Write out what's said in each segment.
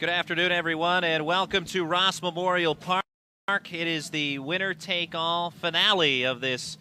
Good afternoon, everyone, and welcome to Ross Memorial Park. It is the winner-take-all finale of this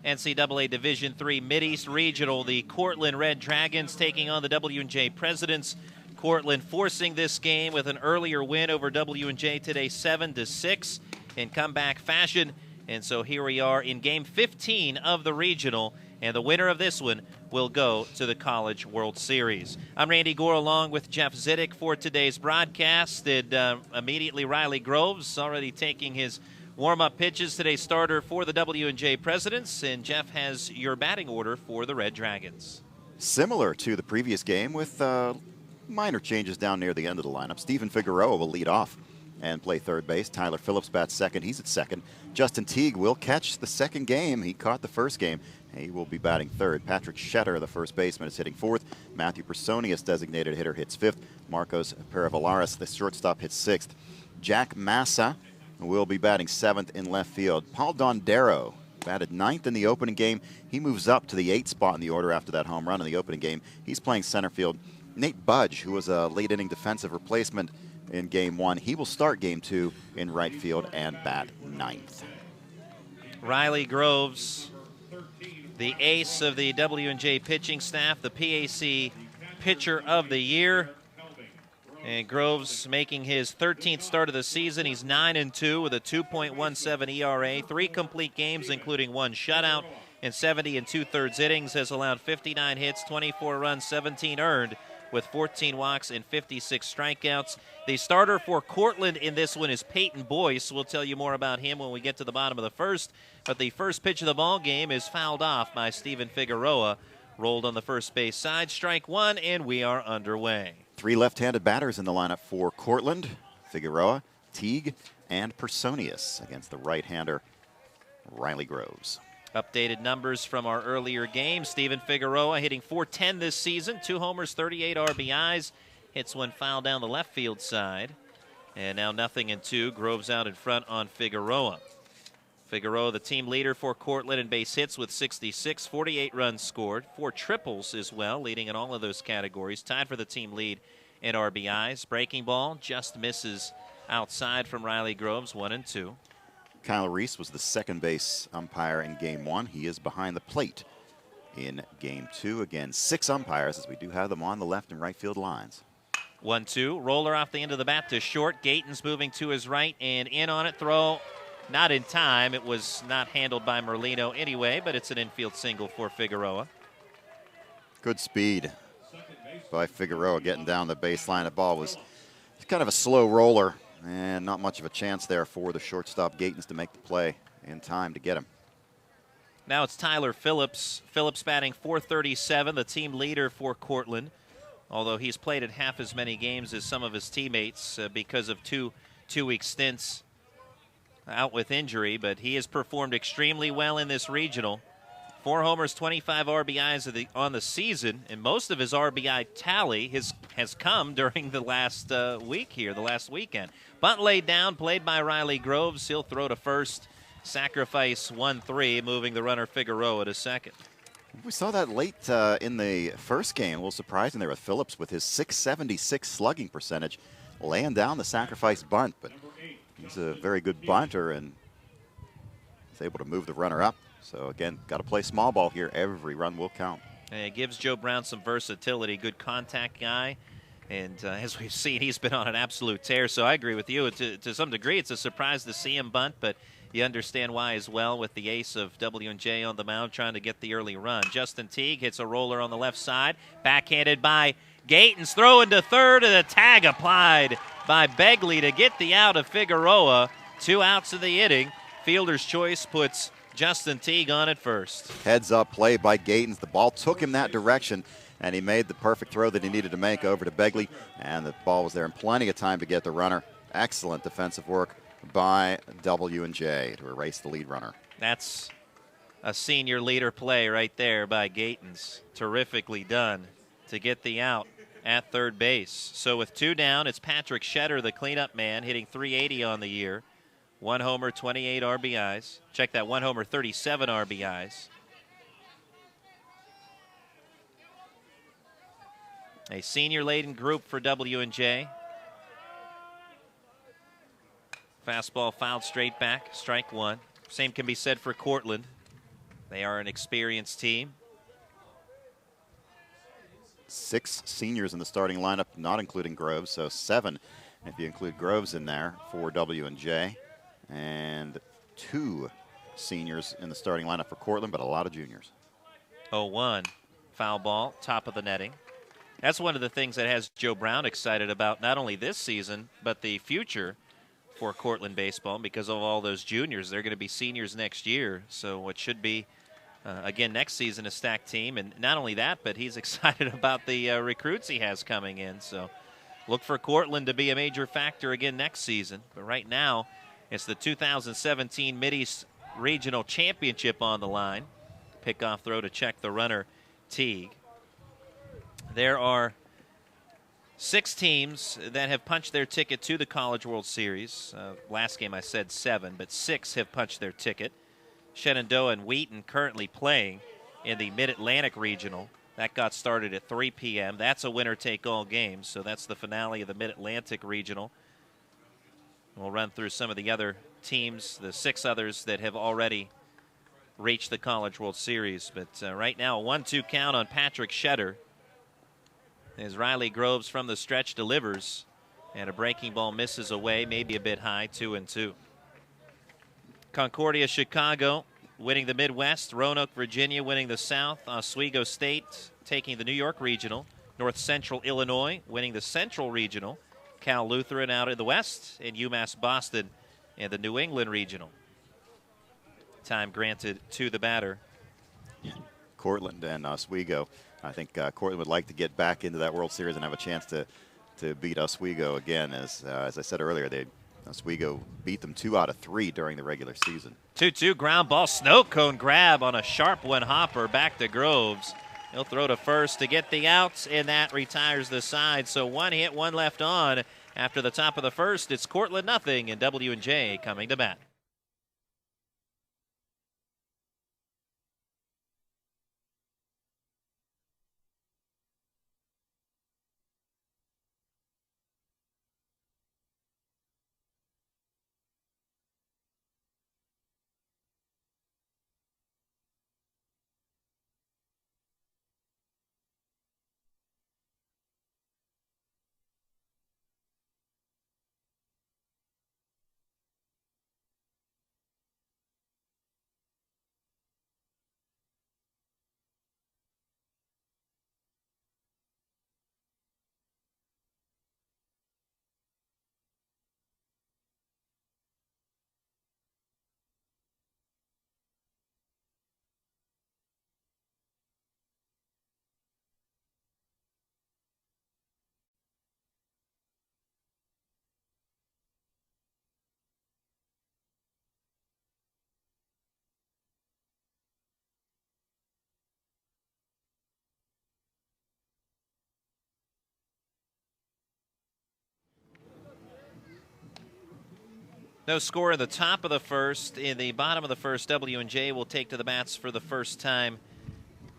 NCAA Division III Mideast Regional. The Cortland Red Dragons taking on the W&J Presidents. Cortland forcing this game with an earlier win over W&J today, 7-6 in comeback fashion. And so here we are in Game 15 of the Regional, and the winner of this one will go to the College World Series. I'm Randy Gore along with Jeff Ziddick for today's broadcast. Immediately Riley Groves already taking his warm-up pitches. Today's starter for the W&J Presidents, and Jeff has your batting order for the Red Dragons. Similar to the previous game with minor changes down near the end of the lineup. Stephen Figueroa will lead off and play third base. Tyler Phillips bats second. He's at second. Justin Teague will catch the second game. He caught the first game. He will be batting third. Patrick Shetter, the first baseman, is hitting fourth. Matthew Personius, designated hitter, hits fifth. Marcos Peravalaris, the shortstop, hits sixth. Jack Massa will be batting seventh in left field. Paul Dondero batted ninth in the opening game. He moves up to the 8th spot in the order after that home run in the opening game. He's playing center field. Nate Budge, who was a late-inning defensive replacement in Game 1, he will start Game 2 in right field and bat ninth. Riley Groves, the ace of the W&J pitching staff, the PAC Pitcher of the Year. And Groves making his 13th start of the season. He's 9-2 with a 2.17 ERA, 3 complete games, including 1 shutout, and 70 2/3 innings, has allowed 59 hits, 24 runs, 17 earned, with 14 walks and 56 strikeouts. The starter for Cortland in this one is Peyton Boyce. We'll tell you more about him when we get to the bottom of the first. But the first pitch of the ball game is fouled off by Stephen Figueroa. Rolled on the first base side, strike one, and we are underway. 3 left-handed batters in the lineup for Cortland: Figueroa, Teague, and Personius against the right-hander Riley Groves. Updated numbers from our earlier game. Stephen Figueroa hitting .410 this season, 2 homers, 38 RBIs. Hits one foul down the left field side. And now 0-2. Groves out in front on Figueroa. Figueroa, the team leader for Cortland in base hits with 66, 48 runs scored, 4 triples as well, leading in all of those categories. Tied for the team lead in RBIs. Breaking ball just misses outside from Riley Groves, 1-2. Kyle Reese was the second base umpire in Game 1. He is behind the plate in Game 2. Again, 6 umpires, as we do have them on the left and right field lines. 1-2. Roller off the end of the bat to short. Gayton's moving to his right and in on it. Throw not in time. It was not handled by Merlino anyway, but it's an infield single for Figueroa. Good speed by Figueroa getting down the baseline. The ball was kind of a slow roller, and not much of a chance there for the shortstop Gatons to make the play in time to get him. Now it's Tyler Phillips. Phillips batting .437, the team leader for Cortland, although he's played at half as many games as some of his teammates because of two-week stints out with injury, but he has performed extremely well in this regional. 4 homers, 25 RBIs on the season, and most of his RBI tally has come during the last week here, the last weekend. Bunt laid down, played by Riley Groves. He'll throw to first, sacrifice 1-3, moving the runner Figueroa to second. We saw that late in the first game. A little surprising there with Phillips with his .676 slugging percentage, laying down the sacrifice bunt, but he's a very good bunter and is able to move the runner up. So, again, got to play small ball here. Every run will count. And it gives Joe Brown some versatility, good contact guy. And as we've seen, he's been on an absolute tear. So I agree with you. To some degree, it's a surprise to see him bunt, but you understand why as well with the ace of W&J on the mound trying to get the early run. Justin Teague hits a roller on the left side, backhanded by Gatons, throwing to third, and a tag applied by Begley to get the out of Figueroa. 2 outs in the inning. Fielder's choice puts Justin Teague on at first. Heads up play by Gatons. The ball took him that direction, and he made the perfect throw that he needed to make over to Begley, and the ball was there in plenty of time to get the runner. Excellent defensive work by W&J to erase the lead runner. That's a senior leader play right there by Gatons. Terrifically done to get the out at third base. So with 2 down, it's Patrick Shetter, the cleanup man, hitting .380 on the year. 1 homer, 28 RBIs. Check that, 1 homer, 37 RBIs. A senior-laden group for W&J. Fastball fouled straight back, strike one. Same can be said for Cortland. They are an experienced team. 6 seniors in the starting lineup, not including Groves, so 7 if you include Groves in there for W&J. And 2 seniors in the starting lineup for Cortland, but a lot of juniors. 0-1, foul ball, top of the netting. That's one of the things that has Joe Brown excited about not only this season, but the future for Cortland baseball. Because of all those juniors, they're going to be seniors next year. So what should be, again, next season, a stacked team. And not only that, but he's excited about the recruits he has coming in. So look for Cortland to be a major factor again next season. But right now, it's the 2017 Mideast Regional Championship on the line. Pickoff throw to check the runner, Teague. There are 6 teams that have punched their ticket to the College World Series. Last game I said 7, but 6 have punched their ticket. Shenandoah and Wheaton currently playing in the Mid-Atlantic Regional. That got started at 3 p.m. That's a winner-take-all game, so that's the finale of the Mid-Atlantic Regional. We'll run through some of the other teams, the 6 others that have already reached the College World Series. But right now, a 1-2 count on Patrick Shetter as Riley Groves from the stretch delivers, and a breaking ball misses away, maybe a bit high, 2-2. Concordia, Chicago winning the Midwest. Roanoke, Virginia winning the South. Oswego State taking the New York Regional. North Central Illinois winning the Central Regional. Cal Lutheran out in the West, and UMass Boston in the New England Regional. Time granted to the batter. Cortland and Oswego. I think Cortland would like to get back into that World Series and have a chance to beat Oswego again. As I said earlier, Oswego beat them 2 out of 3 during the regular season. 2-2 ground ball, snow cone grab on a sharp one hopper back to Groves. He'll throw to first to get the outs, and that retires the side. So 1 hit, 1 left on. After the top of the first, it's Cortland nothing, and W&J coming to bat. No score in the top of the first. In the bottom of the first, W&J will take to the bats for the first time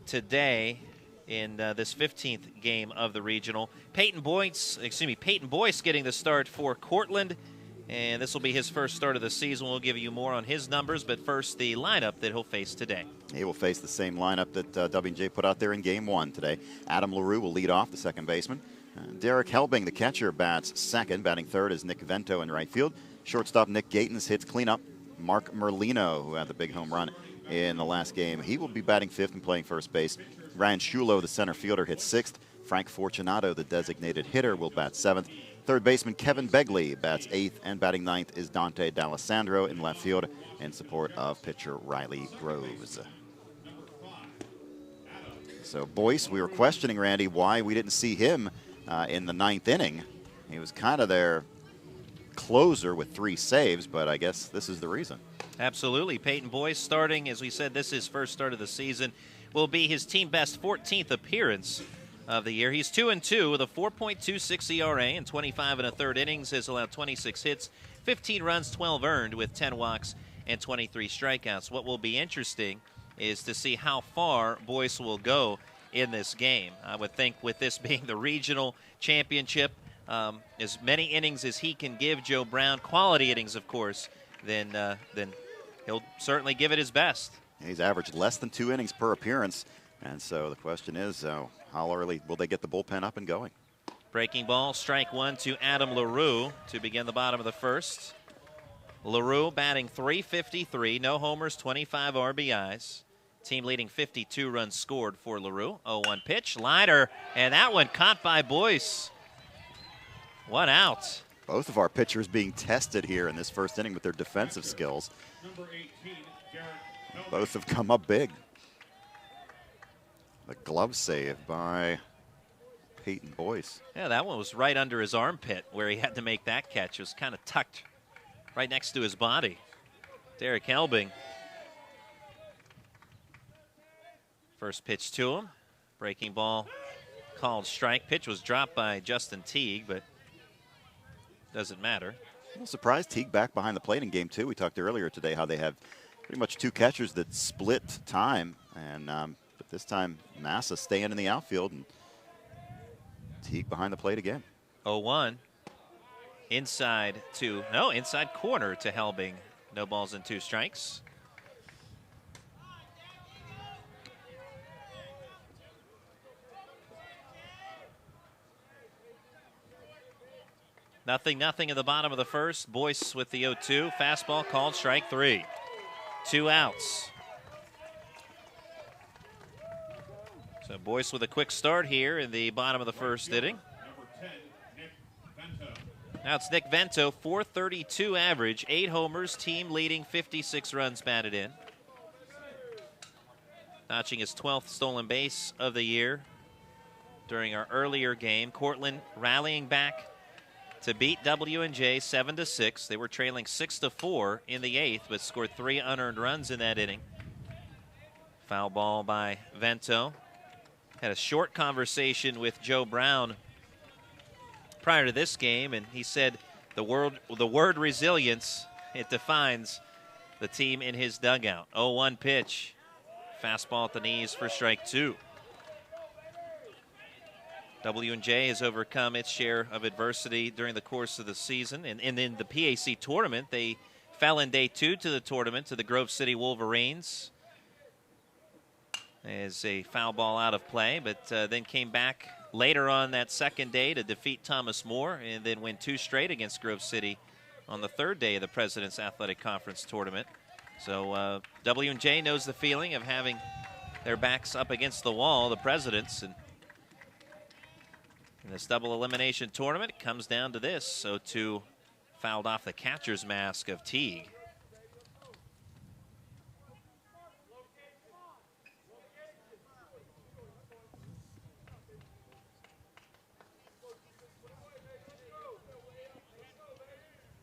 today in this 15th game of the regional. Peyton Boyce getting the start for Cortland, and this will be his first start of the season. We'll give you more on his numbers, but first the lineup that he'll face today. He will face the same lineup that W&J put out there in game 1 today. Adam LaRue will lead off, the second baseman. Derek Helbing, the catcher, bats second. Batting third is Nick Vento in right field. Shortstop Nick Gatens hits cleanup. Mark Merlino, who had the big home run in the last game, he will be batting 5th and playing first base. Ryan Shulo, the center fielder, hits 6th. Frank Fortunato, the designated hitter, will bat 7th. Third baseman Kevin Begley bats 8th, and batting 9th is Dante D'Alessandro in left field in support of pitcher Riley Groves. So Boyce, we were questioning, Randy, why we didn't see him in the 9th inning. He was kind of their closer with 3 saves, but I guess this is the reason. Absolutely. Peyton Boyce starting, as we said, this is his first start of the season, will be his team best 14th appearance of the year. He's 2-2 with a 4.26 ERA and 25 1/3 innings, has allowed 26 hits, 15 runs, 12 earned with 10 walks and 23 strikeouts. What will be interesting is to see how far Boyce will go in this game. I would think with this being the regional championship, as many innings as he can give Joe Brown, quality innings, of course, then he'll certainly give it his best. He's averaged less than 2 innings per appearance, and so the question is, how early will they get the bullpen up and going? Breaking ball, strike one to Adam LaRue to begin the bottom of the first. LaRue batting .353, no homers, 25 RBIs. Team leading 52 runs scored for LaRue. 0-1 pitch, liner, and that one caught by Boyce. 1 out. Both of our pitchers being tested here in this first inning with their defensive skills. Both have come up big. The glove save by Peyton Boyce. Yeah, that one was right under his armpit where he had to make that catch. It was kind of tucked right next to his body. Derek Helbing. First pitch to him. Breaking ball called strike. Pitch was dropped by Justin Teague, but doesn't matter. I'm surprised Teague back behind the plate in game 2. We talked earlier today how they have pretty much 2 catchers that split time, and but this time Massa staying in the outfield and Teague behind the plate again. 0-1. Inside corner to Helbing. No balls and 2 strikes. Nothing in the bottom of the first. Boyce with the 0-2. Fastball called strike 3. 2 outs. So Boyce with a quick start here in the bottom of the first inning. Now it's Nick Vento, .432 average, 8 homers, team leading 56 runs batted in. Notching his 12th stolen base of the year during our earlier game. Cortland rallying back to beat W&J 7-6. They were trailing 6-4 in the 8th, but scored 3 unearned runs in that inning. Foul ball by Vento. Had a short conversation with Joe Brown prior to this game, and he said the word resilience, it defines the team in his dugout. 0-1 pitch. Fastball at the knees for strike 2. W&J has overcome its share of adversity during the course of the season. And in the PAC tournament, they fell in day 2 to the tournament to the Grove City Wolverines. As a foul ball out of play, but then came back later on that second day to defeat Thomas More and then win 2 straight against Grove City on the 3rd day of the President's Athletic Conference tournament. So W&J knows the feeling of having their backs up against the wall, the Presidents. And in this double elimination tournament, it comes down to this. So 2 fouled off the catcher's mask of Teague.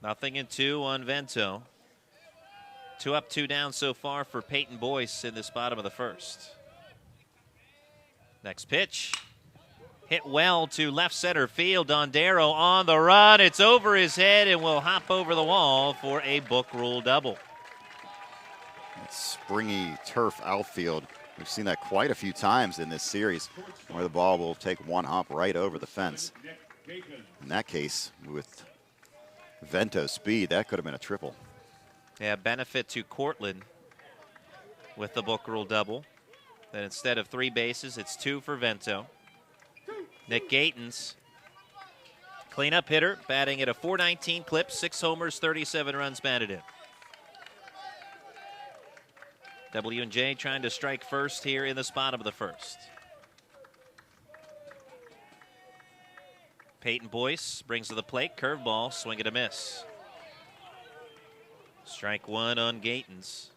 Nothing in 2 on Vento. 2 up, 2 down so far for Peyton Boyce in this bottom of the first. Next pitch. Hit well to left center field. Dondero on the run. It's over his head and will hop over the wall for a book rule double. That springy turf outfield. We've seen that quite a few times in this series where the ball will take one hop right over the fence. In that case, with Vento's speed, that could have been a triple. Yeah, benefit to Cortland with the book rule double. Then instead of 3 bases, it's 2 for Vento. Nick Gatens, cleanup hitter, batting at a .419 clip, 6 homers, 37 runs batted in. W&J trying to strike first here in this bottom of the first. Peyton Boyce brings to the plate, curveball, swing and a miss. Strike 1 on Gatens.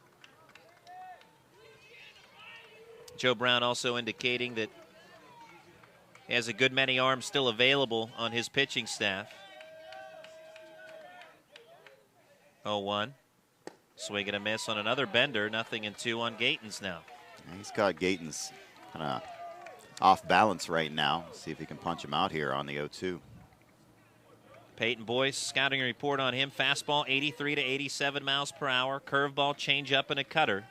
Joe Brown also indicating that he has a good many arms still available on his pitching staff. 0-1. Swing and a miss on another bender. Nothing in 2 on Gatens now. He's got Gatens kind of off balance right now. See if he can punch him out here on the 0-2. Peyton Boyce, scouting report on him. Fastball 83 to 87 miles per hour. Curveball, changeup, and a cutter.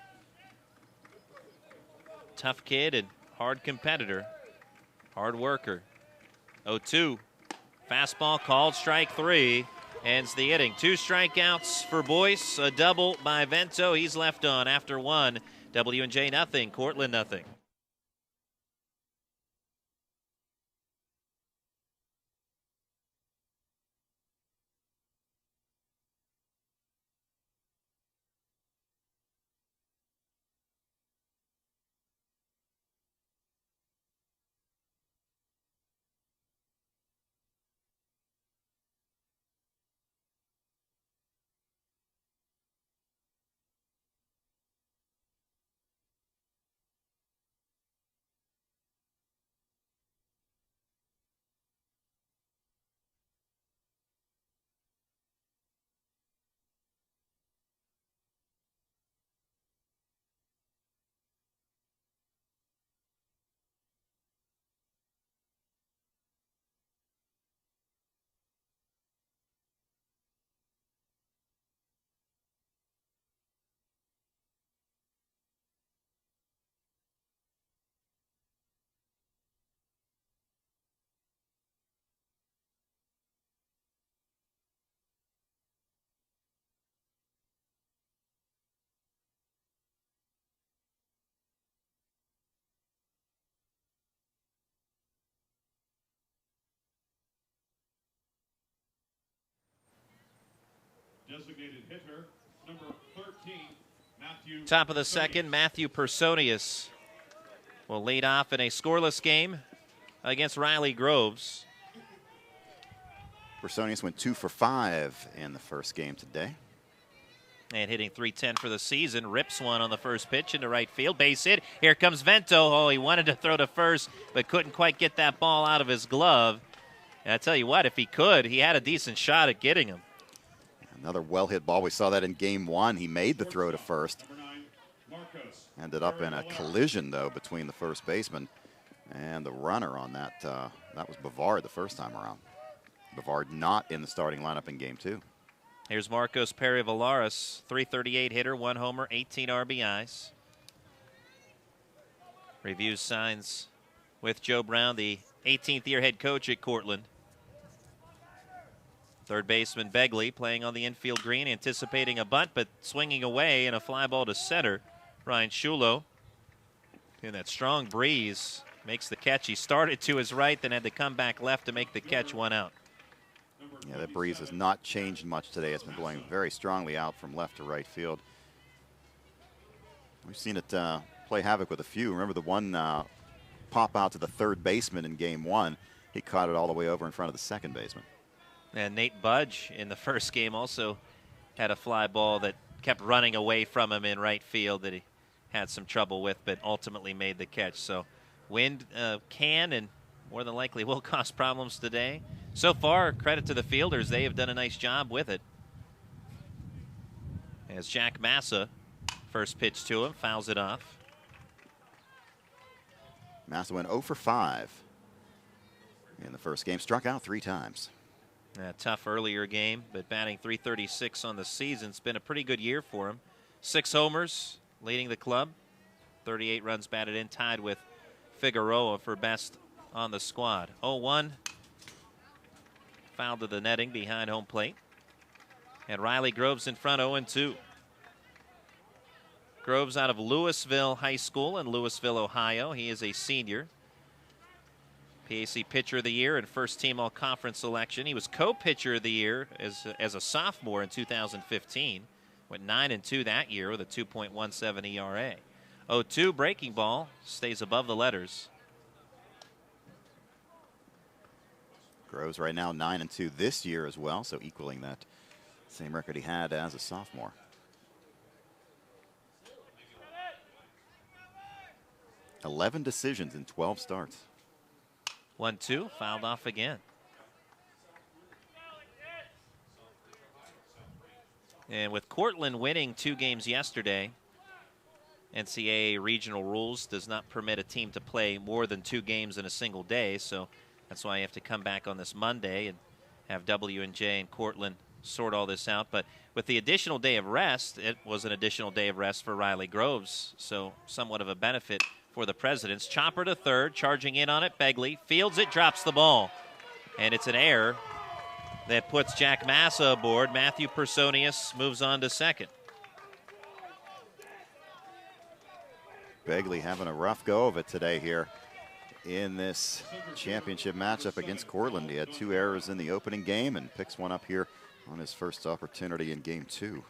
Tough kid and hard competitor. Hard worker. 0-2. Fastball called, strike 3. Ends the inning. 2 strikeouts for Boyce, a double by Vento. He's left on after 1. W&J nothing, Cortland nothing. Designated hitter, number 13, Matthew. Top of the second, Matthew Personius will lead off in a scoreless game against Riley Groves. Personius went 2 for 5 in the first game today. And hitting .310 for the season. Rips one on the first pitch into right field. Base hit. Here comes Vento. Oh, he wanted to throw to first, but couldn't quite get that ball out of his glove. And I tell you what, if he could, he had a decent shot at getting him. Another well-hit ball. We saw that in game 1. He made the throw to first. Ended up in a collision, though, between the first baseman and the runner on that. That was Bavard the first time around. Bavard not in the starting lineup in game 2. Here's Marcos Perry-Valaris, .338 hitter, 1 homer, 18 RBIs. Reviews signs with Joe Brown, the 18th year head coach at Cortland. Third baseman Begley playing on the infield green, anticipating a bunt, but swinging away in a fly ball to center. Ryan Shulo, in that strong breeze, makes the catch. He started to his right, then had to come back left to make the catch, 1 out. Yeah, that breeze has not changed much today. It's been blowing very strongly out from left to right field. We've seen it play havoc with a few. Remember the one pop out to the third baseman in game 1. He caught it all the way over in front of the second baseman. And Nate Budge in the first game also had a fly ball that kept running away from him in right field that he had some trouble with, but ultimately made the catch. So wind can and more than likely will cause problems today. So far, credit to the fielders. They have done a nice job with it. As Jack Massa, first pitch to him, fouls it off. Massa went 0 for 5 in the first game. Struck out 3 times. A tough earlier game, but batting .336 on the season. It's been a pretty good year for him. 6 homers, leading the club. 38 runs batted in, tied with Figueroa for best on the squad. 0-1. Foul to the netting behind home plate. And Riley Groves in front, 0-2. Groves out of Louisville High School in Louisville, Ohio. He is a senior. PAC Pitcher of the Year and first team all-conference selection. He was co-pitcher of the year as a sophomore in 2015. Went 9-2 that year with a 2.17 ERA. 0-2 breaking ball, stays above the letters. Groves right now 9-2 this year as well, so equaling that same record he had as a sophomore. $11 decisions in 12 starts. 1-2, fouled off again. And with Cortland winning 2 games yesterday, NCAA regional rules does not permit a team to play more than 2 games in a single day, so that's why you have to come back on this Monday and have W&J and Cortland sort all this out. But with the additional day of rest, it was an additional day of rest for Riley Groves, so somewhat of a benefit for the Presidents. Chopper to third, charging in on it, Begley. Fields it, drops the ball. And it's an error that puts Jack Massa aboard. Matthew Personius moves on to second. Begley having a rough go of it today here in this championship matchup against Cortland. He had 2 errors in the opening game and picks one up here on his first opportunity in game 2.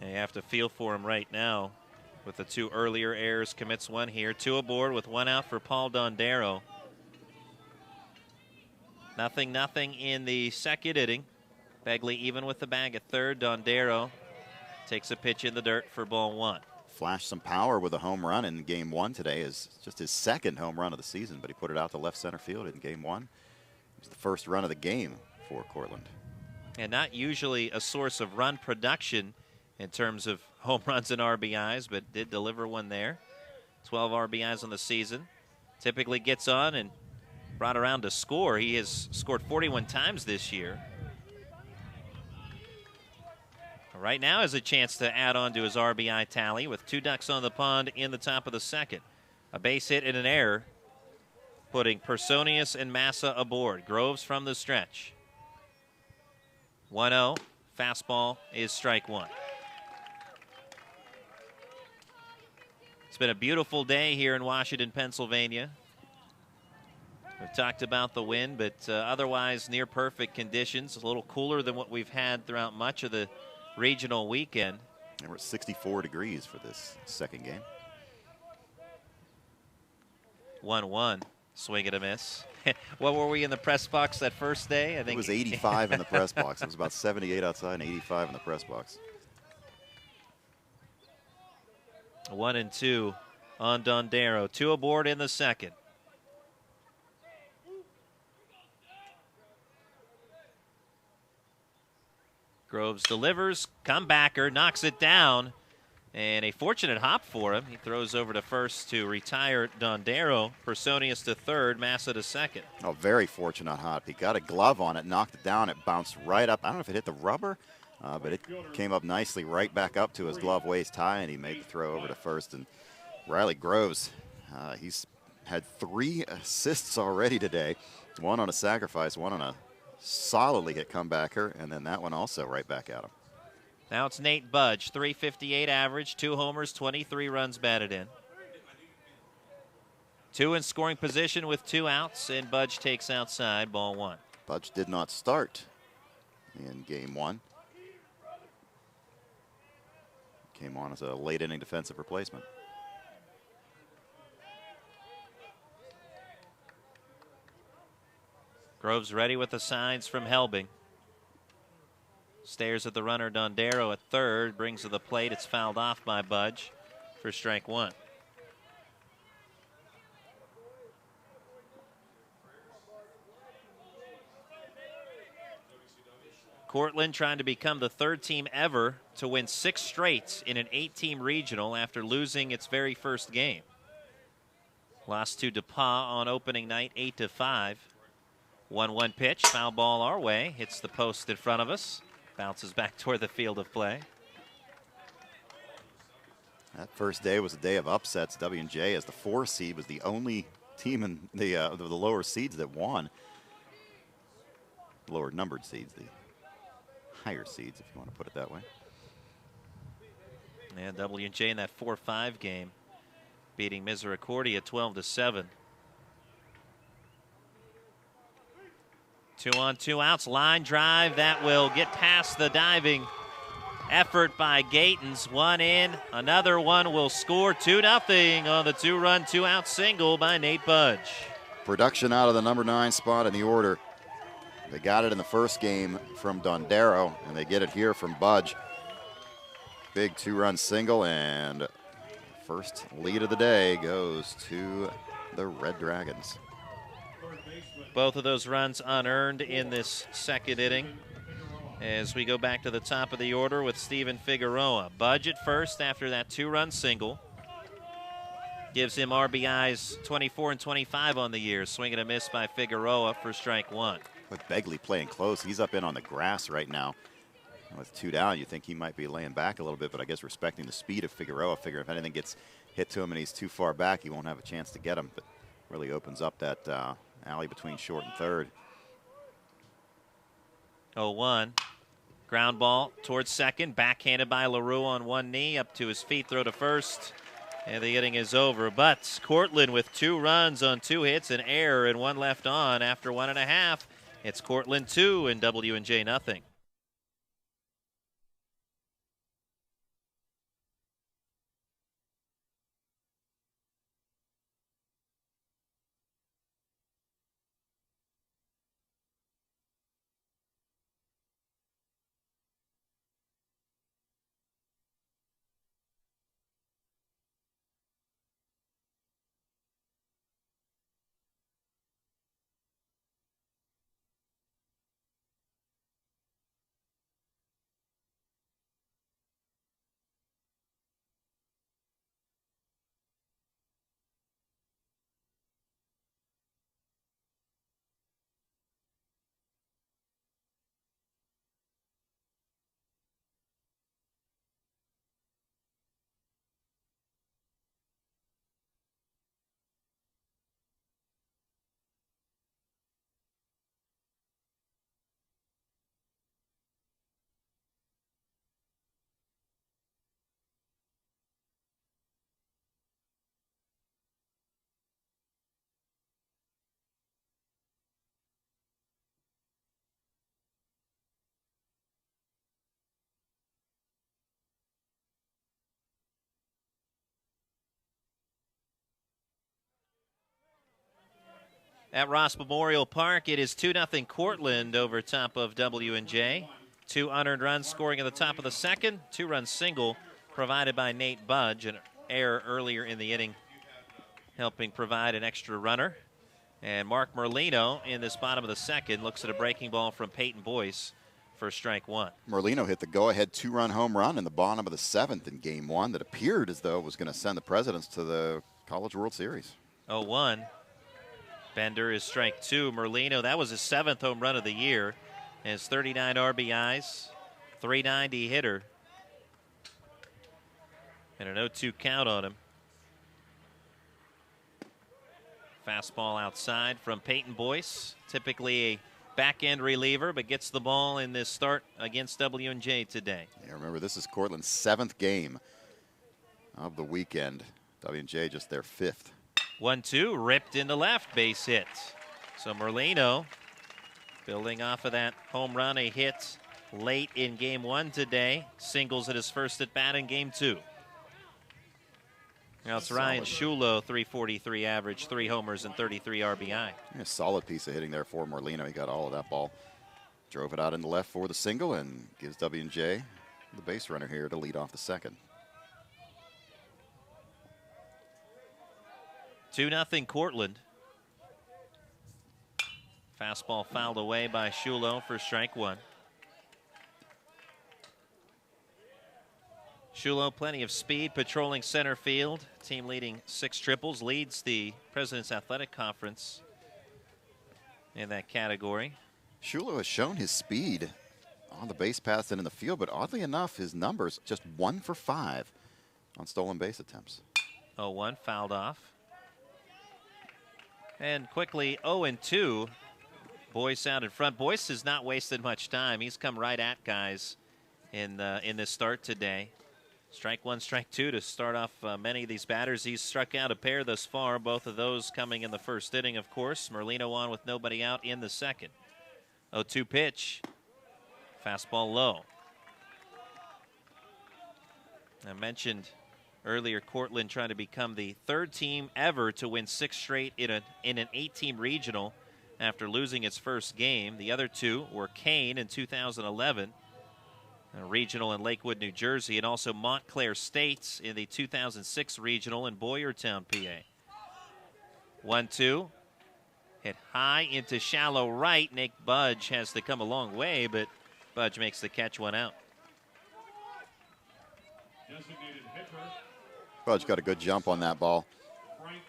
And you have to feel for him right now with the 2 earlier errors. Commits one here. 2 aboard with 1 out for Paul Dondero. 0-0 in the second inning. Begley even with the bag at third. Dondero takes a pitch in the dirt for ball 1. Flashed some power with a home run in game 1 today. Is just his second home run of the season, but he put it out to left center field in game 1. It was the first run of the game for Cortland. And not usually a source of run production in terms of home runs and RBIs, but did deliver one there. 12 RBIs on the season. Typically gets on and brought around to score. He has scored 41 times this year. Right now has a chance to add on to his RBI tally with 2 ducks on the pond in the top of the second. A base hit and an error, putting Personius and Massa aboard. Groves from the stretch. 1-0. Fastball is strike 1. It's been a beautiful day here in Washington, Pennsylvania. We've talked about the wind, but otherwise near perfect conditions. A little cooler than what we've had throughout much of the regional weekend. And we're at 64 degrees for this second game. 1-1. Swing and a miss. What were we in the press box that first day? I think it was 85 in the press box. It was about 78 outside and 85 in the press box. 1-2 on Dondero. 2 aboard in the second. Groves delivers, comebacker, knocks it down, and a fortunate hop for him. He throws over to first to retire Dondero. Personius to third, Massa to second. Oh, very fortunate hop. He got a glove on it, knocked it down. It bounced right up. I don't know if it hit the rubber, but it came up nicely right back up to his glove waist high, and he made the throw over to first. And Riley Groves, he's had 3 assists already today. 1 on a sacrifice, 1 on a solidly hit comebacker, and then that one also right back at him. Now it's Nate Budge, .358 average, 2 homers, 23 runs batted in. 2 in scoring position with 2 outs, and Budge takes outside, ball 1. Budge did not start in game 1. Came on as a late inning defensive replacement. Groves ready with the signs from Helbing. Stares at the runner Dondero at third, brings to the plate. It's fouled off by Budge for strike 1. Cortland trying to become the 3rd team ever to win 6 straight in an 8-team regional after losing its very first game. Lost to DePauw on opening night 8-5. 1-1 pitch, foul ball our way, hits the post in front of us, bounces back toward the field of play. That first day was a day of upsets. W&J as the 4 seed was the only team in the lower seeds that won. Lower numbered seeds, the higher seeds, if you want to put it that way. And W&J in that 4-5 game, beating Misericordia 12-7. 2 on, 2 outs, line drive that will get past the diving effort by Gatens. 1 in, another one will score. 2-0 on the 2-run, 2-out single by Nate Budge. Production out of the number 9 spot in the order. They got it in the first game from Dondero, and they get it here from Budge. Big 2-run single, and first lead of the day goes to the Red Dragons. Both of those runs unearned in this second inning. As we go back to the top of the order with Steven Figueroa. Budge at first after that 2-run single. Gives him RBIs 24 and 25 on the year. Swing and a miss by Figueroa for strike 1. With Begley playing close, he's up in on the grass right now. With 2 down, you think he might be laying back a little bit, but I guess respecting the speed of Figueroa, figure if anything gets hit to him and he's too far back, he won't have a chance to get him. But really opens up that Alley between short and third. 0-1. Ground ball towards second. Backhanded by LaRue on one knee. Up to his feet. Throw to first. And the inning is over. But Cortland with 2 runs on 2 hits, an error, and 1 left on after 1.5. It's Cortland 2 and W&J nothing. At Ross Memorial Park, it is 2-0 Cortland over top of W&J. 2 unearned runs scoring at the top of the second. 2-run single provided by Nate Budge, an error earlier in the inning, helping provide an extra runner. And Mark Merlino in this bottom of the second looks at a breaking ball from Peyton Boyce for strike 1. Merlino hit the go-ahead 2-run home run in the bottom of the 7th in Game 1 that appeared as though it was going to send the Presidents to the College World Series. 0-1. Bender is strike 2. Merlino, that was his 7th home run of the year. Has 39 RBIs, 390 hitter, and an 0-2 count on him. Fastball outside from Peyton Boyce, typically a back-end reliever, but gets the ball in this start against W&J today. Yeah, remember, this is Cortland's 7th game of the weekend. W&J just their 5th. 1-2, ripped into left, base hit. So Merlino building off of that home run, a hit late in Game 1 today. Singles at his first at bat in Game 2. Now it's Ryan Shulo, 343 average, 3 homers and 33 RBI. Yeah, solid piece of hitting there for Merlino. He got all of that ball. Drove it out in the left for the single and gives W&J the base runner here to lead off the second. 2-0 Cortland. Fastball fouled away by Shulo for strike 1. Shulo, plenty of speed, patrolling center field. Team leading 6 triples, leads the President's Athletic Conference in that category. Shulo has shown his speed on the base paths and in the field, but oddly enough, his numbers just 1 for 5 on stolen base attempts. 0-1, fouled off. And quickly 0-2. Boyce out in front. Boyce has not wasted much time. He's come right at guys in this start today. Strike 1, strike 2 to start off many of these batters. He's struck out a pair thus far, both of those coming in the first inning, of course. Merlino on with nobody out in the second. 0-2 pitch. Fastball low. I mentioned earlier, Cortland trying to become the 3rd team ever to win 6 straight in an 8-team regional after losing its first game. The other 2 were Kane in 2011, a regional in Lakewood, New Jersey, and also Montclair State in the 2006 regional in Boyertown, PA. 1-2, hit high into shallow right. Nick Budge has to come a long way, but Budge makes the catch, 1 out. Designated hitter, Budge got a good jump on that ball. Frank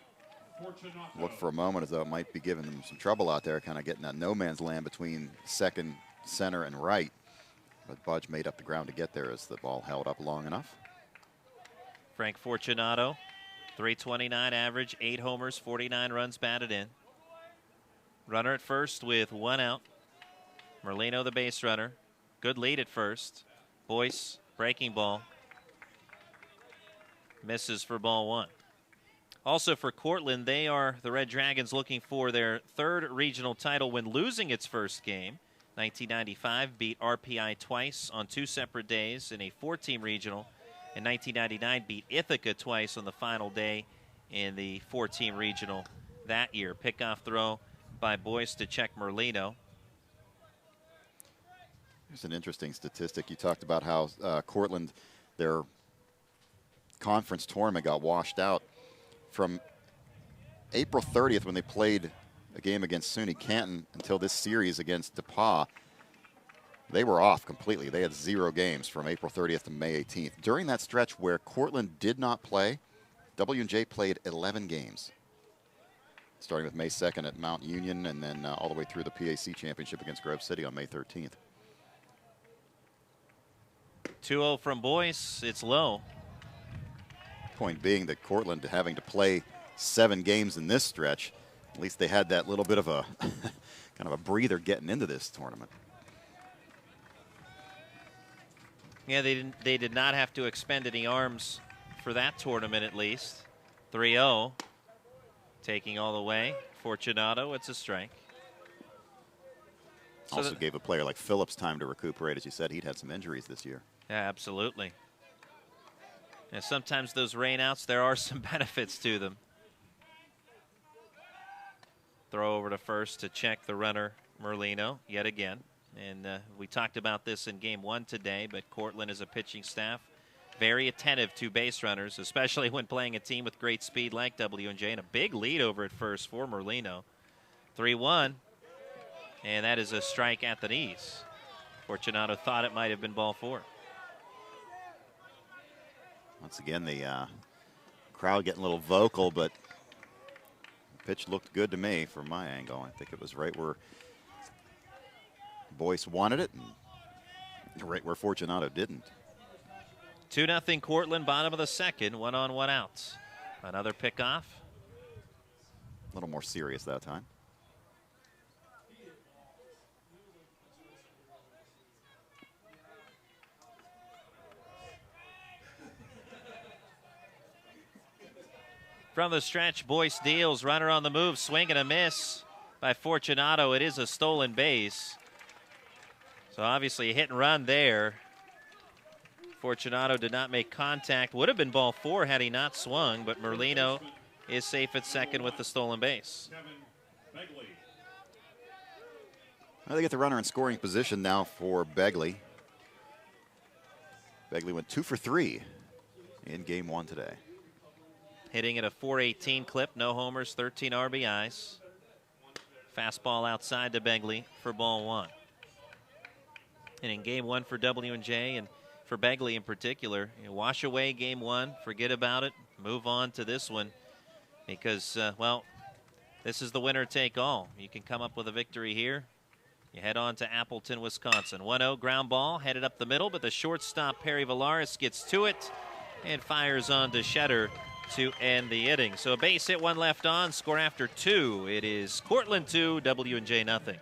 Fortunato. Looked for a moment as though it might be giving him some trouble out there, kind of getting that no man's land between second, center, and right. But Budge made up the ground to get there as the ball held up long enough. Frank Fortunato, 329 average, 8 homers, 49 runs batted in. Runner at first with 1 out. Merlino the base runner. Good lead at first. Boyce breaking ball. Misses for ball 1. Also for Cortland, they are the Red Dragons looking for their 3rd regional title when losing its first game. 1995 beat RPI twice on 2 separate days in a 4-team regional. And 1999 beat Ithaca twice on the final day in the 4-team regional that year. Pickoff throw by Boyce to check Merlino. Here's an interesting statistic. You talked about how Cortland, their conference tournament got washed out. From April 30th, when they played a game against SUNY-Canton, until this series against DePauw, they were off completely. They had 0 games from April 30th to May 18th. During that stretch where Cortland did not play, W&J played 11 games, starting with May 2nd at Mount Union and then all the way through the PAC championship against Grove City on May 13th. 2-0 from Boyce. It's low. Point being that Cortland having to play 7 games in this stretch, at least they had that little bit of a kind of a breather getting into this tournament. Yeah, they did not have to expend any arms for that tournament at least. 3-0. Taking all the way. Fortunato, it's a strike. So also gave a player like Phillips time to recuperate. As you said, he'd had some injuries this year. Yeah, absolutely. And sometimes those rainouts, there are some benefits to them. Throw over to first to check the runner, Merlino, yet again. And we talked about this in game 1 today, but Cortland is a pitching staff very attentive to base runners, especially when playing a team with great speed like W&J, and a big lead over at first for Merlino. 3-1, and that is a strike at the knees. Fortunato thought it might have been ball 4. Once again, the crowd getting a little vocal, but the pitch looked good to me from my angle. I think it was right where Boyce wanted it and right where Fortunato didn't. 2-0 Cortland, bottom of the 2nd, 1 on, 1 out. Another pickoff. A little more serious that time. From the stretch, Boyce deals, runner on the move, swing and a miss by Fortunato. It is a stolen base. So obviously a hit and run there. Fortunato did not make contact. Would have been ball 4 had he not swung, but Merlino is safe at second with the stolen base. Well, they get the runner in scoring position now for Begley. Begley went 2 for 3 in game 1 today. Hitting at a .418 clip, no homers, 13 RBIs. Fastball outside to Begley for ball 1. And in game 1 for W&J and for Begley in particular, wash away game 1, forget about it, move on to this one because, well, this is the winner take all. You can come up with a victory here. You head on to Appleton, Wisconsin. 1-0 ground ball headed up the middle, but the shortstop Perry Villaris gets to it and fires on to Shetter to end the inning. So a base hit, 1 left on, score after 2. It is Cortland 2, W&J nothing.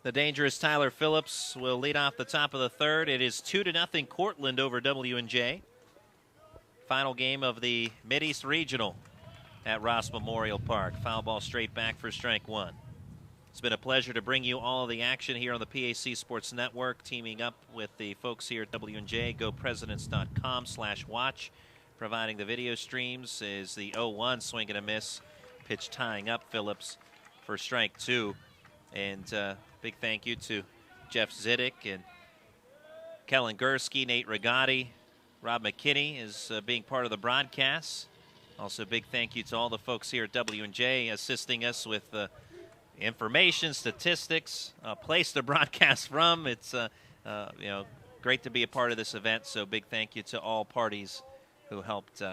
The dangerous Tyler Phillips will lead off the top of the third. It is 2-0 Cortland over W&J. Final game of the Mideast Regional at Ross Memorial Park. Foul ball straight back for strike one. It's been a pleasure to bring you all of the action here on the PAC Sports Network, teaming up with the folks here at W&J. GoPresidents.com/watch. Providing the video streams is the 0-1 swing and a miss. Pitch tying up Phillips for strike two. And big thank you to Jeff Ziddick and Kellen Gursky, Nate Rigotti, Rob McKinney is being part of the broadcast. Also, big thank you to all the folks here at W&J assisting us with information, statistics, place to broadcast from. It's great to be a part of this event. So, big thank you to all parties who helped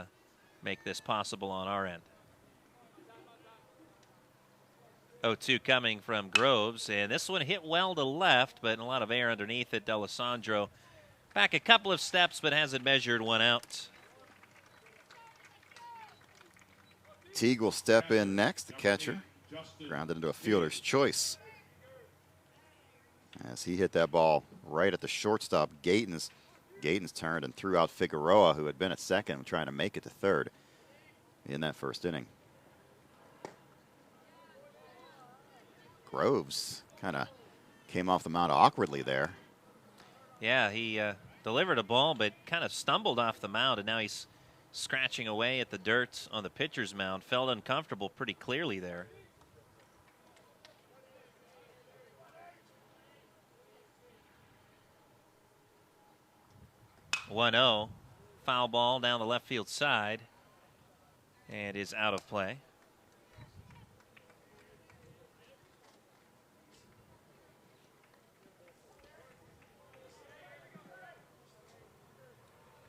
make this possible on our end. 0-2 coming from Groves, and this one hit well to left, but a lot of air underneath it. D'Alessandro back a couple of steps, but hasn't measured one out. Teague will step in next, the catcher. Grounded into a fielder's choice. As he hit that ball right at the shortstop, Gatens turned and threw out Figueroa, who had been at second, trying to make it to third in that first inning. Groves kind of came off the mound awkwardly there. Yeah, he delivered a ball, but kind of stumbled off the mound, and now he's scratching away at the dirt on the pitcher's mound. Felt uncomfortable pretty clearly there. 1-0, foul ball down the left field side, and is out of play.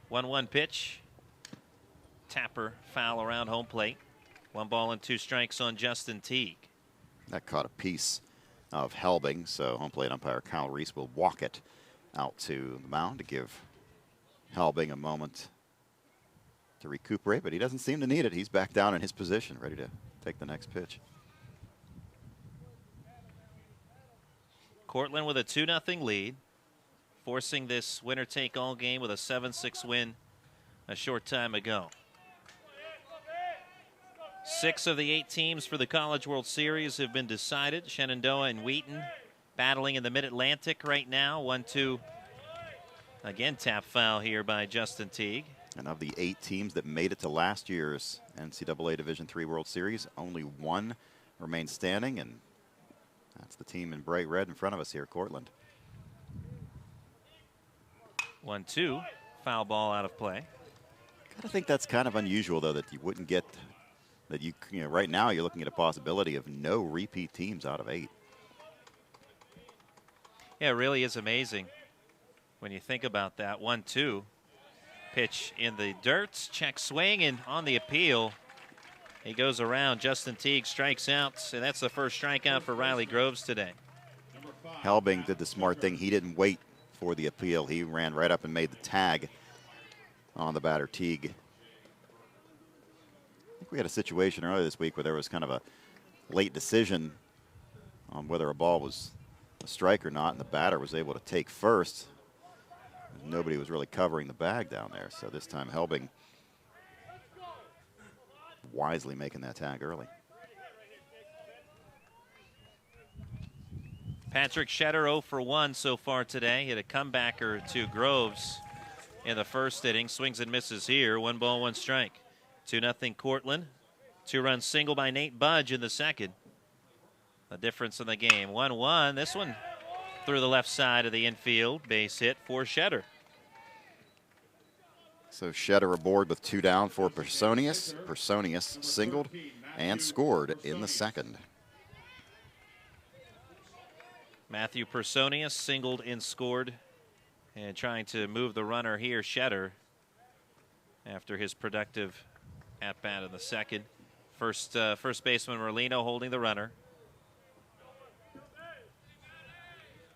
One pitch. Tapper foul around home plate. 1 ball and 2 strikes on Justin Teague. That caught a piece of Helbing, so home plate umpire Kyle Reese will walk it out to the mound to give Helbing a moment to recuperate, but he doesn't seem to need it. He's back down in his position, ready to take the next pitch. Cortland with a 2-0 lead, forcing this winner-take-all game with a 7-6 win a short time ago. 6 of the 8 teams for the College World Series have been decided. Shenandoah and Wheaton battling in the Mid-Atlantic right now. 1-2. Again, tap foul here by Justin Teague. And of the 8 teams that made it to last year's NCAA Division III World Series, only 1 remains standing, and that's the team in bright red in front of us here at Cortland. 1-2, foul ball out of play. I think that's kind of unusual, though, that you wouldn't get that. You know, right now you're looking at a possibility of no repeat teams out of 8. Yeah, it really is amazing when you think about that. 1-2, pitch in the dirt, check swing, and on the appeal, he goes around. Justin Teague strikes out, and that's the first strikeout for Riley Groves today. Helbing did the smart thing. He didn't wait for the appeal. He ran right up and made the tag on the batter, Teague. I think we had a situation earlier this week where there was kind of a late decision on whether a ball was a strike or not, and the batter was able to take first. Nobody was really covering the bag down there, so this time Helbing wisely making that tag early. Patrick Shetter 0 for 1 so far today. Hit a comebacker to Groves in the first inning. Swings and misses here. 1 ball, 1 strike. 2-0 Cortland. 2-run single by Nate Budge in the second. The difference in the game. 1-1. This one through the left side of the infield. Base hit for Shetter. So Shetter aboard with 2 down for Personius. Personius singled and scored in the second. Matthew Personius singled and scored, and trying to move the runner here, Shetter, after his productive at-bat in the second. First baseman Merlino holding the runner.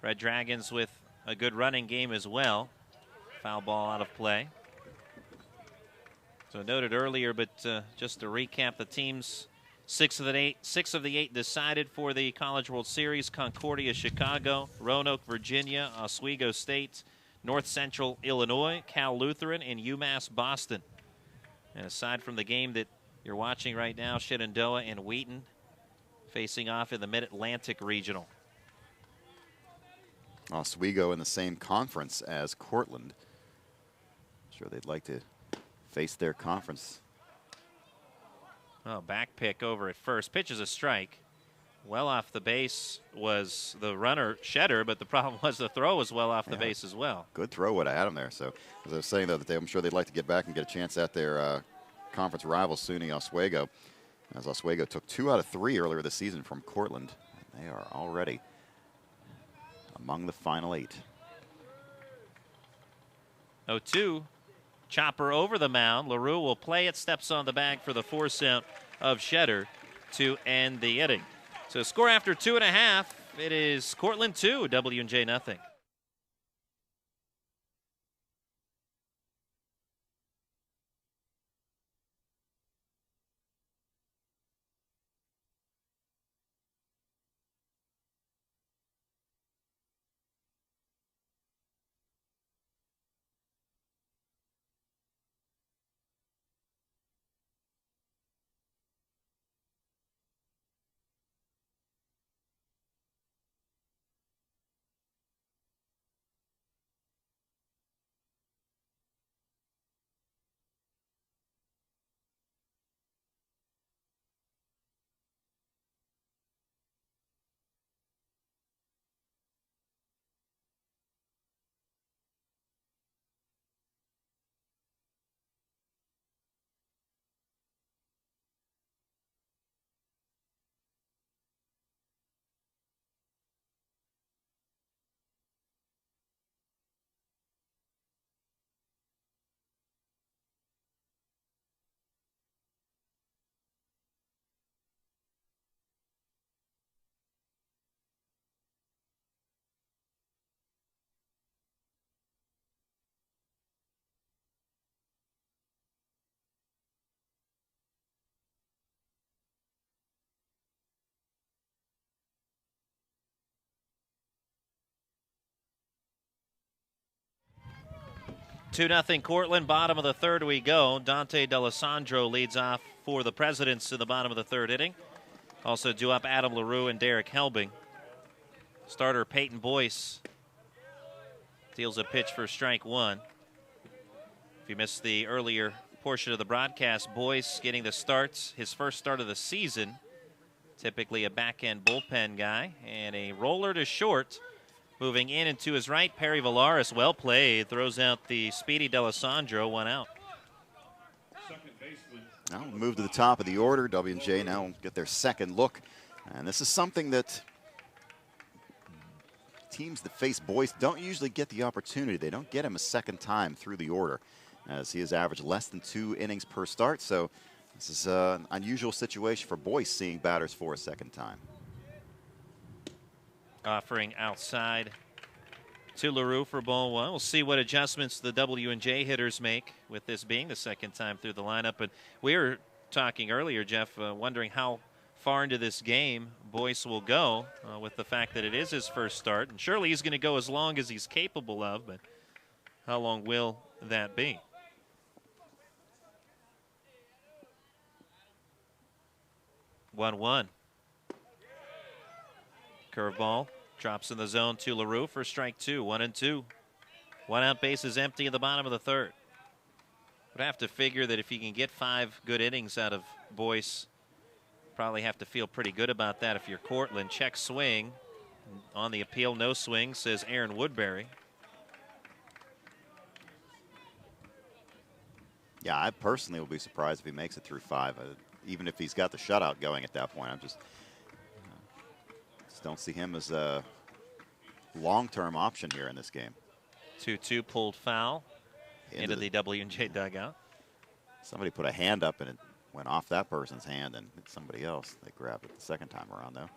Red Dragons with a good running game as well. Foul ball out of play. So noted earlier, but just to recap the teams Six of the eight decided for the College World Series: Concordia, Chicago; Roanoke, Virginia; Oswego State; North Central Illinois; Cal Lutheran; and UMass Boston. And aside from the game that you're watching right now, Shenandoah and Wheaton facing off in the Mid-Atlantic Regional. Oswego in the same conference as Cortland. Sure they'd like to face their conference. Oh, back pick over at first. Pitch is a strike. Well off the base was the runner, Shedder, but the problem was the throw was well off the base as well. Good throw would have had him there. So, as I was saying, though, that I'm sure they'd like to get back and get a chance at their conference rival, SUNY Oswego, as Oswego took 2 out of 3 earlier this season from Cortland. They are already among the final 8. 0-2. Chopper over the mound. LaRue will play it, steps on the bag for the force out of Shedder to end the inning. So score after 2.5, it is Cortland 2, W&J nothing. Two 2-0 Cortland, bottom of the third we go. Dante D'Alessandro leads off for the Presidents in the bottom of the third inning. Also due up Adam LaRue and Derek Helbing. Starter Peyton Boyce deals a pitch for strike 1. If you missed the earlier portion of the broadcast, Boyce getting the starts, his first start of the season. Typically a back-end bullpen guy. And a roller to short. Moving in and to his right, Perry Villaris, well played, throws out the speedy D'Alessandro, 1 out. Now we'll move to the top of the order. W&J now get their second look. And this is something that teams that face Boyce don't usually get the opportunity. They don't get him a second time through the order, as he has averaged less than 2 innings per start. So this is an unusual situation for Boyce, seeing batters for a second time. Offering outside to LaRue for ball 1. We'll see what adjustments the W&J hitters make with this being the second time through the lineup. But we were talking earlier, Jeff, wondering how far into this game Boyce will go with the fact that it is his first start. And surely he's going to go as long as he's capable of, but how long will that be? One. Curveball drops in the zone to LaRue for strike 2, 1-2. 1 out, base is empty in the bottom of the third. Would have to figure that if you can get 5 good innings out of Boyce, probably have to feel pretty good about that if you're Cortland. Check swing. On the appeal, no swing, says Aaron Woodbury. Yeah, I personally will be surprised if he makes it through 5, even if he's got the shutout going at that point. I'm just don't see him as a long-term option here in this game. 2-2 pulled foul into the W&J dugout. Somebody put a hand up and it went off that person's hand and hit somebody else. They grabbed it the second time around, though.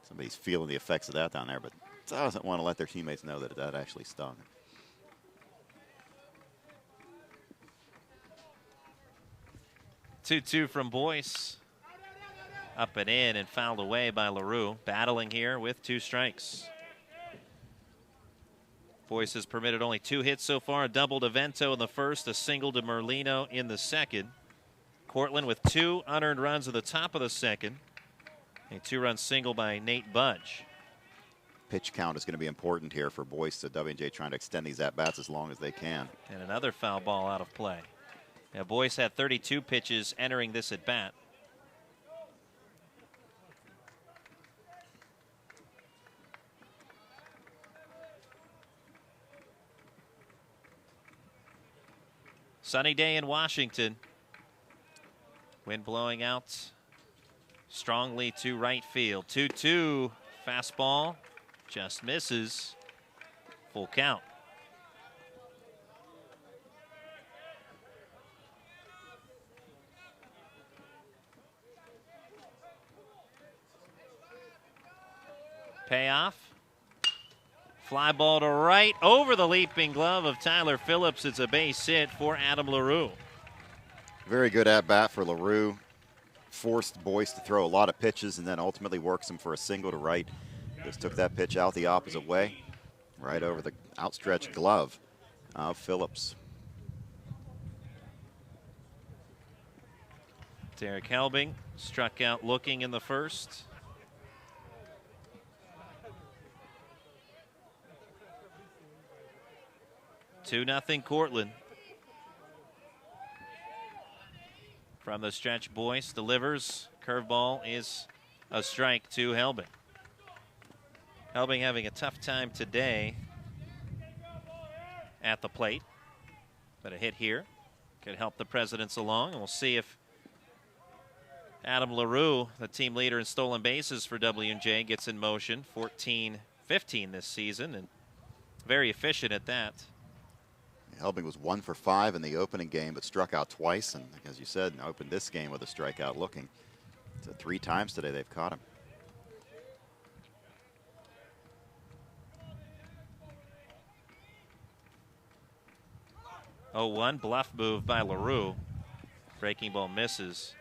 Somebody's feeling the effects of that down there, but doesn't want to let their teammates know that that actually stung. Two from Boyce. Up and in and fouled away by LaRue. Battling here with 2 strikes. Boyce has permitted only 2 hits so far. A double to Vento in the first, a single to Merlino in the second. Cortland with 2 unearned runs at the top of the second. A 2-run single by Nate Budge. Pitch count is going to be important here for Boyce. So W&J trying to extend these at-bats as long as they can. And another foul ball out of play. Now, Boyce had 32 pitches entering this at-bat. Sunny day in Washington. Wind blowing out strongly to right field. 2-2 fastball. Just misses. Full count. Payoff. Fly ball to right over the leaping glove of Tyler Phillips. It's a base hit for Adam LaRue. Very good at-bat for LaRue. Forced Boyce to throw a lot of pitches and then ultimately works him for a single to right. Just took that pitch out the opposite way, right over the outstretched glove of Phillips. Derek Helbing struck out looking in the first. Two nothing Cortland. From the stretch, Boyce delivers. Curveball is a strike to Helbing. Helbing having a tough time today at the plate. But a hit here could help the Presidents along. And we'll see if Adam LaRue, the team leader in stolen bases for W&J, gets in motion. 14-15 this season, and very efficient at that. Helbing was 1 for 5 in the opening game, but struck out twice, and as you said, opened this game with a strikeout looking. So 3 times today they've caught him. Oh, 1 bluff move by LaRue. Breaking ball misses.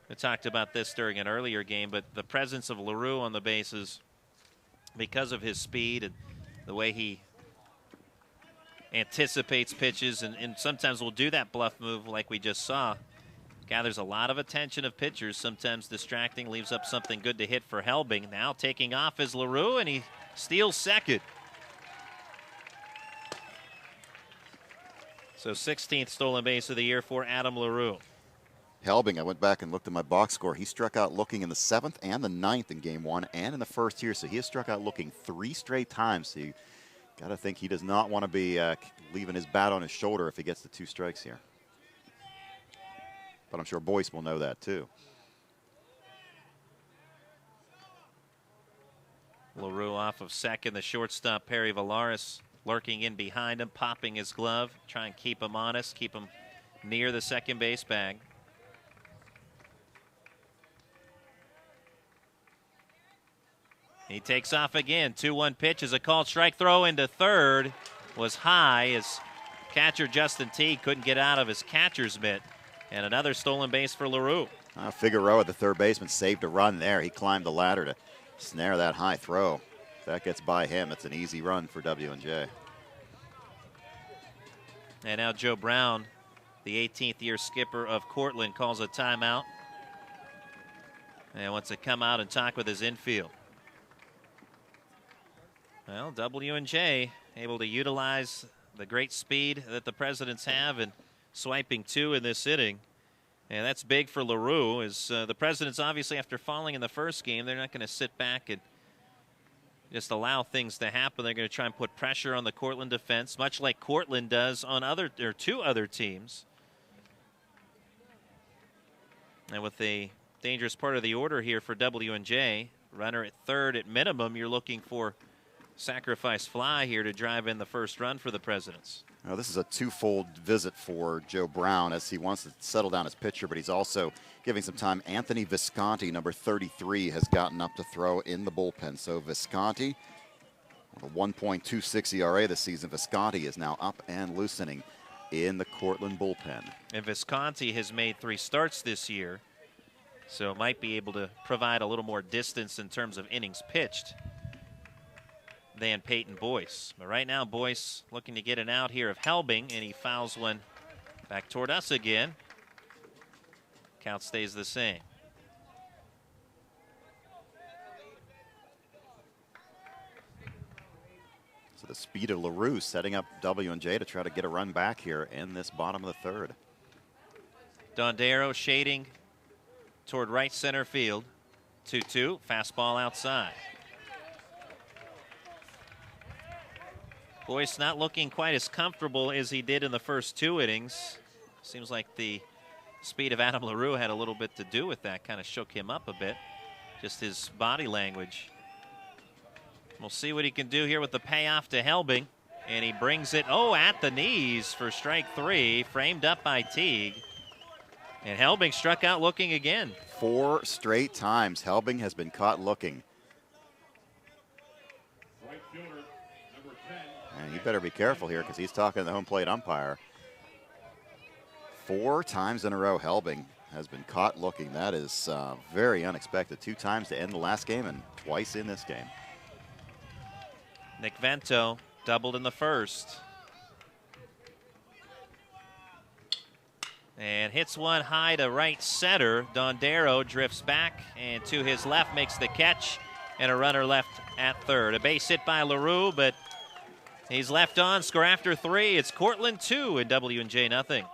We talked about this during an earlier game, but the presence of LaRue on the bases, because of his speed and the way he anticipates pitches and sometimes will do that bluff move like we just saw, gathers a lot of attention of pitchers, sometimes distracting, leaves up something good to hit for Helbing. Now taking off is LaRue, and he steals second. So 16th stolen base of the year for Adam LaRue. Helbing, I went back and looked at my box score. He struck out looking in the 7th and the 9th in game 1 and in the first here. So he has struck out looking 3 straight times. So you got to think he does not want to be leaving his bat on his shoulder if he gets the 2 strikes here. But I'm sure Boyce will know that too. LaRue off of second. The shortstop, Perry Valaris, lurking in behind him, popping his glove, try and keep him honest, keep him near the second base bag. He takes off again. 2-1 pitch is a called strike. Throw into third was high as catcher Justin Teague couldn't get out of his catcher's mitt. And another stolen base for LaRue. Figueroa, the third baseman, saved a run there. He climbed the ladder to snare that high throw. If that gets by him, it's an easy run for W&J. And now Joe Brown, the 18th year skipper of Cortland, calls a timeout and wants to come out and talk with his infield. Well, W&J able to utilize the great speed that the Presidents have and swiping 2 in this inning. And that's big for LaRue. As the Presidents, obviously, after falling in the first game, they're not going to sit back and just allow things to happen. They're going to try and put pressure on the Cortland defense, much like Cortland does on 2 other teams. And with the dangerous part of the order here for W&J, runner at third at minimum, you're looking for sacrifice fly here to drive in the first run for the Presidents. Now, this is a twofold visit for Joe Brown as he wants to settle down his pitcher, but he's also giving some time. Anthony Visconti, number 33, has gotten up to throw in the bullpen. So Visconti, with a 1.26 ERA this season, Visconti is now up and loosening in the Cortland bullpen. And Visconti has made 3 starts this year. So it might be able to provide a little more distance in terms of innings pitched than Peyton Boyce. But right now, Boyce looking to get an out here of Helbing, and he fouls one back toward us again. Count stays the same. So the speed of LaRue setting up W&J to try to get a run back here in this bottom of the third. Dondero shading toward right center field. 2-2, fastball outside. Boyce not looking quite as comfortable as he did in the first 2 innings. Seems like the speed of Adam LaRue had a little bit to do with that, kind of shook him up a bit. Just his body language. We'll see what he can do here with the payoff to Helbing. And he brings it, at the knees for strike 3, framed up by Teague. And Helbing struck out looking again. 4 straight times Helbing has been caught looking. Right fielder, number 10. And you better be careful here because he's talking to the home plate umpire. 4 times in a row Helbing has been caught looking. That is very unexpected. 2 times to end the last game and twice in this game. Nick Vento doubled in the first. And hits one high to right center. Dondero drifts back and to his left makes the catch. And a runner left at third. A base hit by LaRue, but he's left on. Score after 3. It's Cortland 2 and W&J nothing.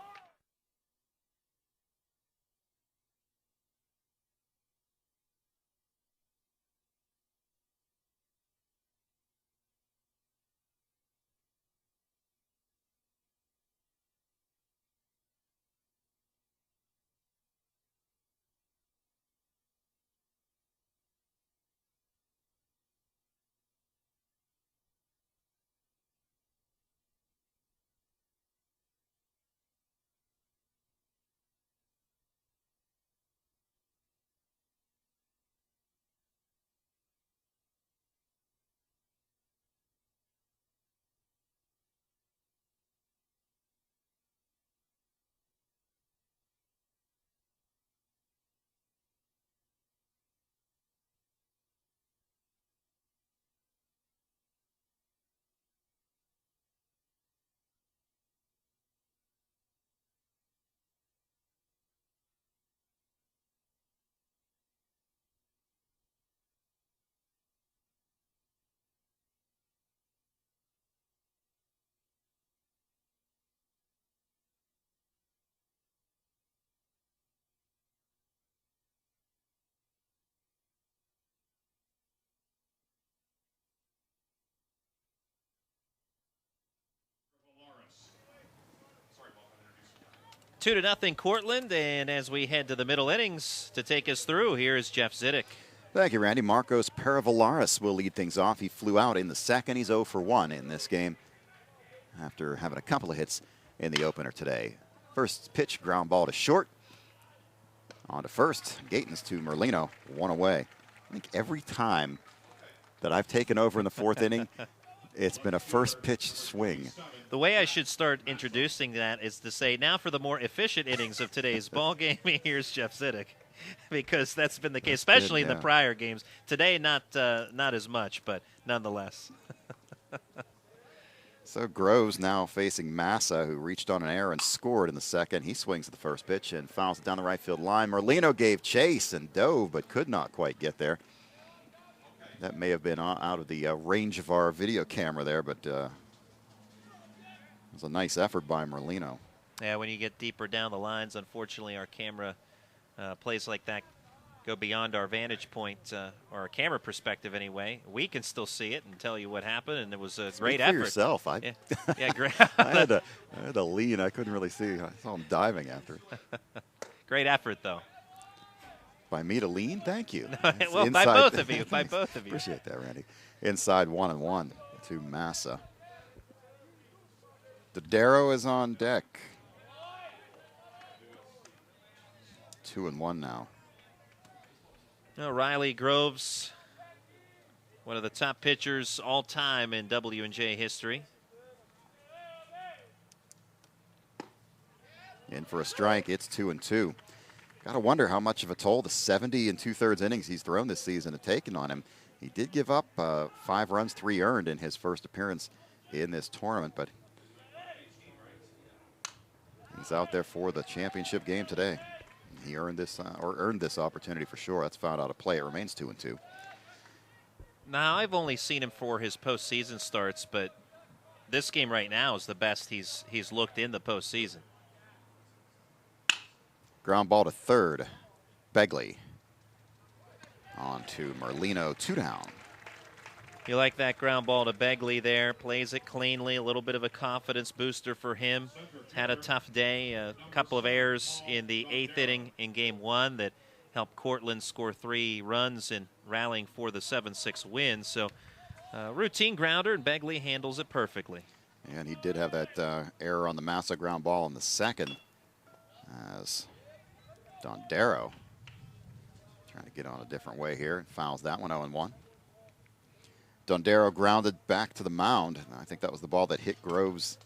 Sorry, Bob, I introduced you. 2-0 Cortland, and as we head to the middle innings to take us through, here is Jeff Zidek. Thank you, Randy. Marcos Peravalaris will lead things off. He flew out in the second. He's 0 for 1 in this game after having a couple of hits in the opener today. First pitch, ground ball to short. On to first. Gatens to Merlino, 1 away. I think every time that I've taken over in the 4th inning, it's been a first pitch swing. The way I should start introducing that is to say, now for the more efficient innings of today's ball game, here's Jeff Zidek. Because that's been the case, especially in the prior games. Today, not as much, but nonetheless. So Groves now facing Massa, who reached on an error and scored in the second. He swings at the first pitch and fouls it down the right field line. Merlino gave chase and dove, but could not quite get there. That may have been out of the range of our video camera there, but it was a nice effort by Merlino. Yeah, when you get deeper down the lines, unfortunately, our camera plays like that go beyond our vantage point, or our camera perspective anyway. We can still see it and tell you what happened, and it was a great effort. For yourself. Yeah, great. I had to lean. I couldn't really see. I saw him diving after it. Great effort, though. By me to lean? Thank you. Well, by both of you. By both of you. Appreciate that, Randy. Inside 1-1 to Massa. Dondero is on deck. 2-1 now. Riley Groves, one of the top pitchers all time in W&J history. In for a strike, it's 2-2. Got to wonder how much of a toll the 70 2/3 innings he's thrown this season have taken on him. He did give up 5 runs, 3 earned in his first appearance in this tournament, but he's out there for the championship game today. He earned this opportunity for sure. That's found out of play. It remains 2-2. Now, I've only seen him for his postseason starts, but this game right now is the best he's looked in the postseason. Ground ball to third. Begley. On to Merlino, 2 down. You like that ground ball to Begley there. Plays it cleanly. A little bit of a confidence booster for him. Had a tough day. A couple of errors in the 8th inning in Game 1 that helped Cortland score 3 runs and rallying for the 7-6 win. So routine grounder, and Begley handles it perfectly. And he did have that error on the Massa ground ball in the second as Dondero trying to get on a different way here and fouls that one 0-1. Dondero grounded back to the mound. I think that was the ball that hit Groves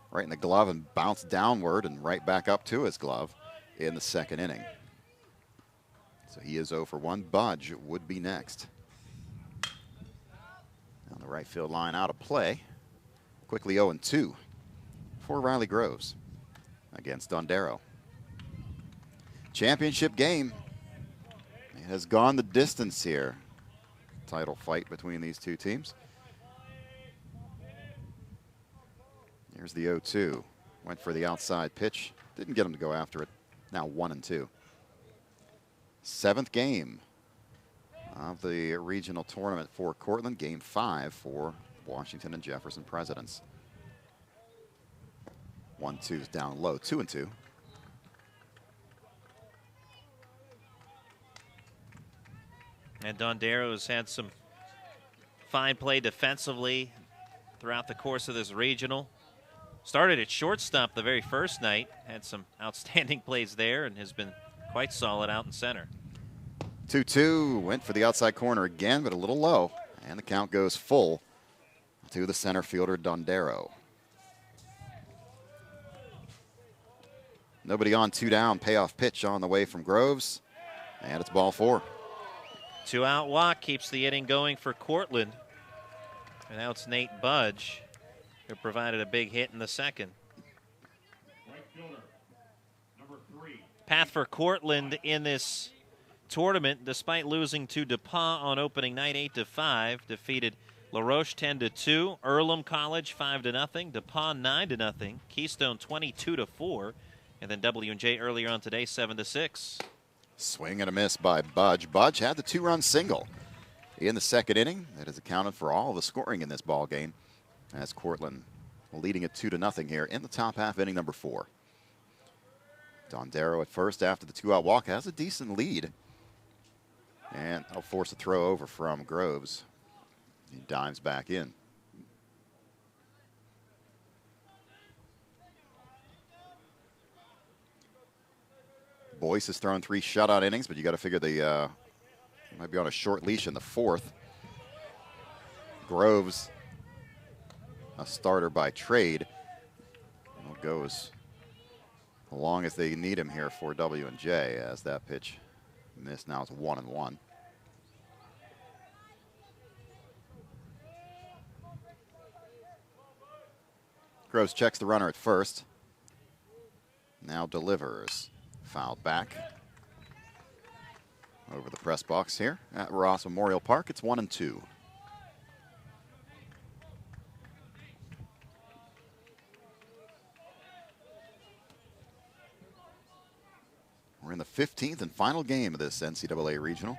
right in the glove and bounced downward and right back up to his glove in the second inning. So he is 0 for 1. Budge would be next. On the right field line, out of play. Quickly 0-2 for Riley Groves against Dondero. Championship game. It has gone the distance here. Title fight between these two teams. Here's the 0-2. Went for the outside pitch. Didn't get him to go after it. Now 1-2. 7th game of the regional tournament for Cortland. Game 5 for Washington and Jefferson Presidents. 1-2's down low. 2-2. And Dondero's had some fine play defensively throughout the course of this regional. Started at shortstop the very first night. Had some outstanding plays there and has been quite solid out in center. 2-2, went for the outside corner again, but a little low. And the count goes full to the center fielder, Dondero. Nobody on, 2 down, payoff pitch on the way from Groves. And it's ball 4. 2-out walk keeps the inning going for Cortland. And now it's Nate Budge, who provided a big hit in the second. Right fielder, number 3. Path for Cortland in this tournament, despite losing to DePauw on opening night 8-5, defeated LaRoche 10-2, Earlham College 5-0, DePauw 9-0, Keystone 22-4, and then W&J earlier on today 7-6. Swing and a miss by Budge. Budge had the 2-run single in the second inning. That has accounted for all the scoring in this ball game as Cortland leading it 2-0 here in the top half, inning number 4. Dondero at first after the 2-out walk has a decent lead. And they'll force a throw over from Groves. He dives back in. Boyce has thrown 3 shutout innings, but you got to figure he might be on a short leash in the 4th. Groves, a starter by trade, will go as long as they need him here for W&J as that pitch missed. Now it's 1-1. Groves checks the runner at first. Now delivers. Fouled back over the press box here at Ross Memorial Park. It's 1-2. We're in the 15th and final game of this NCAA regional.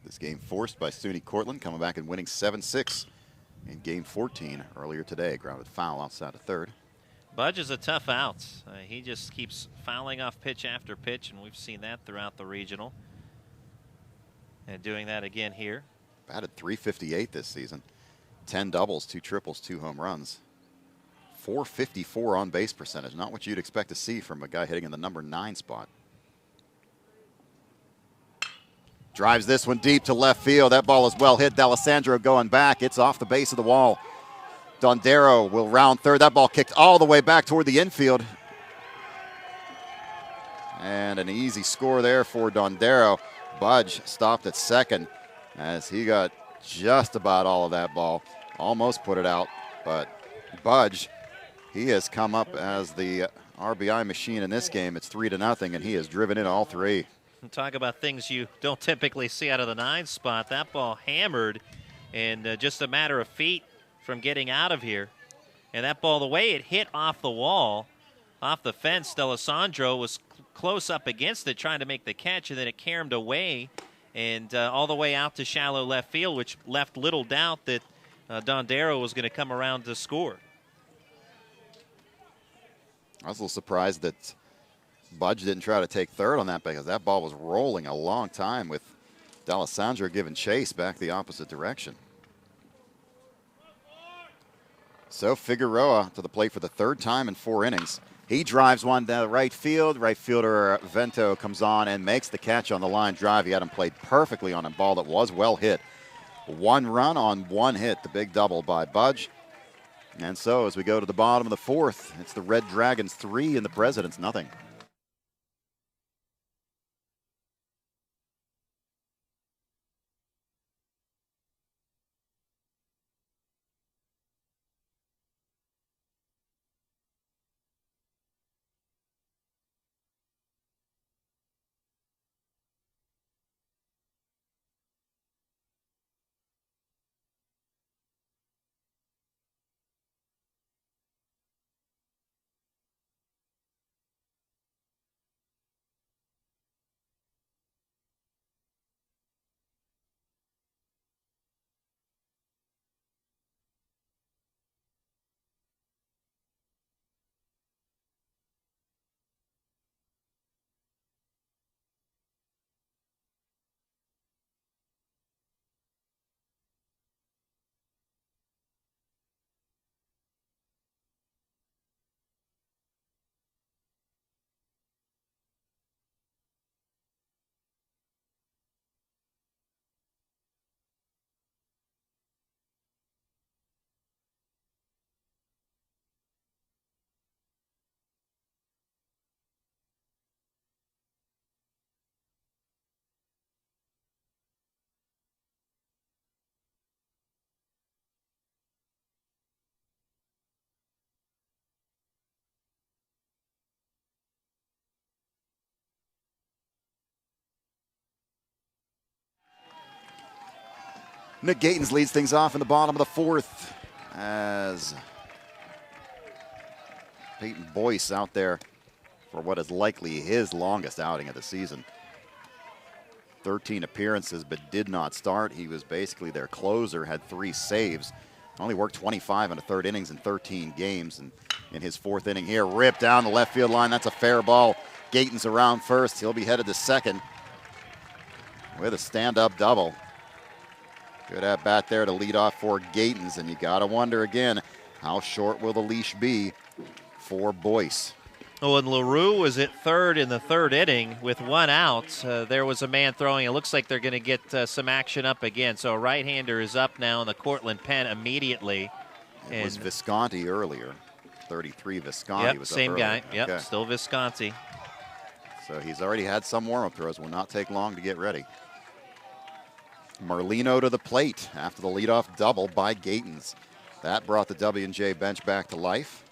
This game forced by SUNY-Cortland, coming back and winning 7-6 in game 14 earlier today. Grounded foul outside of third. Budge is a tough out. He just keeps fouling off pitch after pitch, and we've seen that throughout the regional. And doing that again here. Batted .358 this season. 10 doubles, 2 triples, 2 home runs. .454 on base percentage. Not what you'd expect to see from a guy hitting in the number 9 spot. Drives this one deep to left field. That ball is well hit. D'Alessandro going back. It's off the base of the wall. Dondero will round third. That ball kicked all the way back toward the infield. And an easy score there for Dondero. Budge stopped at second as he got just about all of that ball. Almost put it out, but Budge, he has come up as the RBI machine in this game. It's 3-0, and he has driven in all three. Talk about things you don't typically see out of the 9 spot. That ball hammered, and just a matter of feet from getting out of here. And that ball, the way it hit off the wall, off the fence, D'Alessandro was close up against it trying to make the catch, and then it caromed away and all the way out to shallow left field, which left little doubt that Dondero was going to come around to score. I was a little surprised that Budge didn't try to take third on that because that ball was rolling a long time with D'Alessandro giving chase back the opposite direction. So Figueroa to the plate for the third time in 4 innings. He drives one down the right field. Right fielder Vento comes on and makes the catch on the line drive. He had him played perfectly on a ball that was well hit. 1 run on 1 hit, the big double by Budge. And so as we go to the bottom of the 4th, it's the Red Dragons 3 and the Presidents nothing. Nick Gatens leads things off in the bottom of the 4th as Peyton Boyce out there for what is likely his longest outing of the season. 13 appearances but did not start. He was basically their closer, had 3 saves. Only worked 25 in the 3rd innings in 13 games. And in his 4th inning here, ripped down the left field line. That's a fair ball. Gatens around first. He'll be headed to second with a stand-up double. Good at bat there to lead off for Gatens, and you got to wonder again, how short will the leash be for Boyce? Oh, and LaRue was at third in the 3rd inning with 1 out. There was a man throwing. It looks like they're going to get some action up again. So a right-hander is up now in the Cortland pen immediately. It was Visconti earlier. 33 Visconti was up same early. guy. Yep, Okay. still Visconti. So he's already had some warm-up throws. Will not take long to get ready. Merlino to the plate after the leadoff double by Gatens. That brought the W&J bench back to life.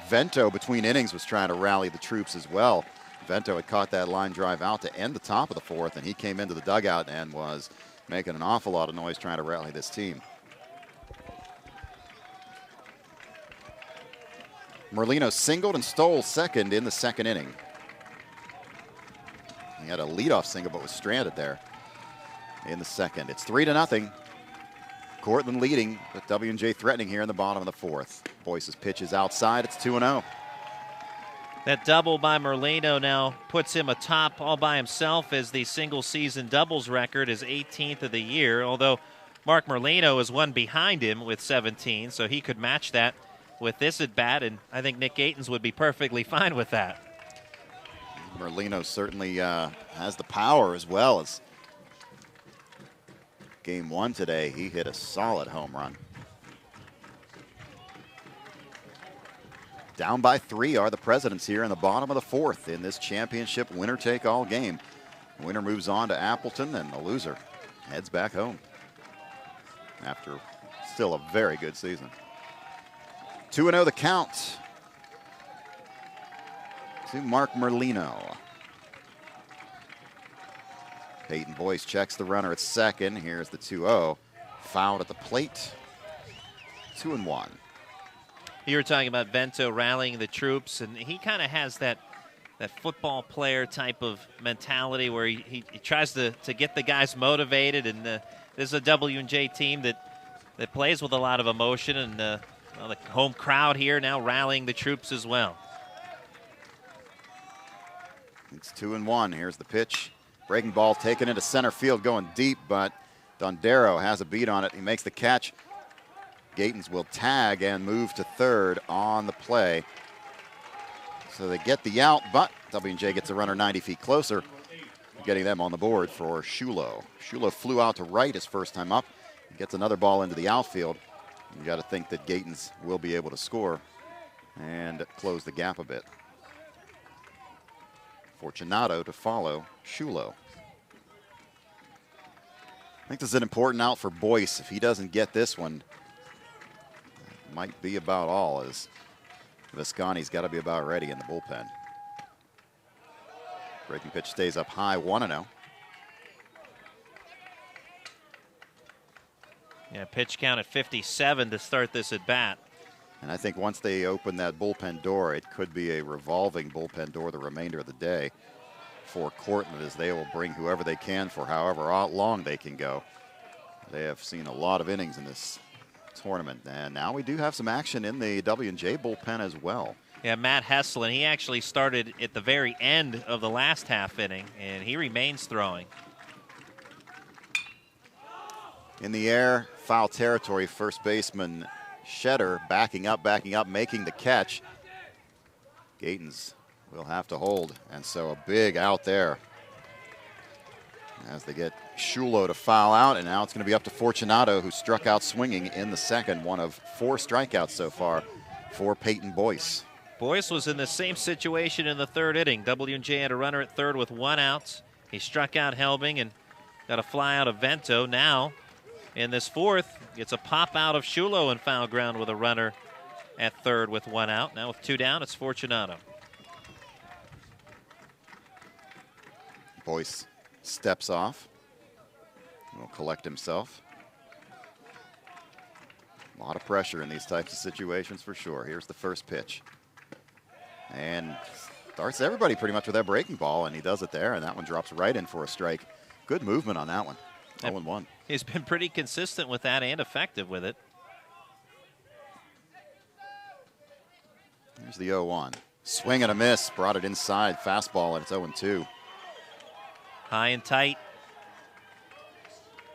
Vento between innings was trying to rally the troops as well. Vento had caught that line drive out to end the top of the 4th, and he came into the dugout and was making an awful lot of noise trying to rally this team. Merlino singled and stole second in the 2nd inning. He had a leadoff single but was stranded there in the 2nd. It's 3-0. Cortland leading, but W&J threatening here in the bottom of the 4th. Boyce's pitch is outside. It's 2-0. That double by Merlino now puts him atop all by himself as the single-season doubles record is 18th of the year, although Mark Merlino is one behind him with 17, so he could match that with this at-bat, and I think Nick Gatens would be perfectly fine with that. Merlino certainly has the power as well as Game 1 today. He hit a solid home run. Down by 3 are the Presidents here in the bottom of the 4th in this championship winner-take-all game. The winner moves on to Appleton, and the loser heads back home after still a very good season. 2-0 the count to Mark Merlino. Peyton Boyce checks the runner at second. Here's the 2-0. Fouled at the plate. 2-1. You were talking about Vento rallying the troops, and he kind of has that football player type of mentality where he tries to get the guys motivated. And this is a W&J team that plays with a lot of emotion, and the home crowd here now rallying the troops as well. It's 2-1. Here's the pitch. Breaking ball taken into center field, going deep, but Dondero has a beat on it. He makes the catch. Gatens will tag and move to third on the play. So they get the out, but W&J gets a runner 90 feet closer, getting them on the board for Shulo. Shulo flew out to right his first time up. He gets another ball into the outfield. You got to think that Gatens will be able to score and close the gap a bit. Fortunato to follow Shulo. I think this is an important out for Boyce. If he doesn't get this one, it might be about all, as Visconti's got to be about ready in the bullpen. Breaking pitch stays up high, 1-0. Yeah, pitch count at 57 to start this at bat. And I think once they open that bullpen door, it could be a revolving bullpen door the remainder of the day for Cortland, as they will bring whoever they can for however long they can go. They have seen a lot of innings in this tournament, and now we do have some action in the W&J bullpen as well. Yeah, Matt Heslin, he actually started at the very end of the last half inning, and he remains throwing. In the air, foul territory, first baseman Shedder backing up, making the catch. Gatens will have to hold, and so a big out there as they get Shulo to foul out, and now it's going to be up to Fortunato, who struck out swinging in the second, one of 4 strikeouts so far for Peyton Boyce. Boyce was in the same situation in the third inning. W&J had a runner at third with 1 out. He struck out Helbing and got a fly out of Vento. Now, in this fourth, gets a pop out of Shulo and foul ground with a runner at third with 1 out. Now with 2 down, it's Fortunato. Boyce steps off. Will collect himself. A lot of pressure in these types of situations for sure. Here's the first pitch. And starts everybody pretty much with that breaking ball, and he does it there, and that one drops right in for a strike. Good movement on that one. 0-1. He's been pretty consistent with that and effective with it. Here's the 0-1. Swing and a miss. Brought it inside. Fastball, and it's 0-2. High and tight.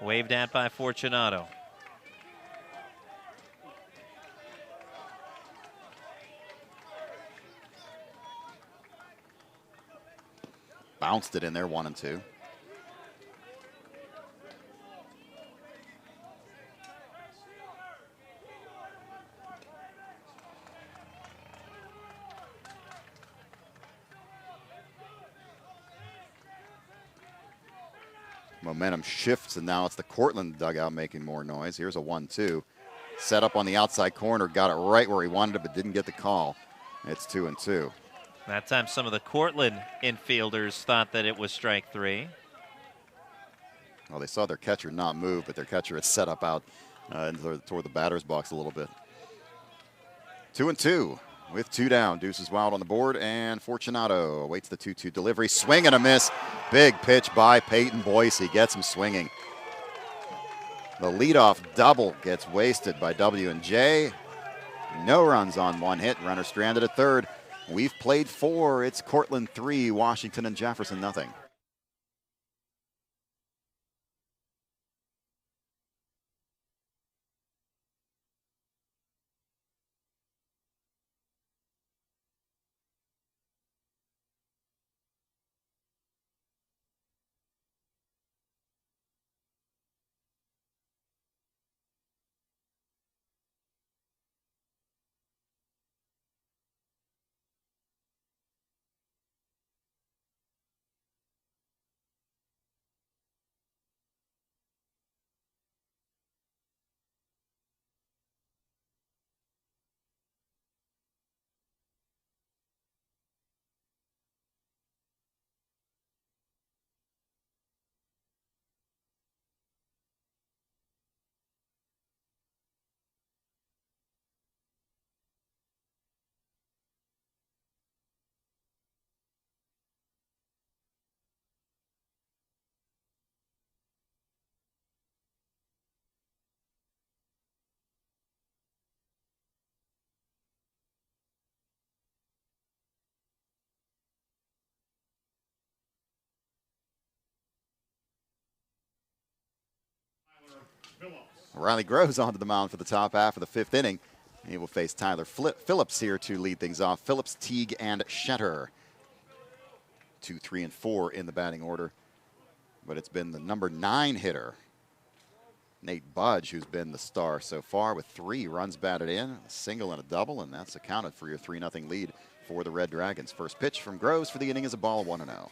Waved at by Fortunato. Bounced it in there, 1-2. Momentum shifts, and now it's the Cortland dugout making more noise. Here's a 1-2. Set up on the outside corner, got it right where he wanted it, but didn't get the call. It's 2-2. That time some of the Cortland infielders thought that it was strike 3. Well, they saw their catcher not move, but their catcher had set up out toward the batter's box a little bit. 2-2 with 2 down. Deuces wild on the board, and Fortunato awaits the 2-2 delivery. Swing and a miss. Big pitch by Peyton Boyce. He gets him swinging. The leadoff double gets wasted by W&J. No runs on 1 hit. Runner stranded at third. We've played 4. It's Cortland 3, Washington and Jefferson nothing. Phillips. Riley Groves onto the mound for the top half of the fifth inning. He will face Tyler Phillips here to lead things off. Phillips, Teague, and Shetter. 2, 3, and 4 in the batting order. But it's been the number 9 hitter, Nate Budge, who's been the star so far with 3 runs batted in, a single and a double, and that's accounted for your 3-0 lead for the Red Dragons. First pitch from Groves for the inning is a ball, 1-0.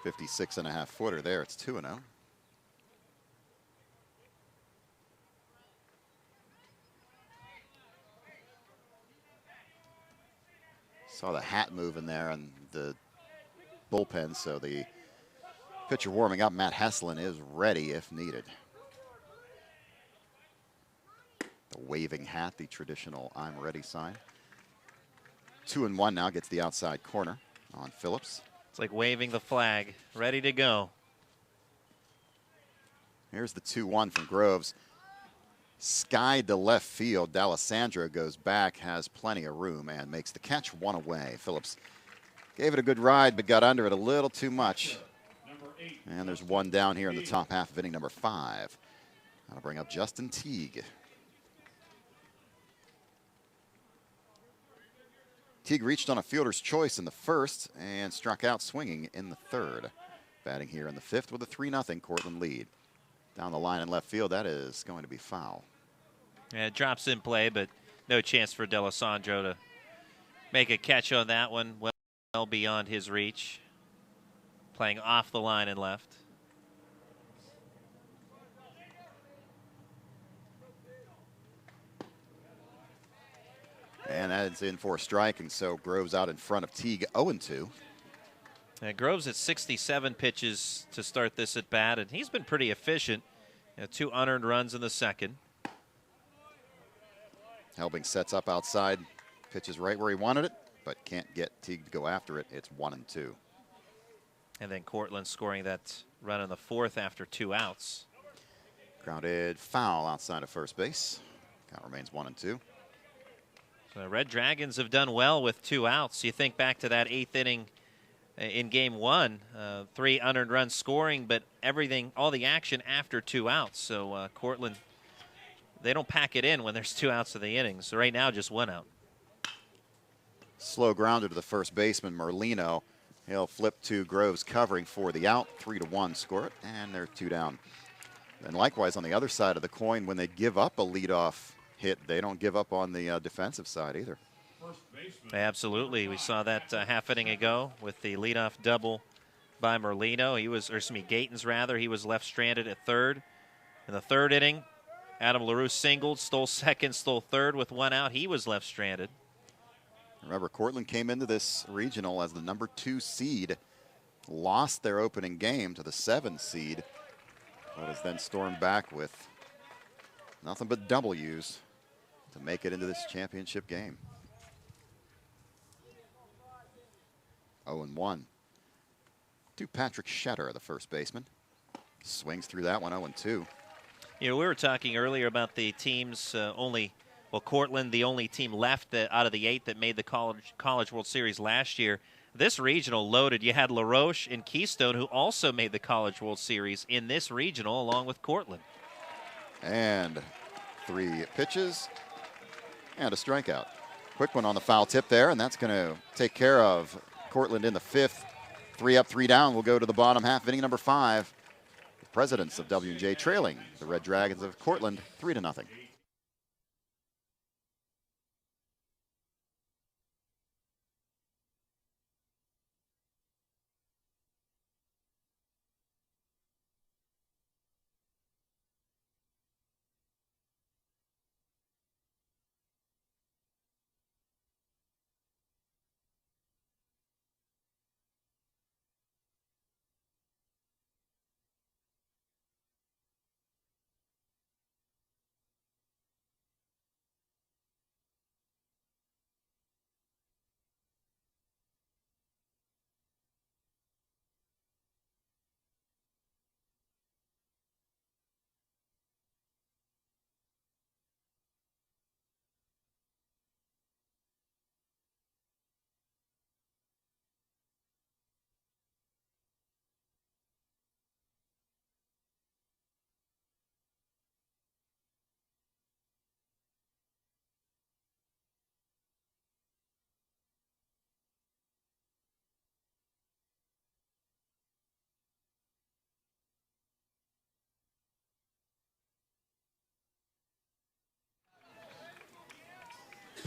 .56.5 footer there. It's 2-0. Saw the hat moving there on the bullpen, so the pitcher warming up, Matt Heslin, is ready if needed. The waving hat, the traditional I'm ready sign. 2-1 now, gets the outside corner on Phillips. It's like waving the flag, ready to go. Here's the 2-1 from Groves. Skied to left field. D'Alessandro goes back, has plenty of room, and makes the catch, 1 away. Phillips gave it a good ride, but got under it a little too much. And there's 1 down here in the top half of inning number 5. That'll bring up Justin Teague. Teague reached on a fielder's choice in the first and struck out swinging in the third. Batting here in the fifth with a 3-0 Cortland lead. Down the line in left field, that is going to be foul. Yeah, it drops in play, but no chance for D'Alessandro to make a catch on that one. Well beyond his reach. Playing off the line and left. And that's in for a strike, and so Groves out in front of Teague, 0-2. Groves at 67 pitches to start this at bat, and he's been pretty efficient. 2 unearned runs in the second. Helbing sets up outside, pitches right where he wanted it, but can't get Teague to go after it. It's 1-2. And then Cortland scoring that run in the fourth after 2 outs. Grounded foul outside of first base. Count remains 1-2. So the Red Dragons have done well with 2 outs. You think back to that 8th inning in game 1, 3 unearned runs scoring, but everything, all the action after 2 outs. So Cortland, they don't pack it in when there's 2 outs of the inning. So right now, just 1 out. Slow grounder to the first baseman, Merlino. He'll flip to Groves covering for the out. 3-1 score it, and they're 2 down. And likewise on the other side of the coin, when they give up a leadoff hit, they don't give up on the defensive side either. Absolutely. We saw that half inning ago with the leadoff double by Merlino. He was, or excuse me, Gatens rather. He was left stranded at third. In the 3rd inning, Adam LaRue singled, stole second, stole third with 1 out. He was left stranded. Remember, Cortland came into this regional as the number 2 seed, lost their opening game to the 7 seed, but has then stormed back with nothing but W's to make it into this championship game. 0-1 to Patrick Shetter, the first baseman. Swings through that one, 0-2. You know, we were talking earlier about the teams Cortland, the only team left out of the 8 that made the College World Series last year. This regional loaded. You had La Roche and Keystone, who also made the College World Series in this regional along with Cortland. And 3 pitches and a strikeout. Quick one on the foul tip there, and that's going to take care of Cortland in the 5th. 3 up, 3 down. We'll go to the bottom half, inning number 5. The Presidents of W&J trailing the Red Dragons of Cortland 3-0.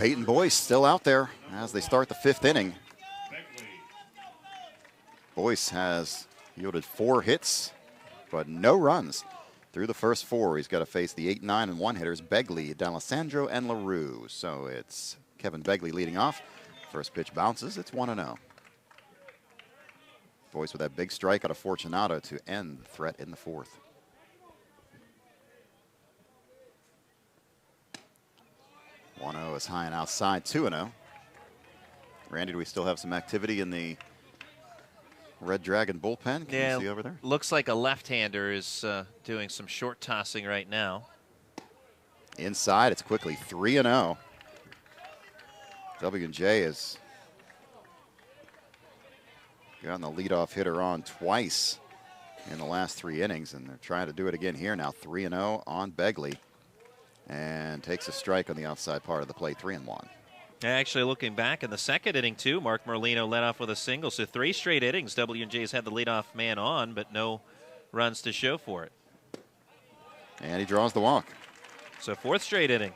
Peyton Boyce still out there as they start the 5th inning. Boyce has yielded 4 hits, but no runs through the first 4. He's got to face the 8, 9, and 1 hitters, Begley, D'Alessandro, and LaRue. So it's Kevin Begley leading off. First pitch bounces. It's 1-0. Boyce with that big strike out of Fortunato to end the threat in the 4th. Is high and outside, 2-0. Randy, do we still have some activity in the Red Dragon bullpen? Can you see over there? Looks like a left-hander is doing some short tossing right now. Inside, it's quickly 3-0. W&J has gotten the leadoff hitter on twice in the last 3 innings, and they're trying to do it again here now. 3-0 on Begley, and takes a strike on the outside part of the plate. 3-1. Actually, looking back in the 2nd inning, too, Mark Merlino led off with a single. So 3 straight innings, W&J's had the leadoff man on, but no runs to show for it. And he draws the walk. So 4th straight inning.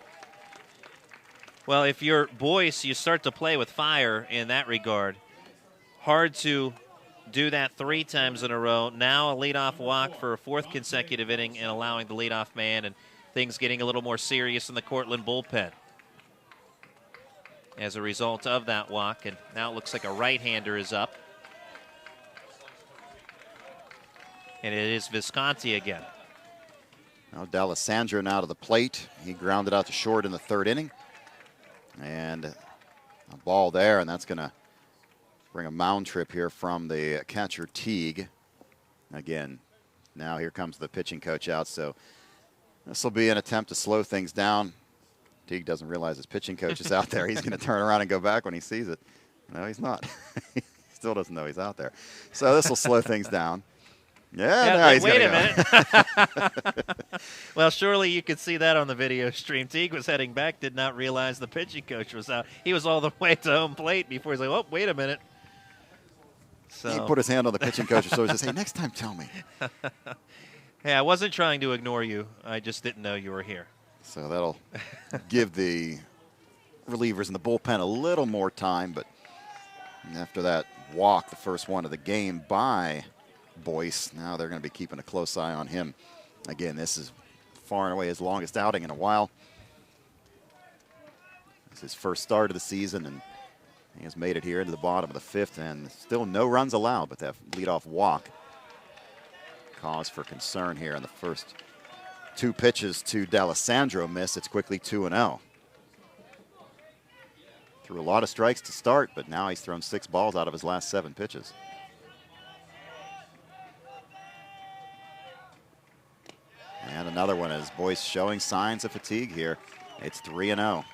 Well, if you're Boyce, you start to play with fire in that regard. Hard to do that 3 times in a row. Now a leadoff walk for a 4th consecutive inning and allowing the leadoff man, and things getting a little more serious in the Cortland bullpen as a result of that walk. And now it looks like a right-hander is up. And it is Visconti again. Now D'Alessandro now to the plate. He grounded out to short in the 3rd inning. And a ball there, and that's going to bring a mound trip here from the catcher Teague. Again, now here comes the pitching coach out, so this will be an attempt to slow things down. Teague doesn't realize his pitching coach is out there. He's going to turn around and go back when he sees it. No, he's not. He still doesn't know he's out there. So this will slow things down. Yeah, he's wait a minute. Well, surely you could see that on the video stream. Teague was heading back, did not realize the pitching coach was out. He was all the way to home plate before he's like, oh, wait a minute. So he put his hand on the pitching coach's shoulder and said, hey, next time tell me. Hey, I wasn't trying to ignore you. I just didn't know you were here. So that'll give the relievers in the bullpen a little more time. But after that walk, the first one of the game by Boyce, now they're going to be keeping a close eye on him. Again, this is far and away his longest outing in a while. It's his first start of the season, and he has made it here into the bottom of the 5th, and still no runs allowed, but that leadoff walk cause for concern here in the first 2 pitches to D'Alessandro miss. It's quickly 2-0. Threw a lot of strikes to start, but now he's thrown 6 balls out of his last 7 pitches. And another one is Boyce showing signs of fatigue here. It's 3-0.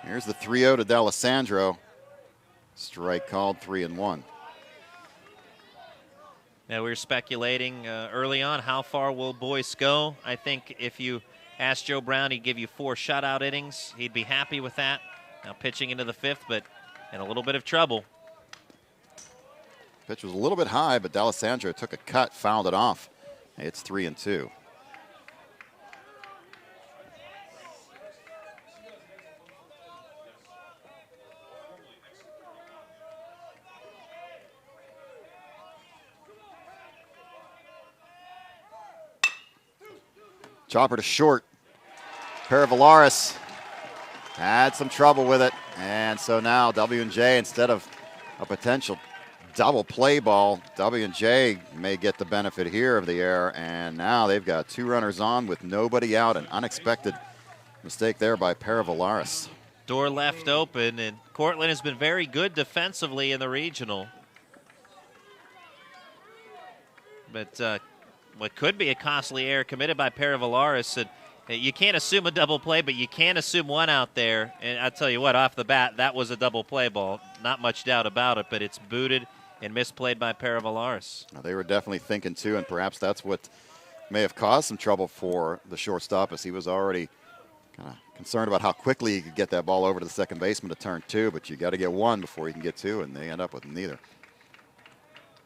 Here's the 3-0 to D'Alessandro. Strike called, 3-1. Now, we were speculating early on how far will Boyce go. I think if you asked Joe Brown, he'd give you 4 shutout innings. He'd be happy with that. Now pitching into the 5th, but in a little bit of trouble. Pitch was a little bit high, but D'Alessandro took a cut, fouled it off. It's 3-2. Chopper to short. Peravalaris had some trouble with it. And so now W&J, instead of a potential double play ball, W&J may get the benefit here of the error. And now they've got 2 runners on with nobody out. An unexpected mistake there by Peravalaris. Door left open, and Cortland has been very good defensively in the regional. But what could be a costly error committed by Peravalaris. And you can't assume a double play, but you can assume 1 out there. And I'll tell you what, off the bat, that was a double play ball. Not much doubt about it, but it's booted and misplayed by Peravalaris. Now, they were definitely thinking, too, and perhaps that's what may have caused some trouble for the shortstop, as he was already Kind of concerned about how quickly you could get that ball over to the second baseman to turn two, but you got to get one before you can get two, and they end up with neither.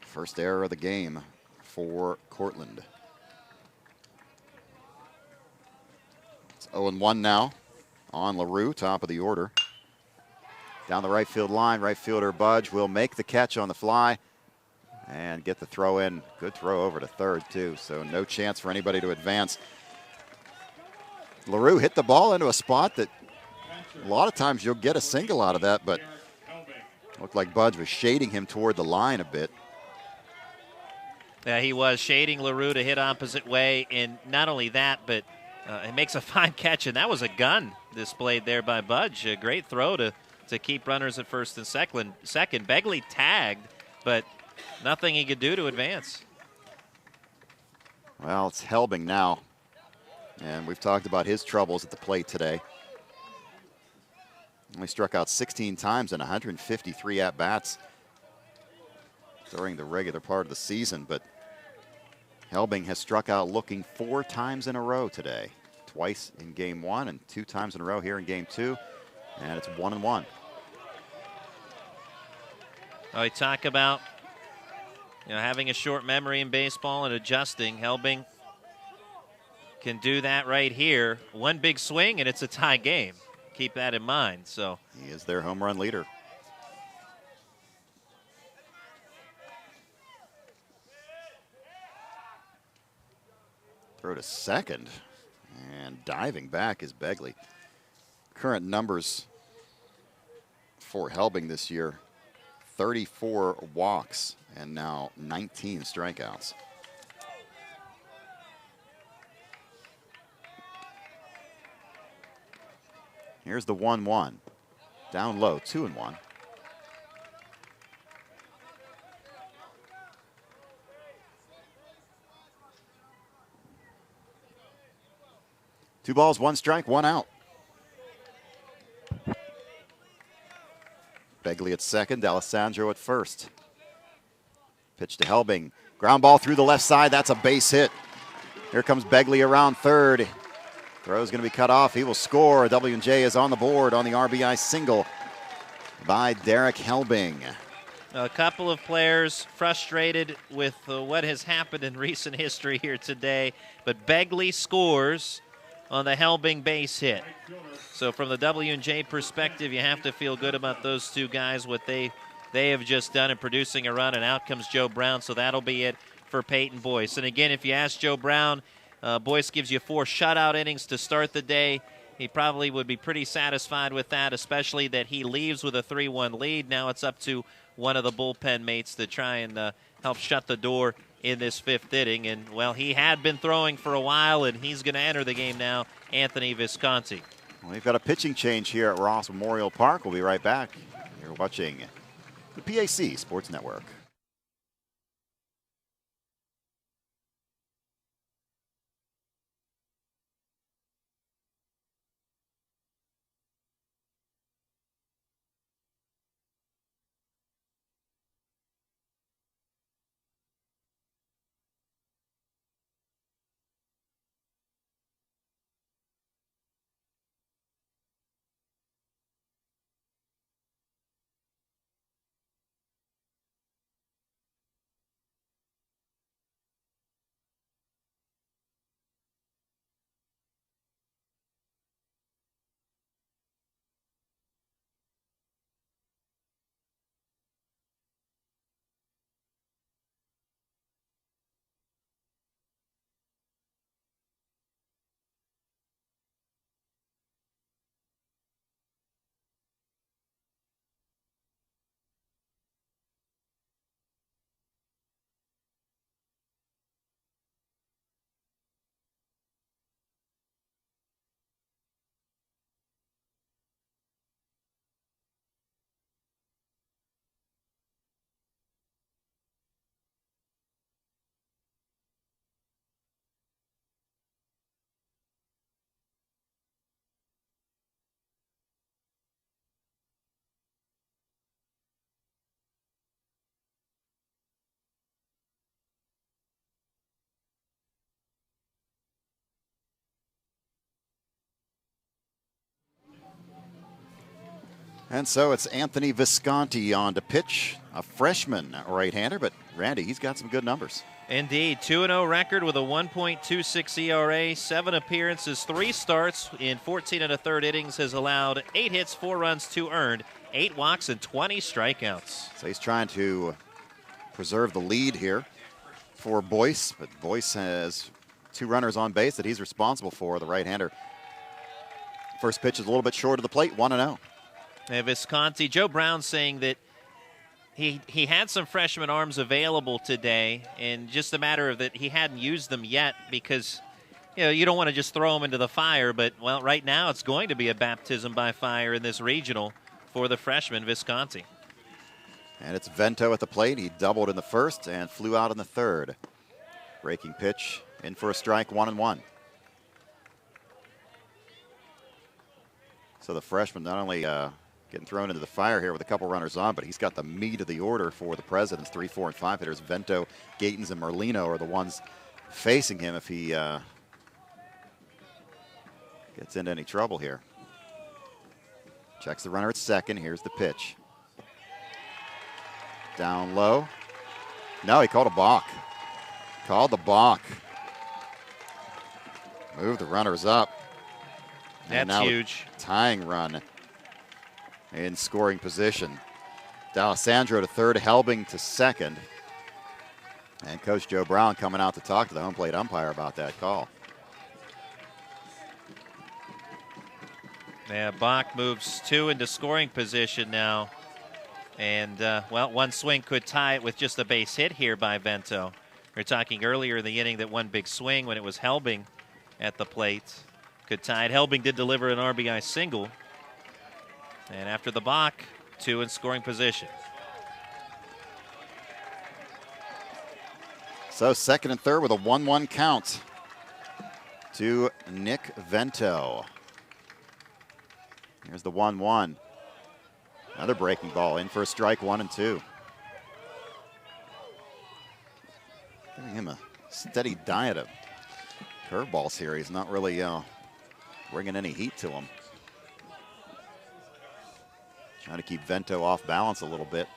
First error of the game for Cortland. It's 0-1 now on LaRue, top of the order. Down the right field line, right fielder Budge will make the catch on the fly and get the throw in. Good throw over to third, too, so no chance for anybody to advance. LaRue hit the ball into a spot that a lot of times you'll get a single out of that, but looked like Budge was shading him toward the line a bit. Yeah, he was shading LaRue to hit opposite way, and not only that, but it makes a fine catch, and that was a gun displayed there by Budge. A great throw to keep runners at first and second. Begley tagged, but nothing he could do to advance. Well, it's Helbing now. And we've talked about his troubles at the plate today. Only struck out 16 times in 153 at-bats during the regular part of the season, but Helbing has struck out looking 4 times in a row today. Twice in game 1 and 2 times in a row here in game 2, and it's 1-1. Oh, we talk about having a short memory in baseball and adjusting. Helbing can do that right here. One big swing, and it's a tie game. Keep that in mind. So he is their home run leader. Throw to second, and diving back is Begley. Current numbers for Helbing this year: 34 walks and now 19 strikeouts. Here's the 1-1. Down low, 2-1. Two balls, 1 strike, 1 out. Begley at second, D'Alessandro at first. Pitch to Helbing. Ground ball through the left side. That's a base hit. Here comes Begley around third. Throw's going to be cut off. He will score. W&J is on the board on the RBI single by Derek Helbing. A couple of players frustrated with what has happened in recent history here today, but Begley scores on the Helbing base hit. So from the W&J perspective, you have to feel good about those two guys, what they have just done in producing a run, and out comes Joe Brown. So that'll be it for Peyton Boyce. And again, if you ask Joe Brown, Boyce gives you 4 shutout innings to start the day. He probably would be pretty satisfied with that, especially that he leaves with a 3-1 lead. Now it's up to one of the bullpen mates to try and help shut the door in this 5th inning. And, well, he had been throwing for a while, and he's going to enter the game now, Anthony Visconti. Well, we've got a pitching change here at Ross Memorial Park. We'll be right back. You're watching the PAC Sports Network. And so it's Anthony Visconti on to pitch, a freshman right-hander, but Randy, he's got some good numbers. Indeed, 2-0 record with a 1.26 ERA, 7 appearances, 3 starts in 14 1/3 innings, has allowed 8 hits, 4 runs, 2 earned, 8 walks, and 20 strikeouts. So he's trying to preserve the lead here for Boyce, but Boyce has 2 runners on base that he's responsible for, the right-hander. First pitch is a little bit short of the plate, 1-0. And Visconti, Joe Brown saying that he had some freshman arms available today, and just a matter of that he hadn't used them yet because, you know, you don't want to just throw them into the fire, but, well, right now it's going to be a baptism by fire in this regional for the freshman Visconti. And it's Vento at the plate. He doubled in the first and flew out in the third. Breaking pitch, in for a strike, 1-1. So the freshman not only getting thrown into the fire here with a couple runners on, but he's got the meat of the order for the Presidents. 3, 4, and 5 hitters. Vento, Gatens, and Merlino are the ones facing him if he gets into any trouble here. Checks the runner at second. Here's the pitch. Down low. No, he called a balk. Called the balk. Move the runners up. That's huge. Tying run in scoring position. D'Alessandro to third, Helbing to second. And Coach Joe Brown coming out to talk to the home plate umpire about that call. Yeah, Bach moves 2 into scoring position now. And, well, one swing could tie it with just a base hit here by Vento. We were talking earlier in the inning that one big swing when it was Helbing at the plate could tie it. Helbing did deliver an RBI single. And after the Bach, 2 in scoring position. So second and third with a 1-1 count to Nick Vento. Here's the 1-1. Another breaking ball in for a strike, 1-2. Giving him a steady diet of curveballs here. He's not really bringing any heat to him. Trying to keep Vento off balance a little bit.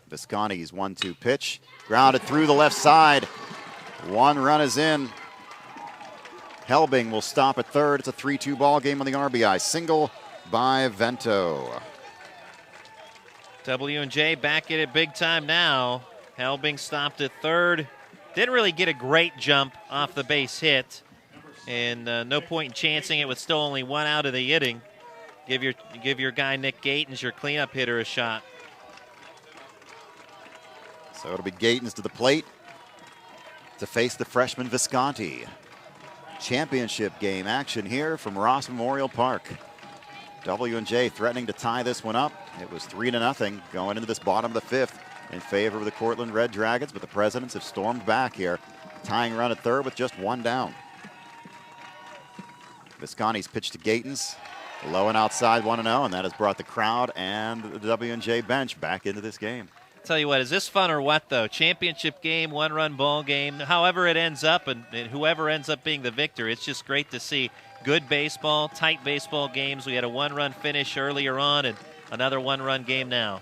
Visconti's 1-2 pitch. Grounded through the left side. 1 run is in. Helbing will stop at third. It's a 3-2 ball game on the RBI. Single by Vento. W&J back at it big time now. Helbing stopped at third. Didn't really get a great jump off the base hit. And no point in chancing it with still only 1 out of the inning. Give your guy Nick Gatens, your cleanup hitter, a shot. So it'll be Gatens to the plate to face the freshman Visconti. Championship game action here from Ross Memorial Park. W&J threatening to tie this one up. It was 3-0 going into this bottom of the 5th in favor of the Cortland Red Dragons, but the Presidents have stormed back here. Tying run at third with just 1 down. Visconti's pitch to Gatens. Low and outside, 1-0, and that has brought the crowd and the W&J bench back into this game. Tell you what, is this fun or what, though? Championship game, 1-run ball game. However it ends up, and whoever ends up being the victor, it's just great to see good baseball, tight baseball games. We had a 1-run finish earlier on and another 1-run game now.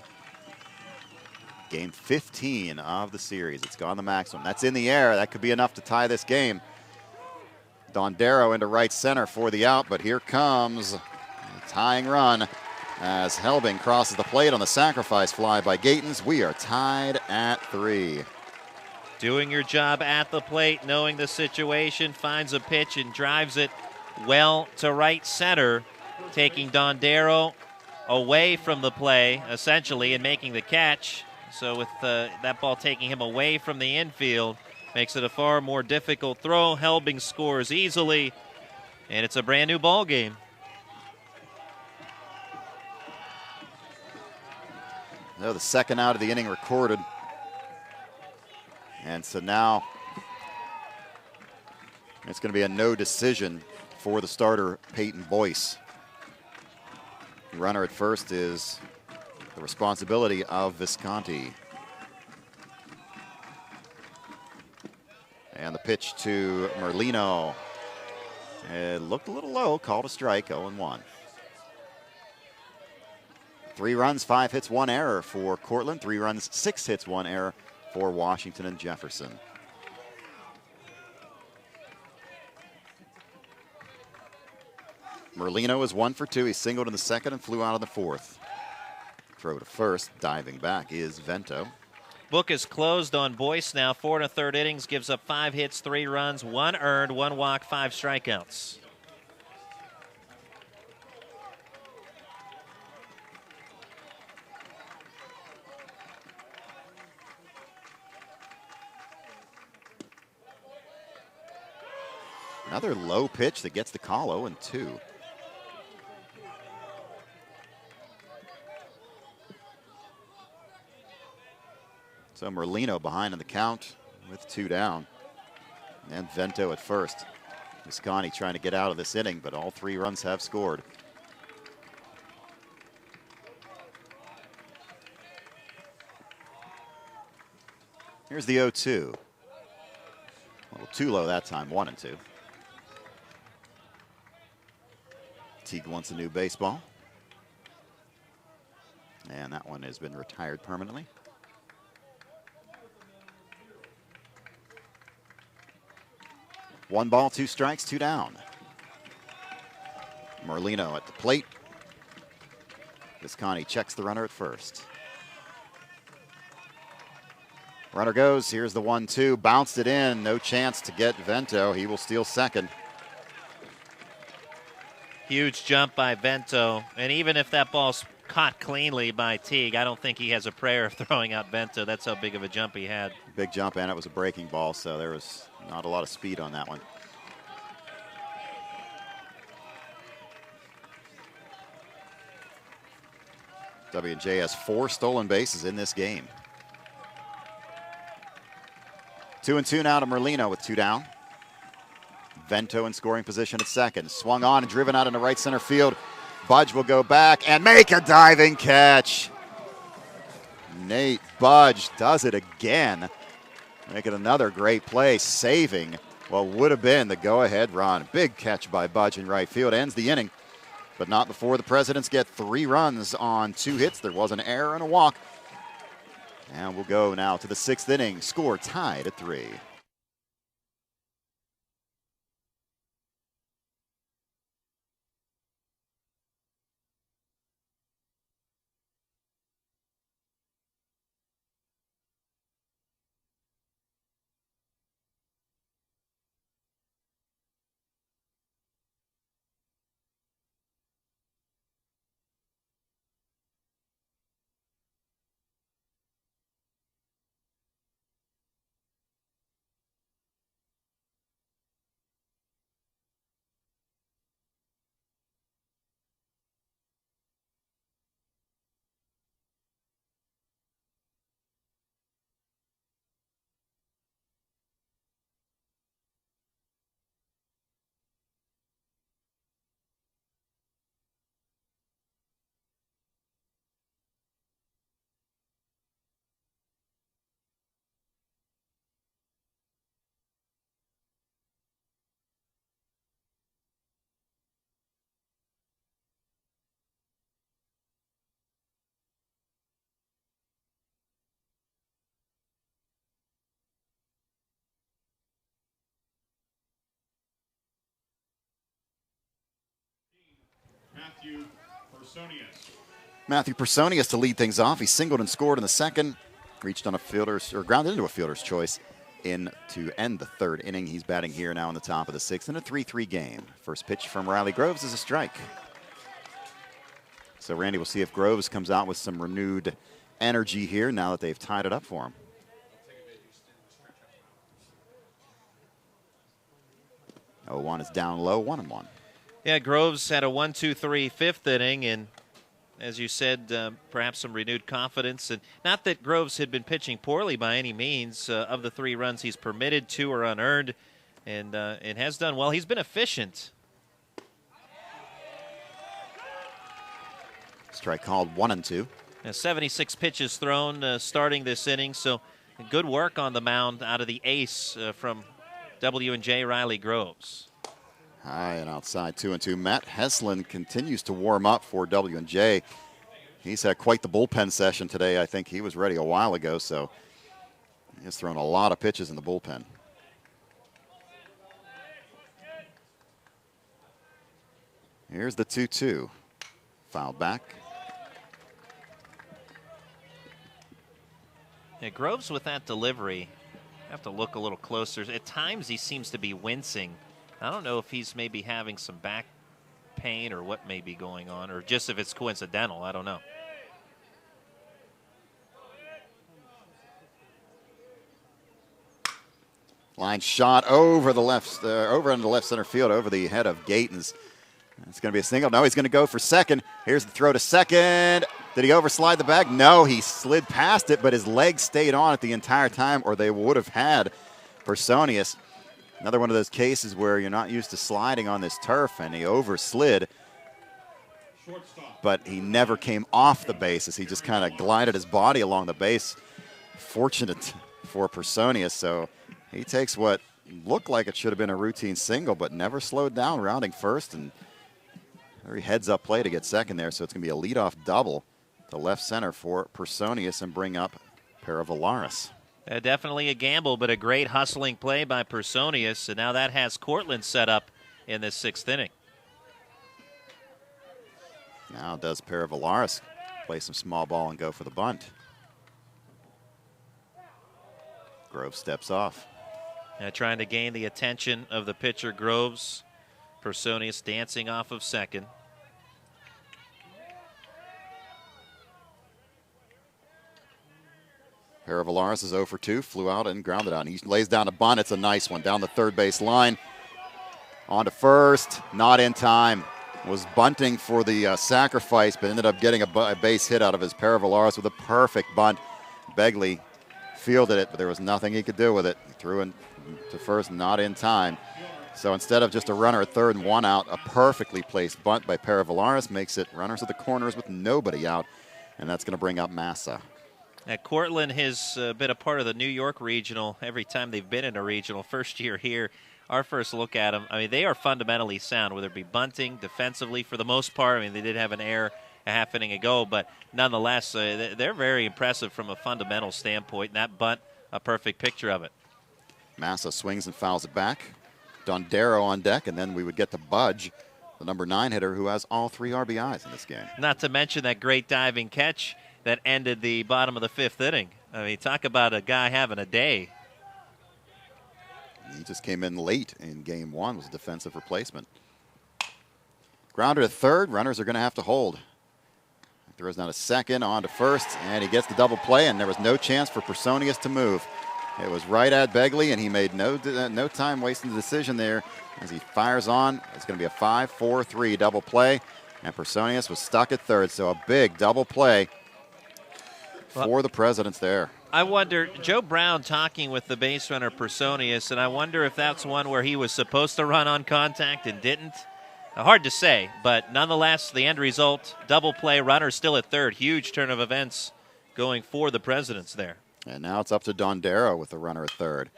Game 15 of the series. It's gone the maximum. That's in the air. That could be enough to tie this game. Dondero into right center for the out, but here comes the tying run as Helbing crosses the plate on the sacrifice fly by Gatens. We are tied at 3. Doing your job at the plate, knowing the situation, finds a pitch and drives it well to right center, taking Dondero away from the play, essentially, and making the catch. So with that ball taking him away from the infield, makes it a far more difficult throw. Helbing scores easily, and it's a brand new ball game. No, the second out of the inning recorded. And so now it's going to be a no decision for the starter, Peyton Boyce. Runner at first is the responsibility of Visconti. And the pitch to Merlino. It looked a little low, called a strike, 0-1. 3 runs, 5 hits, 1 error for Cortland. 3 runs, 6 hits, 1 error for Washington and Jefferson. Merlino is 1 for 2. He singled in the second and flew out in the fourth. Throw to first, diving back is Vento. Book is closed on Boyce now. 4 1/3 innings, gives up 5 hits, 3 runs, 1 earned, 1 walk, 5 strikeouts. Another low pitch that gets the call, 0-2. So Merlino behind in the count with 2 down. And Vento at first. Visconti trying to get out of this inning, but all 3 runs have scored. Here's the 0-2. A little too low that time, 1-2. Teague wants a new baseball. And that one has been retired permanently. One ball, 2 strikes, 2 down. Merlino at the plate. Visconti checks the runner at first. Runner goes, here's the 1-2, bounced it in, no chance to get Vento. He will steal second. Huge jump by Vento, and even if that ball's caught cleanly by Teague, I don't think he has a prayer of throwing out Vento. That's how big of a jump he had. Big jump, and it was a breaking ball, so there was not a lot of speed on that one. W&J has 4 stolen bases in this game. 2-2 now to Merlino with 2 down. Vento in scoring position at second. Swung on and driven out into right center field. Budge will go back and make a diving catch. Nate Budge does it again. Making another great play, saving what would have been the go-ahead run. Big catch by Budge in right field. Ends the inning, but not before the Presidents get 3 runs on 2 hits. There was an error and a walk. And we'll go now to the 6th inning. Score tied at 3. Matthew Personius to lead things off. He singled and scored in the second. Reached on a fielder's, or grounded into a fielder's choice in to end the 3rd inning. He's batting here now in the top of the 6th in a 3-3 game. First pitch from Riley Groves is a strike. So Randy, we'll see if Groves comes out with some renewed energy here now that they've tied it up for him. Oh, 1 is down low, 1-1. Yeah, Groves had a 1-2-3 5th inning, and as you said, perhaps some renewed confidence. And not that Groves had been pitching poorly by any means. Of the 3 runs he's permitted, 2 are unearned, and has done well. He's been efficient. Strike called, 1-2. 76 pitches thrown starting this inning, so good work on the mound out of the ace from W&J Riley Groves. High and outside, 2-2. Matt Heslin continues to warm up for W&J. He's had quite the bullpen session today. I think he was ready a while ago, so he's thrown a lot of pitches in the bullpen. Here's the 2-2. Foul back. Yeah, Groves with that delivery, have to look a little closer. At times he seems to be wincing. I don't know if he's maybe having some back pain or what may be going on, or just if it's coincidental. I don't know. Line shot over the left, over into the left center field, over the head of Gatens. It's going to be a single. No, he's going to go for second. Here's the throw to second. Did he overslide the bag? No, he slid past it, but his legs stayed on it the entire time, or they would have had Personius. Another one of those cases where you're not used to sliding on this turf, and he overslid, but he never came off the base as he just kind of glided his body along the base. Fortunate for Personius, so he takes what looked like it should have been a routine single, but never slowed down, rounding first, and very heads-up play to get second there, so it's going to be a leadoff double to left center for Personius and bring up Paravalaris. Definitely a gamble, but a great hustling play by Personius, and now that has Cortland set up in this 6th inning. Now does Paravalaris play some small ball and go for the bunt. Grove steps off. Trying to gain the attention of the pitcher, Groves. Personius dancing off of second. Paravalaris is 0 for 2, flew out and grounded on. He lays down a bunt. It's a nice one down the third base line. On to first, not in time. Was bunting for the sacrifice, but ended up getting a base hit out of his Paravalaris with a perfect bunt. Begley fielded it, but there was nothing he could do with it. He threw in to first, not in time. So instead of just a runner at third and one out, a perfectly placed bunt by Paravalaris makes it runners at the corners with nobody out, and that's going to bring up Massa. Cortland has been a part of the New York Regional every time they've been in a regional. First year here, our first look at them, I mean, they are fundamentally sound, whether it be bunting, defensively for the most part. I mean, they did have an error a half inning ago, but nonetheless, they're very impressive from a fundamental standpoint, and that bunt, a perfect picture of it. Massa swings and fouls it back. Dondero on deck, and then we would get to Budge, the number 9 hitter who has all 3 RBIs in this game. Not to mention that great diving catch that ended the bottom of the 5th inning. I mean, talk about a guy having a day. He just came in late in game 1, was a defensive replacement. Grounder to third, runners are going to have to hold. Throws down to second, on to first, and he gets the double play, and there was no chance for Personius to move. It was right at Begley, and he made no time wasting the decision there as he fires on. It's going to be a 5-4-3 double play, and Personius was stuck at third, so a big double play for the Presidents there. I wonder, Joe Brown talking with the base runner Personius, and I wonder if that's one where he was supposed to run on contact and didn't. Hard to say, but nonetheless, the end result, double play, runner still at third. Huge turn of events going for the Presidents there. And now it's up to Dondero with the runner at third.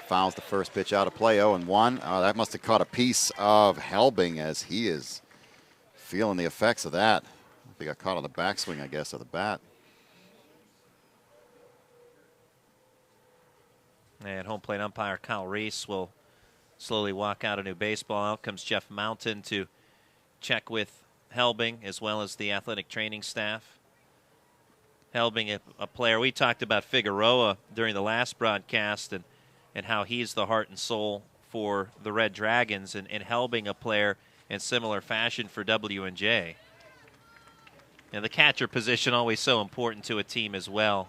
Fouls the first pitch out of play, 0-1. Oh, that must have caught a piece of Helbing as he is feeling the effects of that. He got caught on the backswing, I guess, of the bat. And home plate umpire Kyle Reese will slowly walk out a new baseball. Out comes Jeff Mountain to check with Helbing as well as the athletic training staff. Helbing, a player, we talked about Figueroa during the last broadcast and how he's the heart and soul for the Red Dragons, and Helbing, a player in similar fashion for W&J. And the catcher position always so important to a team as well.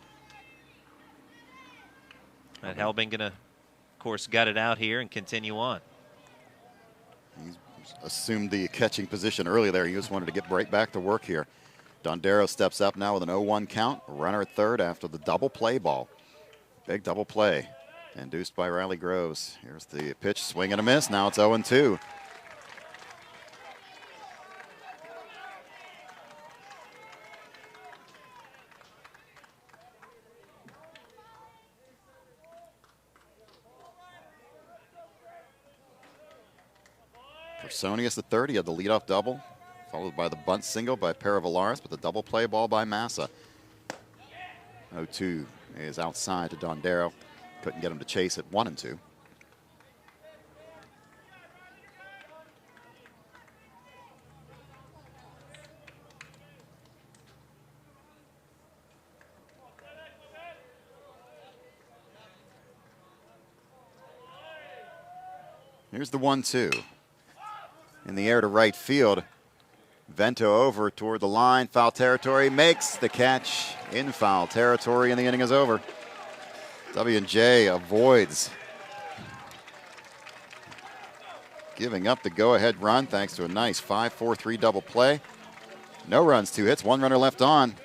And Helbing going to, of course, gut it out here and continue on. He's assumed the catching position earlier there. He just wanted to get right back to work here. Dondero steps up now with an 0-1 count. Runner at third after the double play ball. Big double play induced by Riley Groves. Here's the pitch, swing and a miss. Now it's 0-2. Personius the third, he had the leadoff double, followed by the bunt single by Paravalaris, but the double play ball by Massa. 0-2 is outside to Dondero. Couldn't get him to chase at 1-2. Here's the 1-2. In the air to right field. Vento over toward the line, foul territory, makes the catch in foul territory, and the inning is over. W&J avoids giving up the go-ahead run thanks to a nice 5-4-3 double play. No runs, 2 hits, 1 runner left on.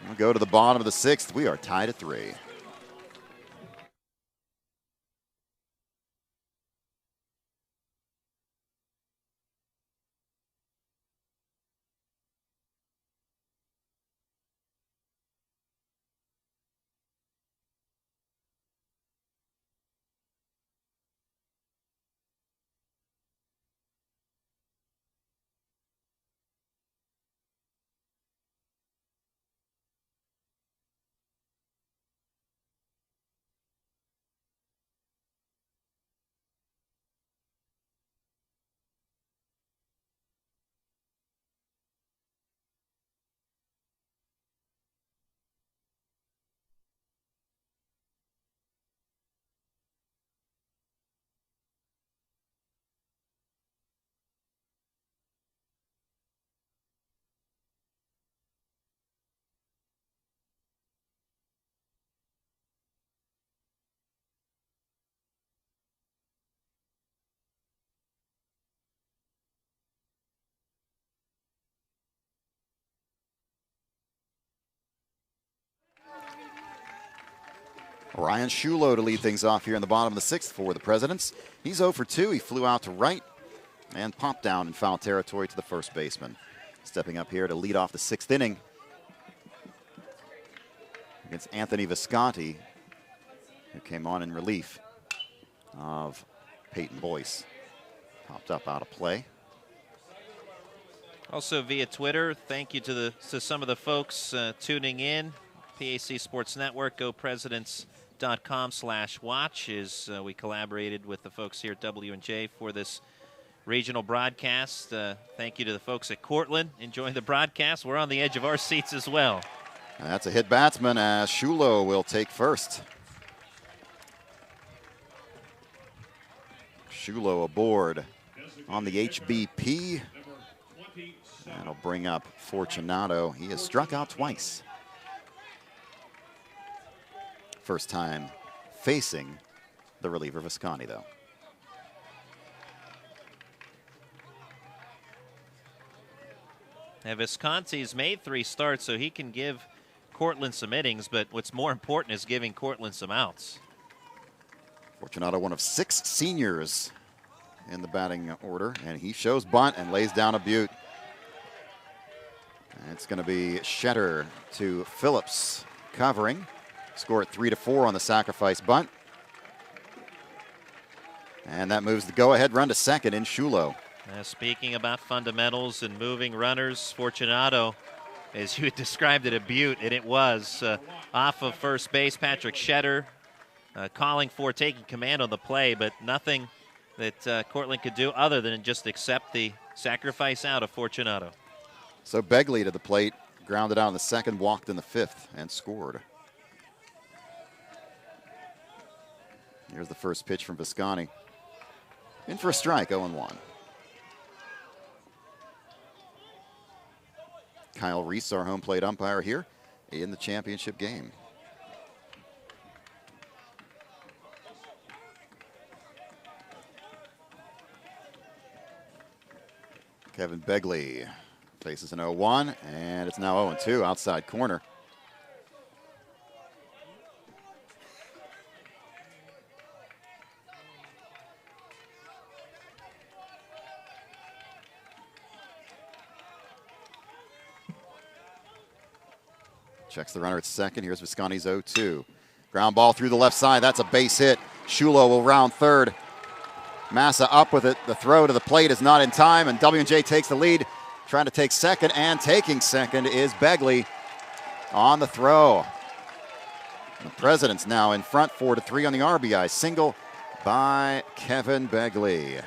We'll go to the bottom of the 6th. We are tied at 3. Ryan Shulo to lead things off here in the bottom of the 6th for the Presidents. He's 0 for 2. He flew out to right and popped down in foul territory to the first baseman. Stepping up here to lead off the 6th inning against Anthony Visconti, who came on in relief of Peyton Boyce. Popped up out of play. Also via Twitter, thank you to some of the folks tuning in. PAC Sports Network, gopresidents.com/watch as we collaborated with the folks here at W&J for this regional broadcast. Thank you to the folks at Cortland enjoying the broadcast. We're on the edge of our seats as well. And that's a hit batsman as Shulo will take first. Shulo aboard on the HBP. That'll bring up Fortunato. He has struck out twice. First time facing the reliever Visconti, though. Now, Visconti's made 3 starts, so he can give Cortland some innings, but what's more important is giving Cortland some outs. Fortunato, one of 6 seniors in the batting order, and he shows bunt and lays down a beaut. And it's going to be Shetter to Phillips covering. Score at 3-4 on the sacrifice bunt. And that moves the go-ahead run to second in Shulo. Speaking about fundamentals and moving runners, Fortunato, as you had described it, a beaut, and it was. Off of first base, Patrick Shetter calling for taking command on the play, but nothing that Cortland could do other than just accept the sacrifice out of Fortunato. So Begley to the plate, grounded out in the 2nd, walked in the 5th, and scored. Here's the first pitch from Visconti. In for a strike, 0-1. Kyle Reese, our home plate umpire here in the championship game. Kevin Begley faces an 0-1, and it's now 0-2 outside corner. Checks the runner at second. Here's Visconti's 0-2. Ground ball through the left side. That's a base hit. Shulo will round third. Massa up with it. The throw to the plate is not in time, and W&J takes the lead. Trying to take second, and taking second is Begley on the throw. The Presidents now in front 4-3 on the RBI single by Kevin Begley.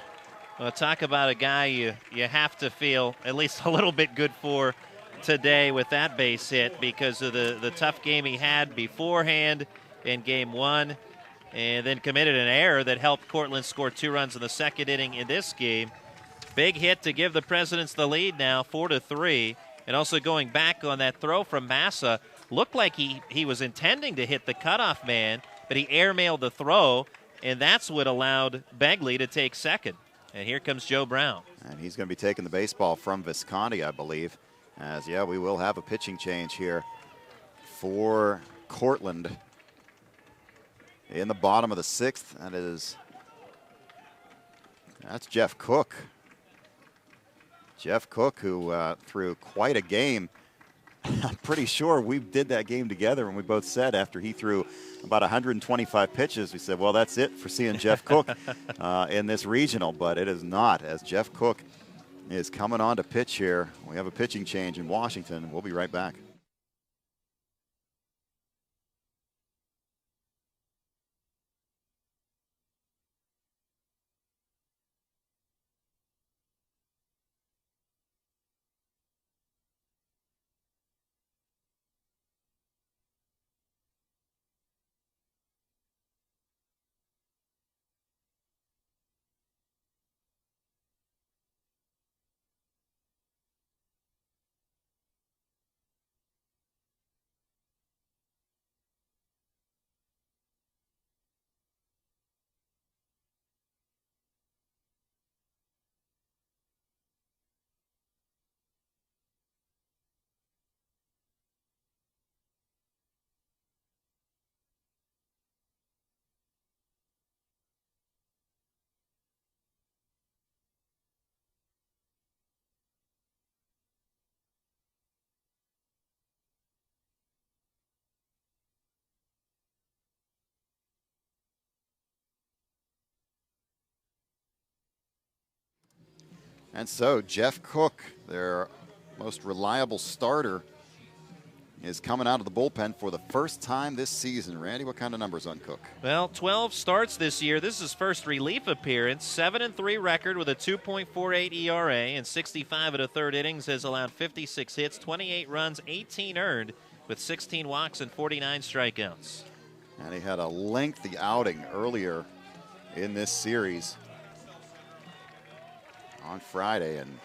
Well, talk about a guy you have to feel at least a little bit good for today with that base hit because of the tough game he had beforehand in game one, and then committed an error that helped Cortland score 2 runs in the second inning in this game. Big hit to give the Presidents the lead now, 4-3. And also going back on that throw from Massa, looked like he was intending to hit the cutoff man, but he airmailed the throw, and that's what allowed Begley to take second. And here comes Joe Brown. And he's going to be taking the baseball from Visconti, I believe. As, yeah, we will have a pitching change here for Cortland in the bottom of the 6th. That's Jeff Cook. Jeff Cook, who threw quite a game. I'm pretty sure we did that game together, and we both said after he threw about 125 pitches, we said, well, that's it for seeing Jeff Cook in this regional, but it is not, as Jeff Cook is coming on to pitch here. We have a pitching change in Washington. We'll be right back. And so Jeff Cook, their most reliable starter, is coming out of the bullpen for the first time this season. Randy, what kind of numbers on Cook? Well, 12 starts this year. This is his first relief appearance. 7-3 record with a 2.48 ERA and 65 1/3 innings. Has allowed 56 hits, 28 runs, 18 earned, with 16 walks and 49 strikeouts. And he had a lengthy outing earlier in this series on Friday, and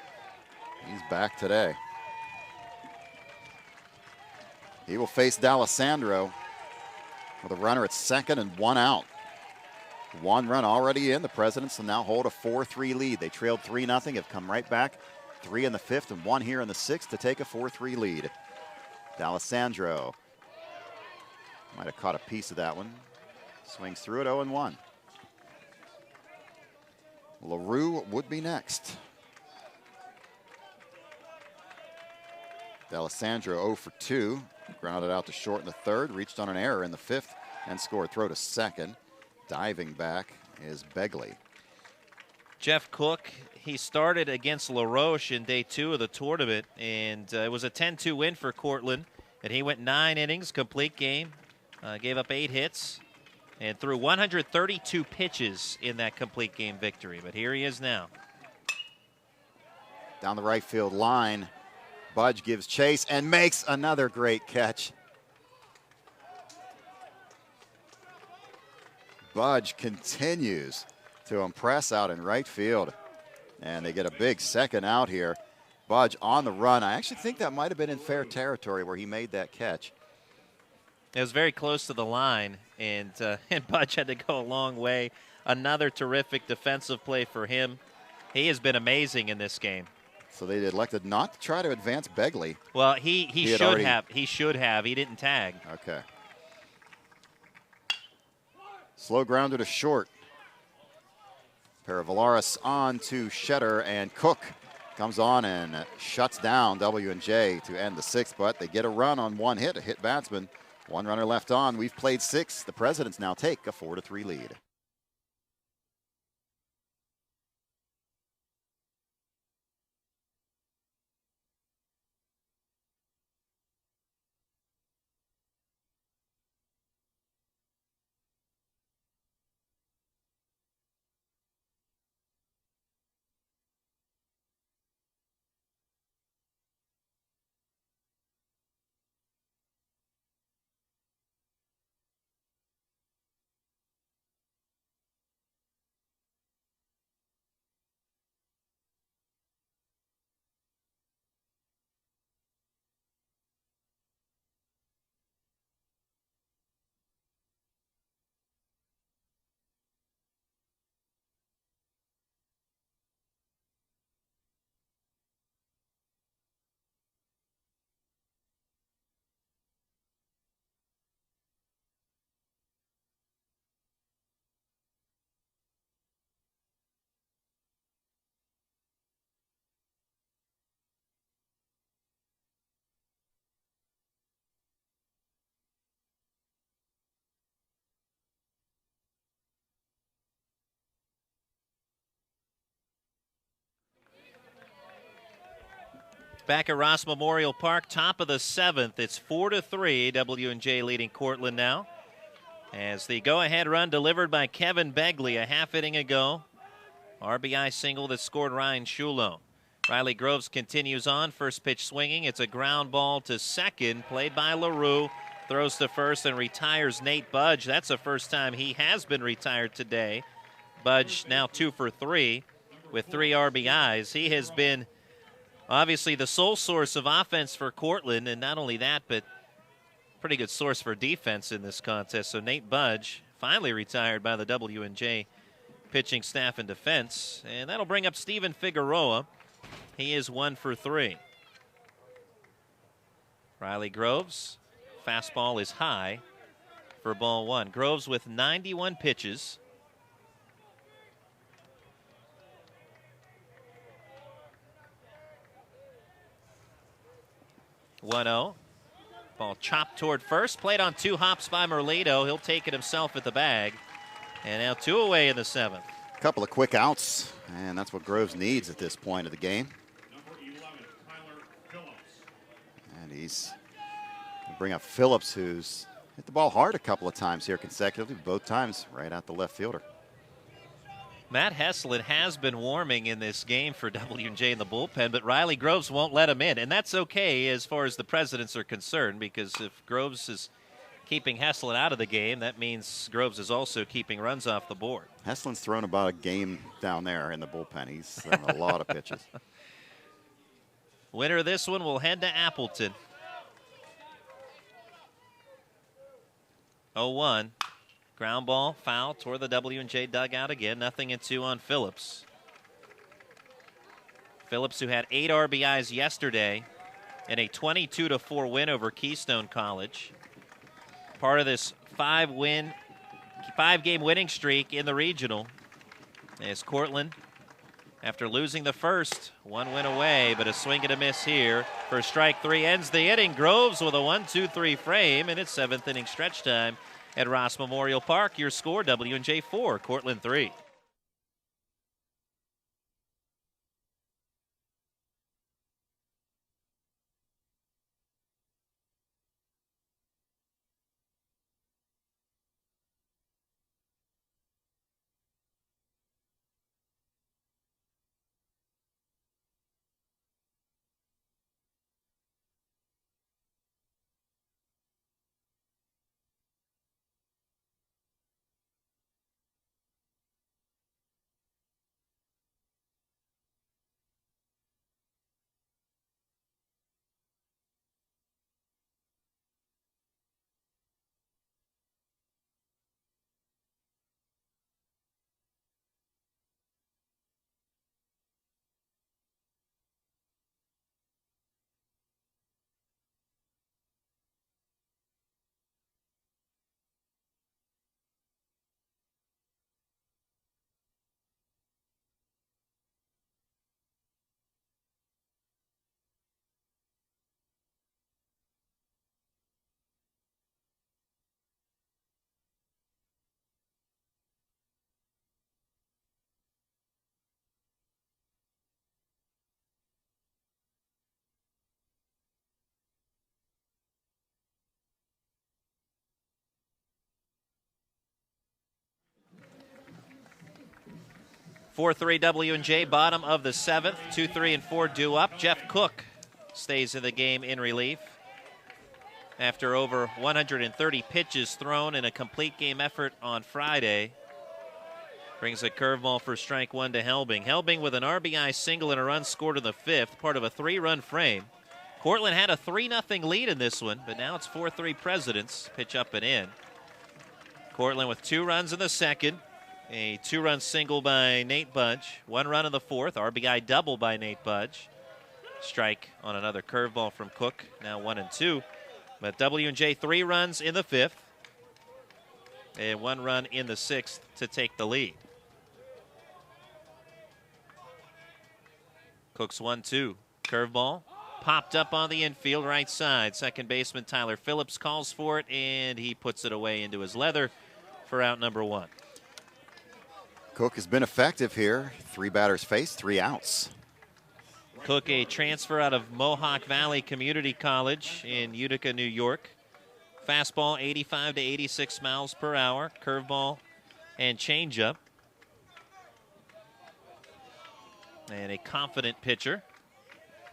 he's back today. He will face D'Alessandro with a runner at second and 1 out. 1 run already in. The Presidents will now hold a 4-3 lead. They trailed 3-0, have come right back. 3 in the 5th and 1 here in the 6th to take a 4-3 lead. D'Alessandro might have caught a piece of that one. Swings through it, 0-1. LaRue would be next. D'Alessandro 0 for 2. Grounded out to short in the 3rd. Reached on an error in the 5th and scored. Throw to second. Diving back is Begley. Jeff Cook, he started against LaRoche in day 2 of the tournament, and it was a 10-2 win for Cortland. And he went 9 innings, complete game, gave up 8 hits, and threw 132 pitches in that complete game victory. But here he is now. Down the right field line, Budge gives chase and makes another great catch. Budge continues to impress out in right field, and they get a big second out here. Budge on the run. I actually think that might have been in fair territory where he made that catch. It was very close to the line, and Budge had to go a long way. Another terrific defensive play for him. He has been amazing in this game. So they elected not to try to advance Begley. Well, he should have. He should have. He didn't tag. Okay. Slow grounder to short. Paravalaris on to Shetter, and Cook comes on and shuts down W&J to end the 6th, but they get a run on 1 hit, a hit batsman. 1 runner left on. We've played 6. The Presidents now take a 4-3 lead. Back at Ross Memorial Park, top of the 7th. It's 4-3. W&J leading Cortland now. As the go-ahead run delivered by Kevin Begley a half inning ago. RBI single that scored Ryan Shulo. Riley Groves continues on. First pitch swinging. It's a ground ball to second, played by LaRue. Throws to first and retires Nate Budge. That's the first time he has been retired today. Budge now 2 for 3 with 3 RBIs. He has been obviously the sole source of offense for Cortland, and not only that, but pretty good source for defense in this contest. So Nate Budge finally retired by the W&J pitching staff and defense. And that'll bring up Steven Figueroa. He is 1 for 3. Riley Groves, fastball is high for ball 1. Groves with 91 pitches. (1-0). Ball chopped toward first, played on 2 hops by Merlito. He'll take it himself at the bag. And now 2 away in the 7th. A couple of quick outs, and that's what Groves needs at this point of the game. Number 11, Tyler Phillips. And he's going to bring up Phillips, who's hit the ball hard a couple of times here consecutively, both times right at the left fielder. Matt Heslin has been warming in this game for W&J in the bullpen, but Riley Groves won't let him in. And that's okay as far as the Presidents are concerned, because if Groves is keeping Heslin out of the game, that means Groves is also keeping runs off the board. Heslin's thrown about a game down there in the bullpen. He's thrown a lot of pitches. Winner of this one will head to Appleton. 0-1. Ground ball, foul toward the W&J dugout again. 0-2 on Phillips. Phillips, who had 8 RBIs yesterday in a 22-4 win over Keystone College. Part of this 5-game winning streak in the regional. As Cortland, after losing the first, 1 win away, but a swing and a miss here for strike 3 ends the inning. Groves with a 1-2-3 frame, and it's 7th inning stretch time at Ross Memorial Park. Your score, W&J 4, Cortland 3. Four 3 W&J, bottom of the 7th. 2, 3, and 4 due up. Jeff Cook stays in the game in relief after over 130 pitches thrown in a complete game effort on Friday. Brings a curveball for strike 1 to Helbing. Helbing with an RBI single and a run scored in the 5th, part of a 3-run frame. Cortland had a 3-0 lead in this one, but now it's 4-3 Presidents. Pitch up and in. Cortland with 2 runs in the 2nd. A 2-run single by Nate Budge. 1 run in the 4th. RBI double by Nate Budge. Strike on another curveball from Cook. Now 1-2. But W&J 3 runs in the 5th. And 1 run in the 6th to take the lead. Cook's 1-2. Curveball. Popped up on the infield right side. Second baseman Tyler Phillips calls for it, and he puts it away into his leather for out number 1. Cook has been effective here. 3 batters faced, 3 outs. Cook, a transfer out of Mohawk Valley Community College in Utica, New York. Fastball 85 to 86 miles per hour. Curveball and changeup. And a confident pitcher.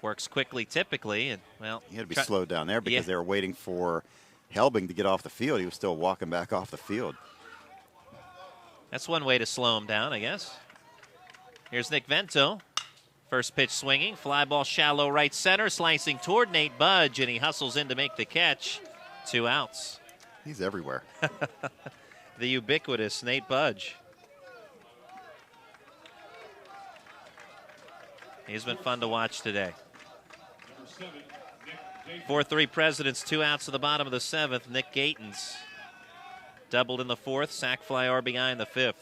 Works quickly typically. And, well, he had to be slowed down there because they were waiting for Helbing to get off the field. He was still walking back off the field. That's one way to slow him down, I guess. Here's Nick Vento. First pitch swinging. Fly ball shallow right center. Slicing toward Nate Budge, and he hustles in to make the catch. 2 outs. He's everywhere. The ubiquitous Nate Budge. He's been fun to watch today. 4-3 Presidents, 2 outs to the bottom of the 7th. Nick Gatens doubled in the 4th, sac fly RBI in the 5th.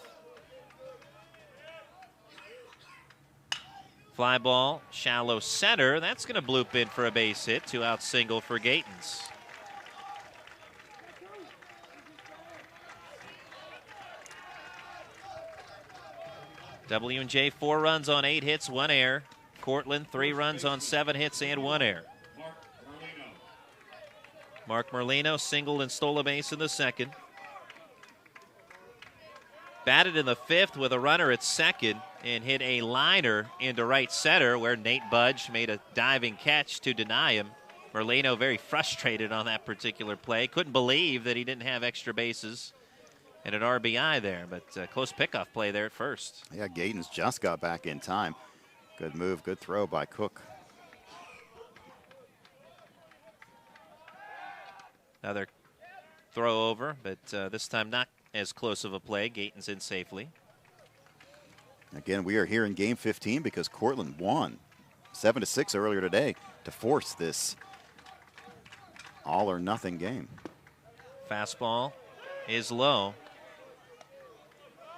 Fly ball, shallow center. That's going to bloop in for a base hit. 2-out single for Gatens. W&J 4 runs on 8 hits, 1 error. Cortland 3 runs on 7 hits and 1 error. Mark Merlino singled and stole a base in the 2nd. Batted in the 5th with a runner at 2nd and hit a liner into right center where Nate Budge made a diving catch to deny him. Merlino very frustrated on that particular play. Couldn't believe that he didn't have extra bases and an RBI there, but close pickoff play there at first. Yeah, Gatens just got back in time. Good move, good throw by Cook. Another throw over, but this time not as close of a play. Gatens in safely. Again, we are here in game 15 because Cortland won 7-6 earlier today to force this all or nothing game. Fastball is low.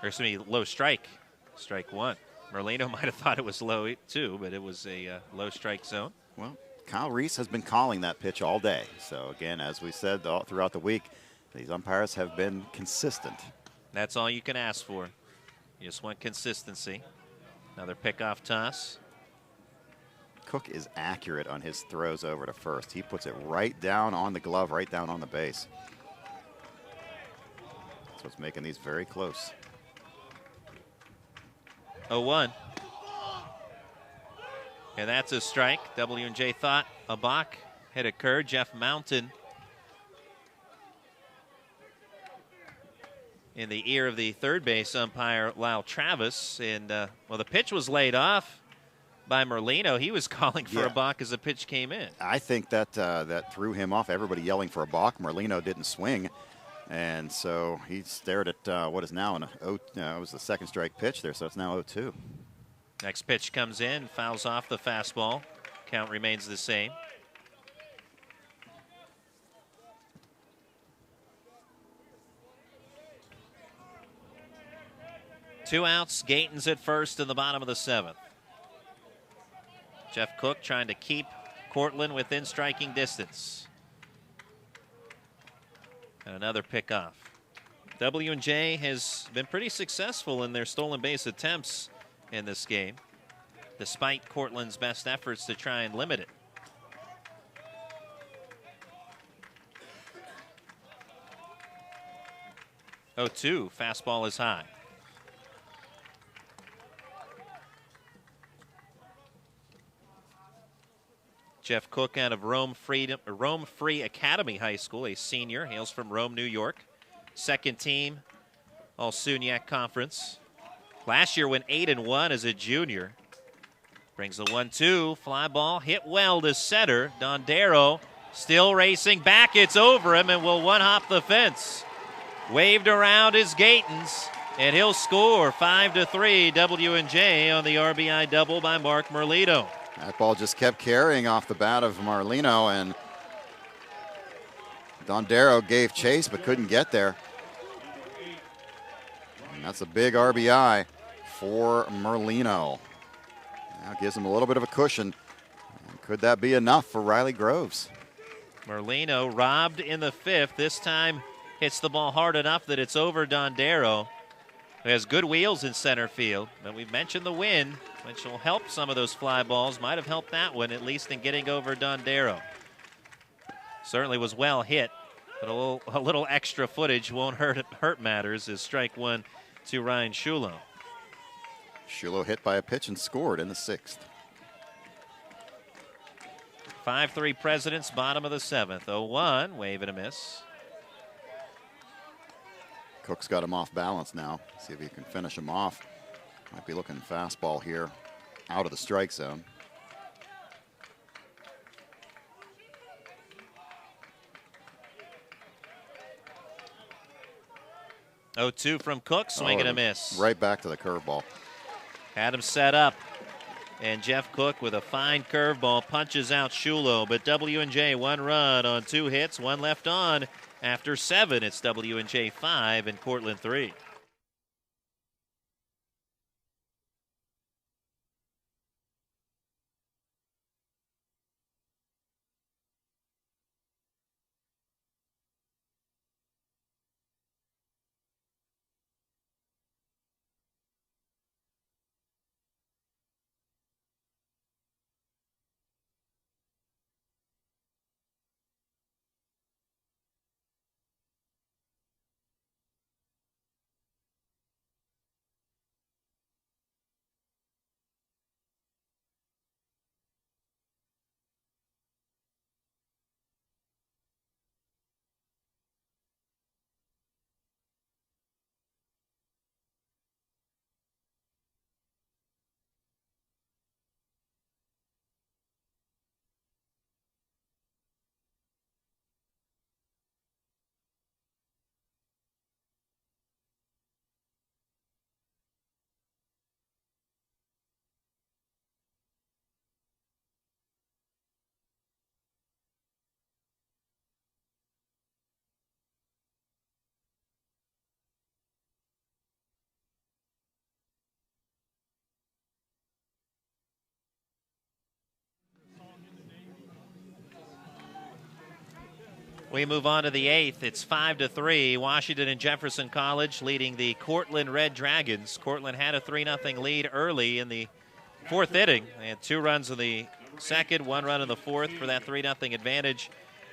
Or excuse me, low strike. Strike 1. Merlino might have thought it was low too, but it was a low strike zone. Well, Kyle Reese has been calling that pitch all day. So again, as we said all throughout the week, these umpires have been consistent. That's all you can ask for. You just want consistency. Another pickoff toss. Cook is accurate on his throws over to first. He puts it right down on the glove, right down on the base. That's what's making these very close. 0-1. And that's a strike. W&J thought a balk had occurred. Jeff Mountain in the ear of the third base umpire, Lyle Travis. And, well, the pitch was laid off by Merlino. He was calling for a balk as the pitch came in. I think that that threw him off. Everybody yelling for a balk. Merlino didn't swing. And so he stared at what is now it was the 2nd strike pitch there, so it's now 0-2. Next pitch comes in, fouls off the fastball. Count remains the same. Two outs, Gatens at first in the bottom of the 7th. Jeff Cook trying to keep Cortland within striking distance. And another pickoff. W&J has been pretty successful in their stolen base attempts in this game, despite Cortland's best efforts to try and limit it. Oh, 2, fastball is high. Jeff Cook out of Rome Free Academy High School, a senior, hails from Rome, New York. 2nd team All SUNY Conference. Last year went 8-1 as a junior. Brings the 1-2, fly ball hit well to center. Dondero still racing back. It's over him and will one-hop the fence. Waved around is Gatens, and he'll score 5-3 W&J on the RBI double by Mark Merlino. That ball just kept carrying off the bat of Merlino, and Dondero gave chase but couldn't get there. And that's a big RBI for Merlino. Now gives him a little bit of a cushion. And could that be enough for Riley Groves? Merlino robbed in the 5th. This time hits the ball hard enough that it's over Dondero. He has good wheels in center field, but we've mentioned the wind, which will help some of those fly balls. Might have helped that one, at least in getting over Dondero. Certainly was well hit, but a little extra footage won't hurt matters as strike one to Ryan Shulo. Shulo hit by a pitch and scored in the 6th. 5-3 Presidents, bottom of the 7th. 0-1, wave and a miss. Cook's got him off balance now. See if he can finish him off. Might be looking fastball here out of the strike zone. 0-2 from Cook, swing and a miss. Right back to the curveball. Had him set up. And Jeff Cook with a fine curveball punches out Shulo. But W&J 1 run on 2 hits, 1 left on. After 7, it's W&J 5 and Cortland 3. We move on to the 8th. It's 5-3. Washington and Jefferson College leading the Cortland Red Dragons. Cortland had a 3-0 lead early in the 4th inning. They had 2 runs in the 2nd, 1 run in the 4th for that 3-0 advantage.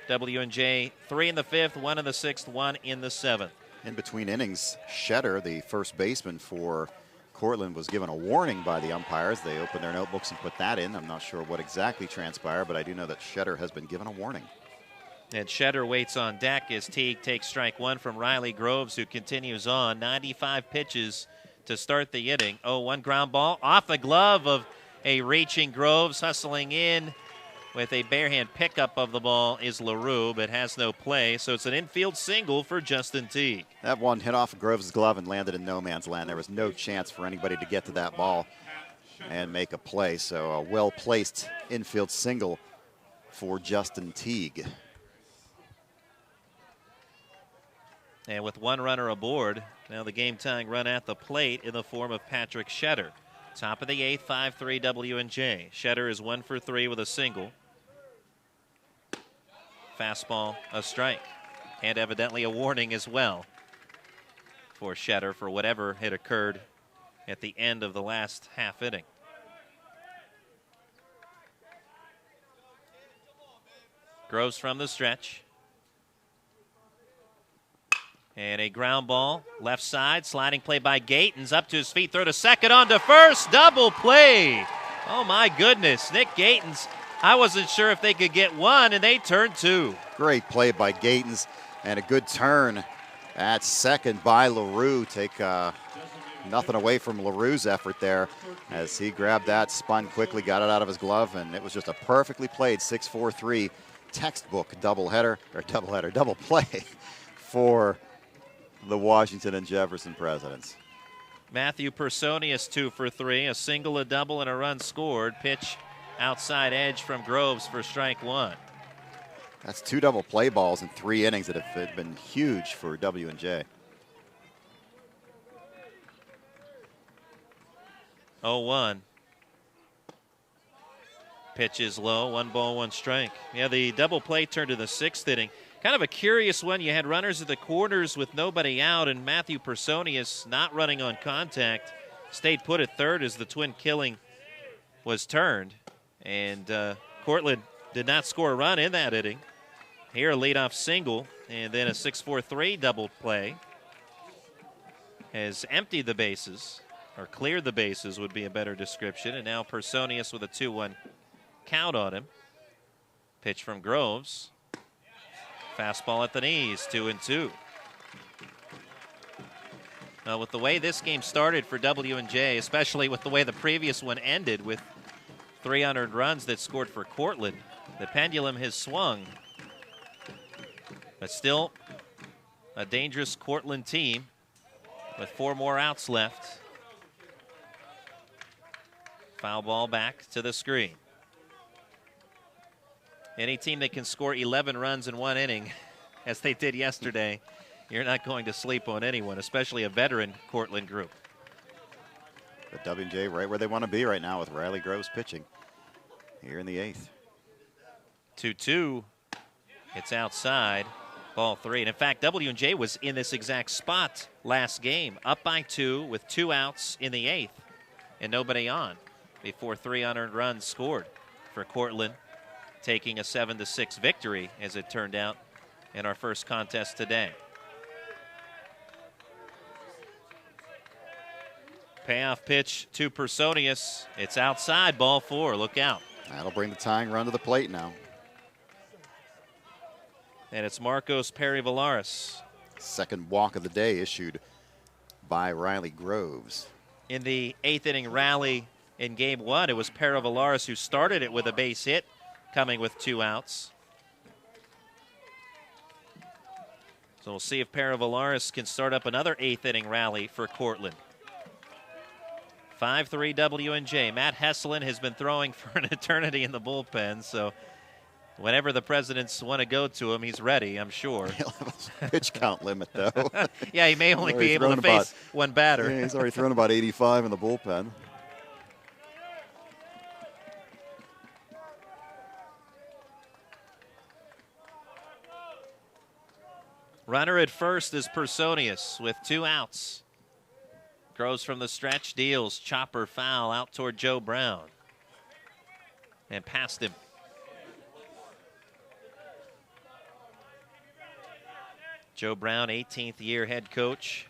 W&J 3 in the 5th, 1 in the 6th, 1 in the 7th. In between innings, Shetter, the first baseman for Cortland, was given a warning by the umpires. They opened their notebooks and put that in. I'm not sure what exactly transpired, but I do know that Shetter has been given a warning. And Shetter waits on deck as Teague takes strike 1 from Riley Groves, who continues on. 95 pitches to start the inning. 0-1 ground ball off the glove of a reaching Groves, hustling in with a bare hand pickup of the ball is LaRue, but has no play. So it's an infield single for Justin Teague. That one hit off of Groves' glove and landed in no man's land. There was no chance for anybody to get to that ball and make a play. So a well-placed infield single for Justin Teague. And with 1 runner aboard, now the game-tying run at the plate in the form of Patrick Shetter. Top of the 8th, 5-3 W&J. Shetter is 1 for 3 with a single. Fastball, a strike. And evidently a warning as well for Shetter for whatever had occurred at the end of the last half inning. Groves from the stretch. And a ground ball, left side, sliding play by Gatens, up to his feet, throw to second, on to first, double play. Oh my goodness, Nick Gatens, I wasn't sure if they could get 1, and they turned 2. Great play by Gatens, and a good turn at second by LaRue. Take nothing away from LaRue's effort there as he grabbed that, spun quickly, got it out of his glove, and it was just a perfectly played 6-4-3 textbook double play for the Washington and Jefferson Presidents. Matthew Personius 2 for 3, a single, a double, and a run scored. Pitch outside edge from Groves for strike 1. That's 2 double play balls in 3 innings that have been huge for W&J. 0-1. Pitch is low, 1 ball, 1 strike. Yeah, the double play turned to the 6th inning. Kind of a curious one. You had runners at the corners with nobody out, and Matthew Personius not running on contact. Stayed put at third as the twin killing was turned. And Cortland did not score a run in that inning. Here a leadoff single, and then a 6-4-3 double play has emptied the bases, or cleared the bases would be a better description. And now Personius with a 2-1 count on him. Pitch from Groves. Fastball at the knees, 2-2. Now, with the way this game started for W&J, especially with the way the previous one ended with 300 runs that scored for Cortland, the pendulum has swung. But still a dangerous Cortland team with 4 more outs left. Foul ball back to the screen. Any team that can score 11 runs in one inning, as they did yesterday, you're not going to sleep on anyone, especially a veteran Cortland group. But W&J right where they want to be right now with Riley Groves pitching here in the 8th. 2-2. It's outside. Ball 3. And in fact, W&J was in this exact spot last game, up by 2 with 2 outs in the 8th and nobody on before 3 unearned runs scored for Cortland, taking a 7-6 victory, as it turned out, in our first contest today. Payoff pitch to Personius. It's outside, ball 4. Look out. That'll bring the tying run to the plate now. And it's Marcos Perry-Villaris. Second walk of the day issued by Riley Groves. In the 8th inning rally in game 1, it was Perry-Villaris who started it with a base hit, coming with 2 outs. So we'll see if Perry-Villaris can start up another 8th inning rally for Cortland. 5-3 W&J. Matt Hesselin has been throwing for an eternity in the bullpen, so whenever the presidents want to go to him, he's ready, I'm sure. He'll have a pitch count limit, though. Yeah, he may only be able to face one batter. Yeah, he's already thrown about 85 in the bullpen. Runner at first is Personius with 2 outs. Grows from the stretch, deals, chopper foul out toward Joe Brown. And past him. Joe Brown, 18th year head coach.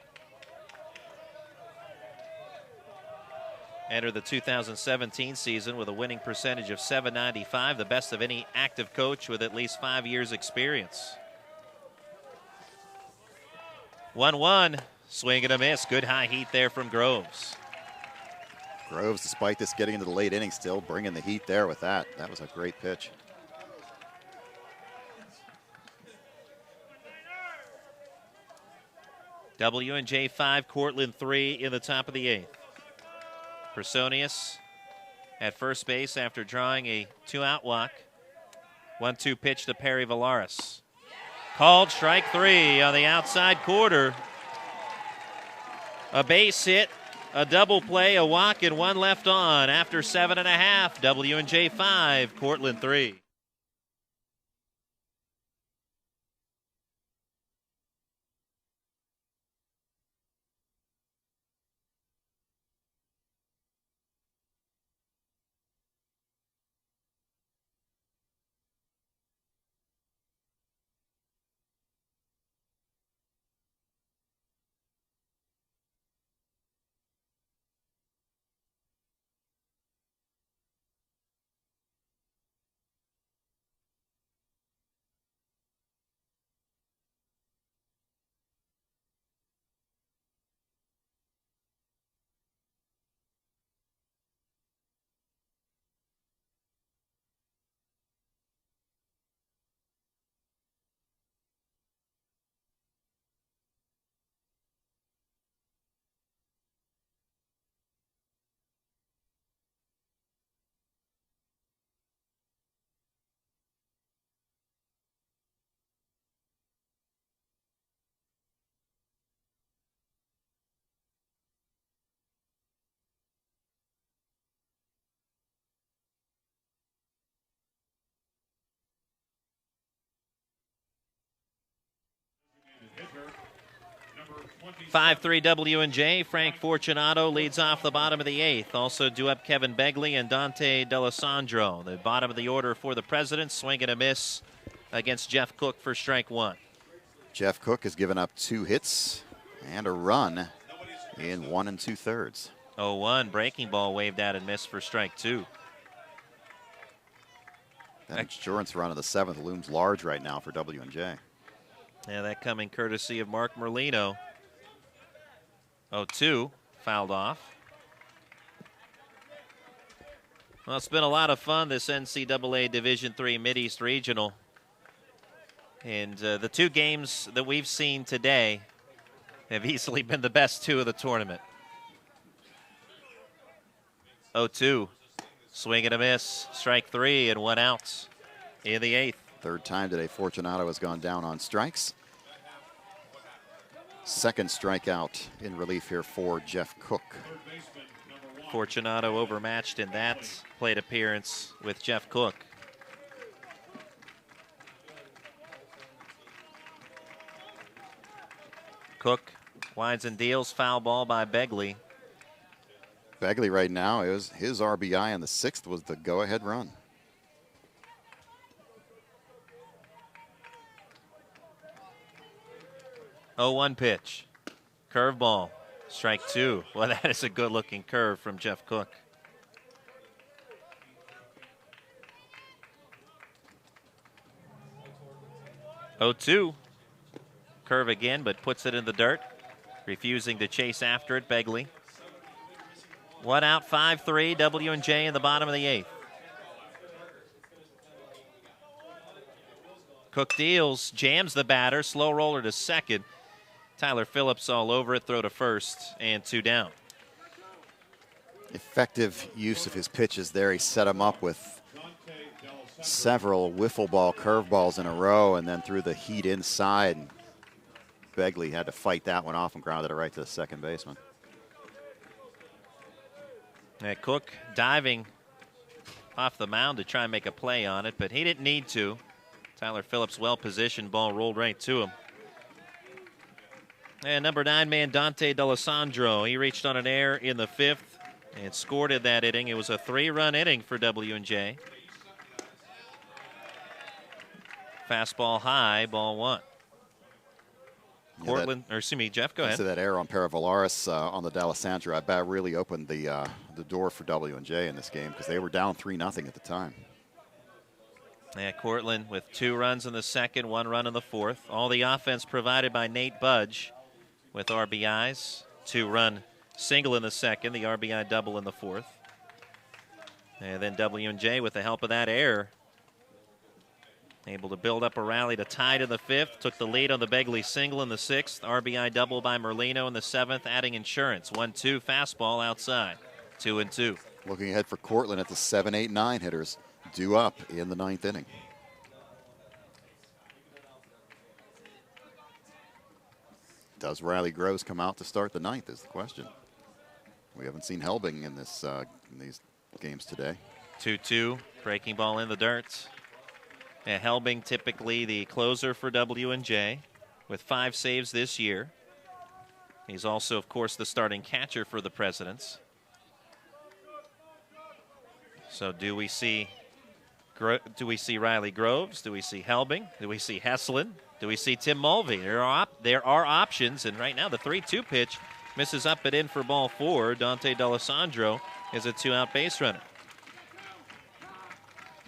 Entered the 2017 season with a winning percentage of .795, the best of any active coach with at least 5 years experience. 1-1, swing and a miss. Good high heat there from Groves. Groves, despite this getting into the late innings, still bringing the heat there with that. That was a great pitch. W&J 5, Cortland 3 in the top of the 8th. Personius at first base after drawing a 2-out walk. 1-2 pitch to Perry-Villaris. Called strike 3 on the outside quarter. A base hit, a double play, a walk, and 1 left on after 7.5. W&J 5, Cortland 3. 5-3 W&J. Frank Fortunato leads off the bottom of the 8th. Also due up Kevin Begley and Dante D'Alessandro. The bottom of the order for the Presidents. Swing and a miss against Jeff Cook for strike 1. Jeff Cook has given up 2 hits and a run in 1 2/3. 0-1. Breaking ball waved out and missed for strike 2. That insurance run of the 7th looms large right now for W&J. Yeah, that coming courtesy of Mark Merlino. 0-2, fouled off. Well, it's been a lot of fun, this NCAA Division III Mideast Regional. And the 2 games that we've seen today have easily been the best 2 of the tournament. 0-2, swing and a miss, strike 3 and 1 out in the 8th. 3rd time today Fortunato has gone down on strikes. 2nd strikeout in relief here for Jeff Cook. Fortunato overmatched in that plate appearance with Jeff Cook. Cook winds and deals, foul ball by Begley. Begley right now, is his RBI in the 6th was the go-ahead run. Oh, 1 pitch. Curveball. Strike 2. Well, that is a good-looking curve from Jeff Cook. Oh, 2. Curve again, but puts it in the dirt. Refusing to chase after it, Begley. 1 out, 5-3, W&J in the bottom of the 8th. Cook deals, jams the batter, slow roller to second. Tyler Phillips all over it, throw to first, and 2 down. Effective use of his pitches there. He set him up with several wiffle ball curveballs in a row and then threw the heat inside. Begley had to fight that one off and grounded it right to the second baseman. Cook diving off the mound to try and make a play on it, but he didn't need to. Tyler Phillips well positioned, ball rolled right to him. And number 9 man Dante D'Alessandro, he reached on an error in the 5th and scored in that inning. It was a 3-run inning for W&J. Fastball high, ball 1. Cortland, or excuse me, Jeff, go ahead. So that error on Paravalaris on the D'Alessandro at bat really opened the door for W&J in this game because they were down 3-0 at the time. Yeah, Cortland with 2 runs in the 2nd, 1 run in the 4th. All the offense provided by Nate Budge with RBIs. 2-run single in the 2nd, the RBI double in the 4th. And then W&J with the help of that error, able to build up a rally to tie it in the 5th. Took the lead on the Begley single in the 6th. RBI double by Merlino in the 7th, adding insurance. 1-2 fastball outside. 2-2. Looking ahead for Cortland at the 7, 8, 9 hitters due up in the 9th inning. Does Riley Groves come out to start the 9th is the question. We haven't seen Helbing in this in these games today. 2-2, breaking ball in the dirt. Yeah, Helbing typically the closer for W&J with 5 saves this year. He's also, of course, the starting catcher for the Presidents. So do we see Riley Groves? Do we see Helbing? Do we see Hesselin? Do we see Tim Mulvey? There are options, and right now the 3-2 pitch misses up and in for ball 4. Dante D'Alessandro is a 2-out base runner.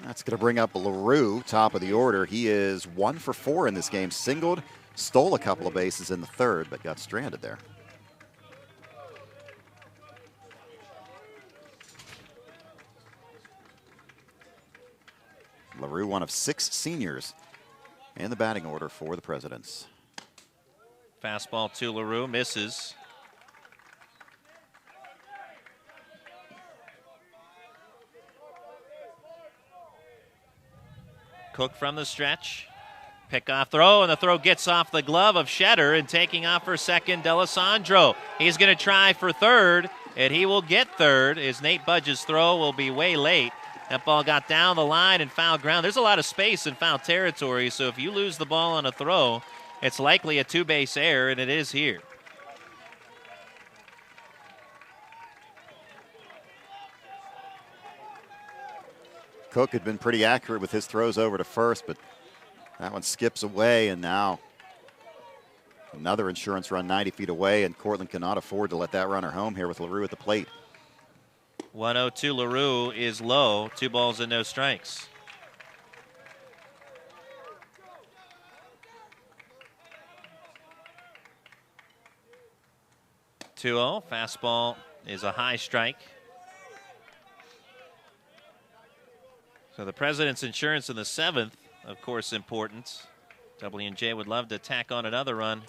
That's going to bring up LaRue, top of the order. He is 1 for 4 in this game. Singled, stole a couple of bases in the 3rd, but got stranded there. LaRue, one of 6 seniors in the batting order for the Presidents. Fastball to LaRue, misses. Cook from the stretch. Pick-off throw, and the throw gets off the glove of Shetter, and taking off for second, D'Alessandro. He's going to try for third, and he will get third, as Nate Budge's throw will be way late. That ball got down the line and foul ground. There's a lot of space in foul territory, so if you lose the ball on a throw, it's likely a 2-base error, and it is here. Cook had been pretty accurate with his throws over to first, but that one skips away, and now another insurance run 90 feet away, and Cortland cannot afford to let that runner home here with LaRue at the plate. 1-0 LaRue is low. 2 balls and no strikes. Fastball is a high strike. So the President's Insurance in the 7th, of course, important. W&J would love to tack on another run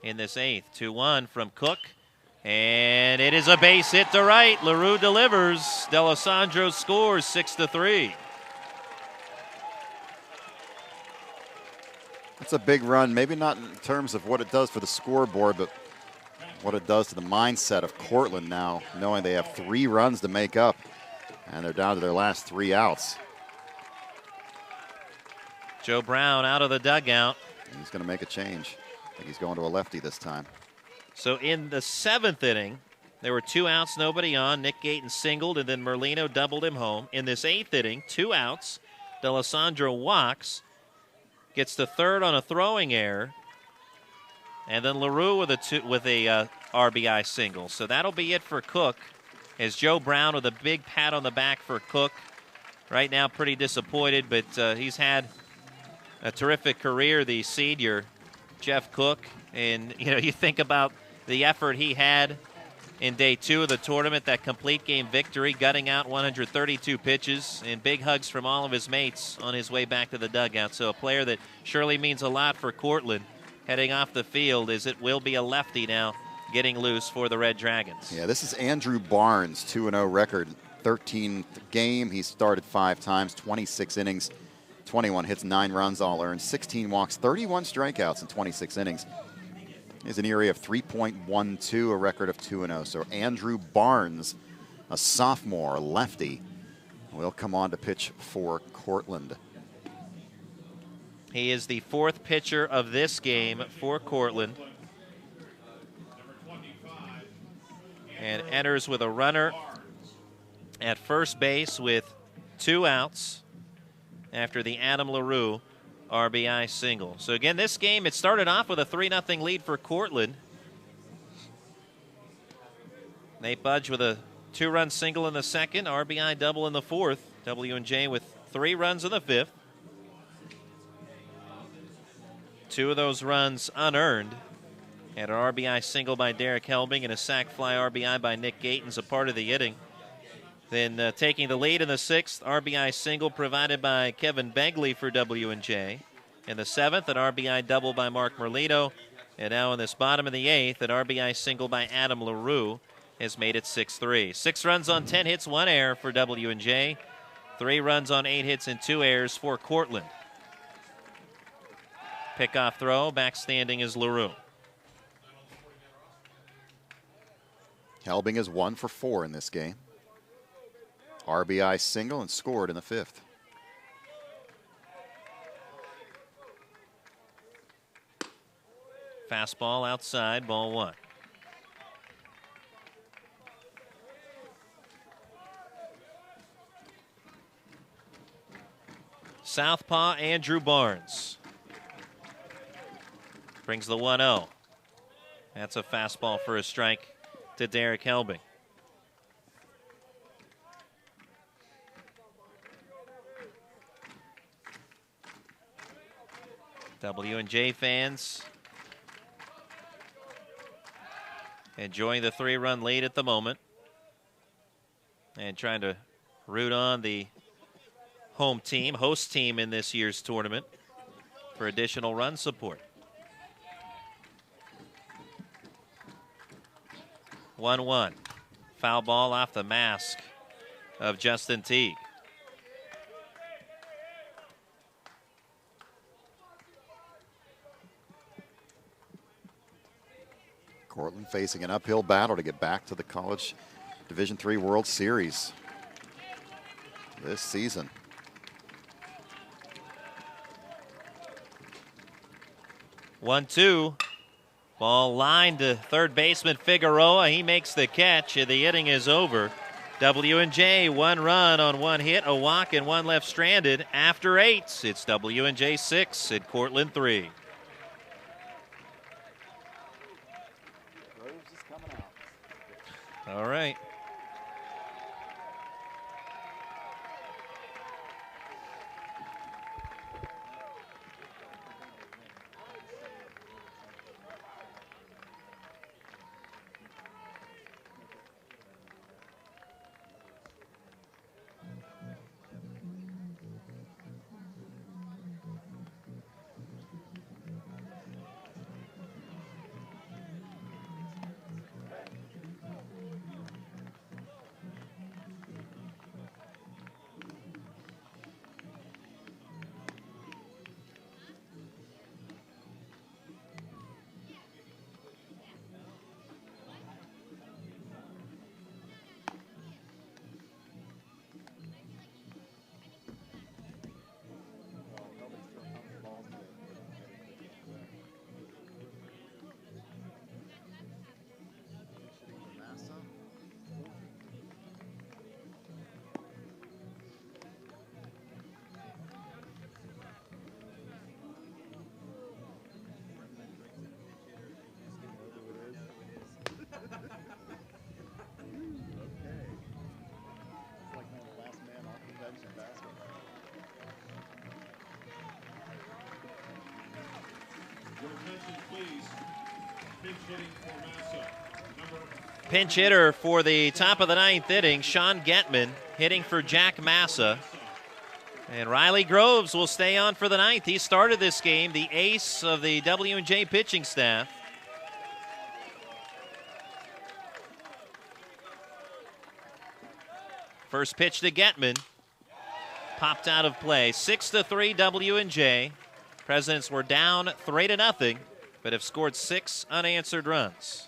in this 8th. 2-1 from Cook. And it is a base hit to right. LaRue delivers. D'Alessandro scores 6-3. That's a big run, maybe not in terms of what it does for the scoreboard, but what it does to the mindset of Cortland now, knowing they have 3 runs to make up, and they're down to their last 3 outs. Joe Brown out of the dugout. He's going to make a change. I think he's going to a lefty this time. So in the 7th inning, there were 2 outs, nobody on. Nick Gayton singled, and then Merlino doubled him home. In this 8th inning, 2 outs. D'Alessandro walks, gets to third on a throwing error, and then LaRue with a RBI single. So that'll be it for Cook, as Joe Brown with a big pat on the back for Cook. Right now pretty disappointed, but he's had a terrific career, the senior, Jeff Cook. And, you think about the effort he had in day 2 of the tournament, that complete game victory, gutting out 132 pitches, and big hugs from all of his mates on his way back to the dugout. So a player that surely means a lot for Cortland heading off the field, as it will be a lefty now getting loose for the Red Dragons. Yeah, this is Andrew Barnes, 2-0 record, 13th game. He started 5 times, 26 innings, 21 hits, 9 runs all earned, 16 walks, 31 strikeouts in 26 innings. Is an ERA of 3.12, a record of 2-0. So Andrew Barnes, a sophomore lefty, will come on to pitch for Cortland. He is the 4th pitcher of this game for Cortland, and enters with a runner at first base with 2 outs after the Adam LaRue RBI single. So again, this game, it started off with a 3-0 lead for Cortland. Nate Budge with a 2-run single in the 2nd, RBI double in the 4th. W&J with 3 runs in the 5th. 2 of those runs unearned. And an RBI single by Derek Helbing and a sac fly RBI by Nick Gayton's a part of the inning. Then taking the lead in the 6th, RBI single provided by Kevin Begley for W&J. In the 7th, an RBI double by Mark Merlino. And now in this bottom of the 8th, an RBI single by Adam LaRue has made it 6-3. 6 runs on 10 hits, 1 error for W&J. 3 runs on 8 hits and 2 errors for Cortland. Pickoff throw, backstanding is LaRue. Helbing is 1 for 4 in this game. RBI single and scored in the 5th. Fastball outside, ball 1. Southpaw Andrew Barnes brings the 1-0. That's a fastball for a strike to Derek Helbing. W&J fans enjoying the 3-run lead at the moment and trying to root on the home team, host team in this year's tournament for additional run support. 1-1. Foul ball off the mask of Justin Teague. Cortland facing an uphill battle to get back to the College Division III World Series this season. One-two. Ball lined to third baseman Figueroa. He makes the catch. The inning is over. W&J 1 run on 1 hit, a walk, and 1 left stranded. After 8, it's W&J 6 and Cortland 3. All right. Your attention, please. Pinch hitting for Massa. Pinch hitter for the top of the 9th inning, Sean Getman, hitting for Jack Massa. And Riley Groves will stay on for the 9th. He started this game, the ace of the W&J pitching staff. First pitch to Getman. Popped out of play. 6-3 W&J. Presidents were down 3-0, but have scored 6 unanswered runs.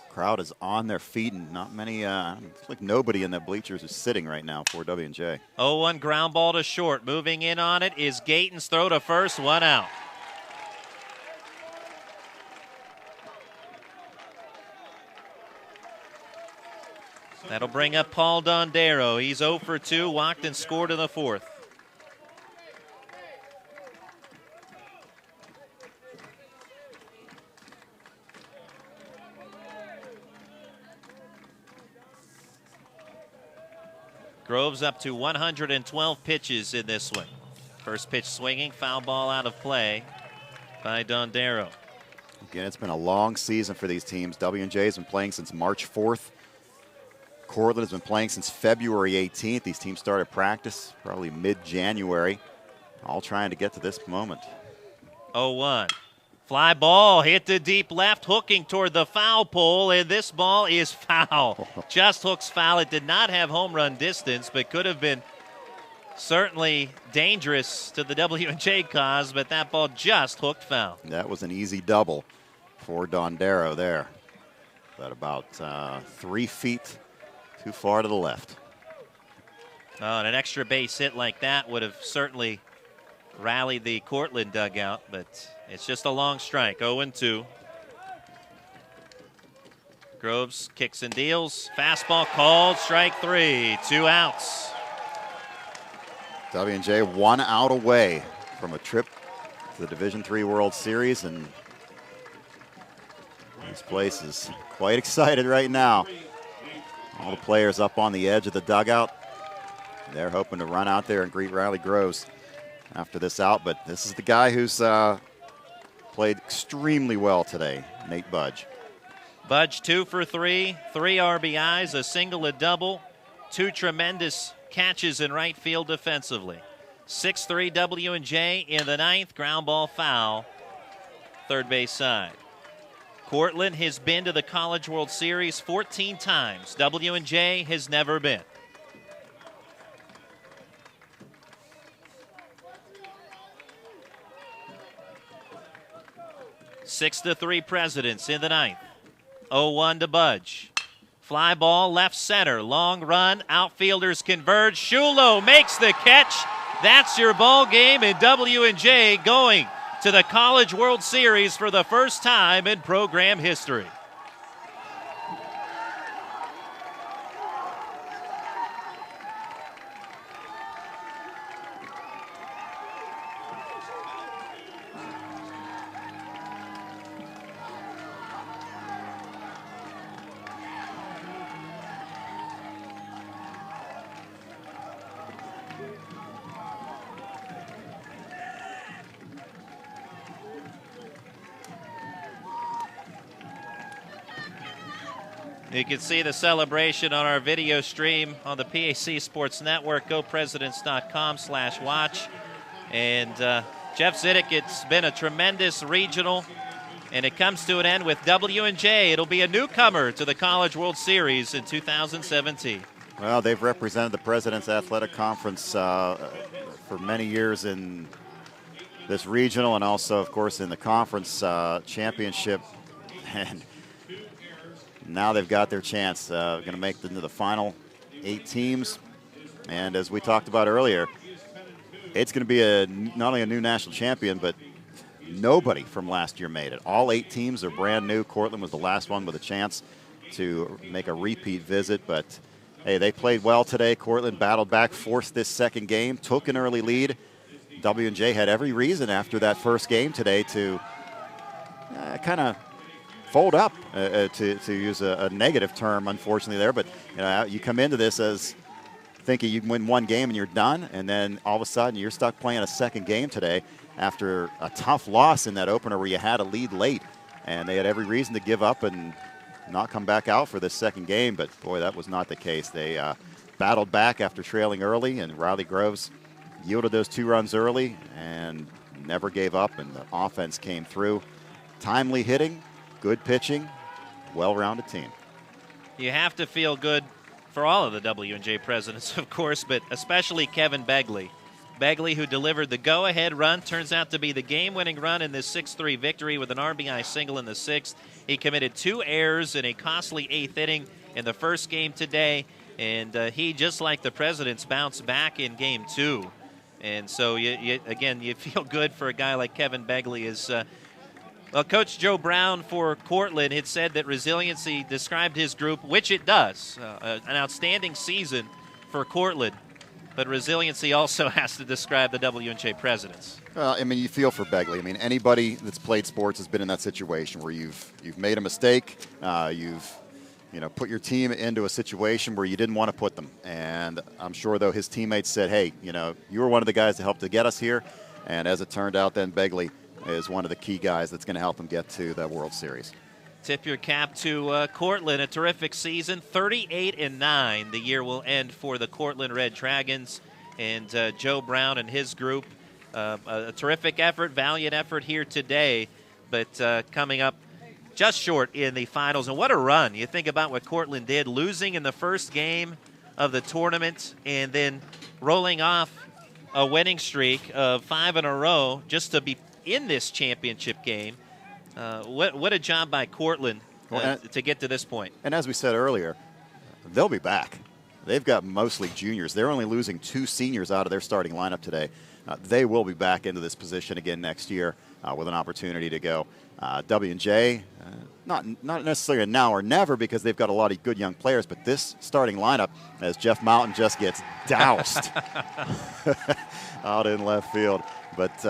Crowd is on their feet, and not many, it's like nobody in the bleachers is sitting right now for W&J. 0-1 ground ball to short. Moving in on it is Gayton's throw to first, 1 out. That'll bring up Paul Dondero. He's 0 for 2, walked and scored in the 4th. Groves up to 112 pitches in this one. First pitch swinging, foul ball out of play by Dondero. Again, it's been a long season for these teams. W&J has been playing since March 4th. Cortland has been playing since February 18th. These teams started practice probably mid-January, all trying to get to this moment. 0-1. Fly ball hit to deep left, hooking toward the foul pole, and this ball is foul. Just hooks foul. It did not have home run distance, but could have been certainly dangerous to the W&J cause, but that ball just hooked foul. That was an easy double for Dondero there, but about 3 feet too far to the left. And an extra base hit like that would have certainly rallied the Cortland dugout, but it's just a long strike. 0-2. Groves kicks and deals. Fastball called. Strike 3. 2 outs. W&J 1 out away from a trip to the Division III World Series, and this place is quite excited right now. All the players up on the edge of the dugout. They're hoping to run out there and greet Riley Groves after this out, but this is the guy who's played extremely well today, Nate Budge. Budge 2 for 3, 3 RBIs, a single, a double, 2 tremendous catches in right field defensively. 6-3 W&J in the 9th, ground ball foul, third base side. Cortland has been to the College World Series 14 times. W&J has never been. Six to 3 Presidents in the 9th. 0-1 to Budge. Fly ball left center. Long run. Outfielders converge. Shulo makes the catch. That's your ball game, and W&J going to the College World Series for the first time in program history. You can see the celebration on our video stream on the PAC Sports Network, gopresidents.com/watch. And Jeff Zidek, it's been a tremendous regional, and it comes to an end with W&J. It'll be a newcomer to the College World Series in 2017. Well, they've represented the President's Athletic Conference for many years in this regional and also, of course, in the conference championship. And now they've got their chance. Going to make it into the final 8 teams. And as we talked about earlier, it's going to be not only a new national champion, but nobody from last year made it. All 8 teams are brand new. Cortland was the last one with a chance to make a repeat visit. But, hey, they played well today. Cortland battled back, forced this second game, took an early lead. W&J had every reason after that first game today to kind of fold up, to use a negative term, unfortunately, there. But you come into this as thinking you can win one game and you're done, and then all of a sudden you're stuck playing a second game today after a tough loss in that opener where you had a lead late. And they had every reason to give up and not come back out for this second game. But, boy, that was not the case. They battled back after trailing early, and Riley Groves yielded those 2 runs early and never gave up, and the offense came through. Timely hitting, good pitching, well-rounded team. You have to feel good for all of the W&J presidents, of course, but especially Kevin Begley. Begley, who delivered the go-ahead run, turns out to be the game-winning run in this 6-3 victory with an RBI single in the 6th. He committed 2 errors in a costly 8th inning in the first game today, and he, just like the presidents, bounced back in Game 2. And so, again, you feel good for a guy like Kevin Begley. Well, Coach Joe Brown for Cortland had said that resiliency described his group, which it does. An outstanding season for Cortland, but resiliency also has to describe the W&J presidents. Well, I mean, you feel for Begley. I mean, anybody that's played sports has been in that situation where you've made a mistake, you've put your team into a situation where you didn't want to put them. And I'm sure, though, his teammates said, hey, you were one of the guys that helped to get us here. And as it turned out, then Begley is one of the key guys that's going to help them get to the World Series. Tip your cap to Cortland. A terrific season, 38-9. The year will end for the Cortland Red Dragons. And Joe Brown and his group, a terrific effort, valiant effort here today, but coming up just short in the finals. And what a run. You think about what Cortland did, losing in the first game of the tournament and then rolling off a winning streak of 5 in a row just to be in this championship game. What a job by Cortland to get to this point. And as we said earlier, they'll be back. They've got mostly juniors. They're only losing 2 seniors out of their starting lineup today. They will be back into this position again next year with an opportunity to go. W&J, not necessarily a now or never, because they've got a lot of good young players, but this starting lineup, as Jeff Mountain just gets doused out in left field. But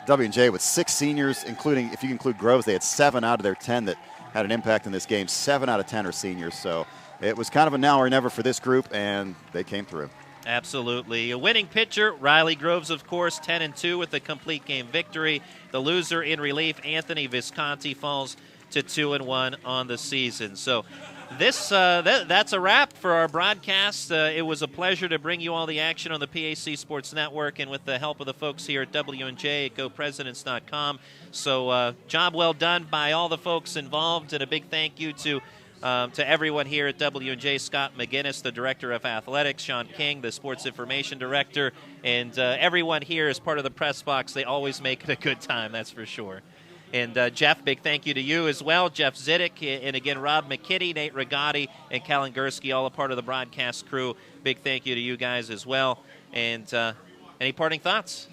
W&J with 6 seniors, including, if you include Groves, they had 7 out of their 10 that had an impact in this game. 7 out of 10 are seniors. So it was kind of a now or never for this group, and they came through. Absolutely. A winning pitcher, Riley Groves, of course, 10-2 with a complete game victory. The loser in relief, Anthony Visconti, falls to 2-1 on the season. So that's a wrap for our broadcast. It was a pleasure to bring you all the action on the PAC Sports Network and with the help of the folks here at W&J at gopresidents.com. So job well done by all the folks involved, and a big thank you to everyone here at W&J, Scott McGinnis, the Director of Athletics, Sean King, the Sports Information Director, and everyone here is part of the press box. They always make it a good time, that's for sure. And Jeff, big thank you to you as well, Jeff Zidek, and again, Rob McKinney, Nate Rigotti, and Callan Gursky, all a part of the broadcast crew. Big thank you to you guys as well. And any parting thoughts?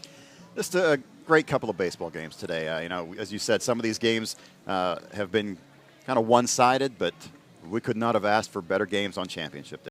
Just a great couple of baseball games today. As you said, some of these games have been kind of one-sided, but we could not have asked for better games on championship day.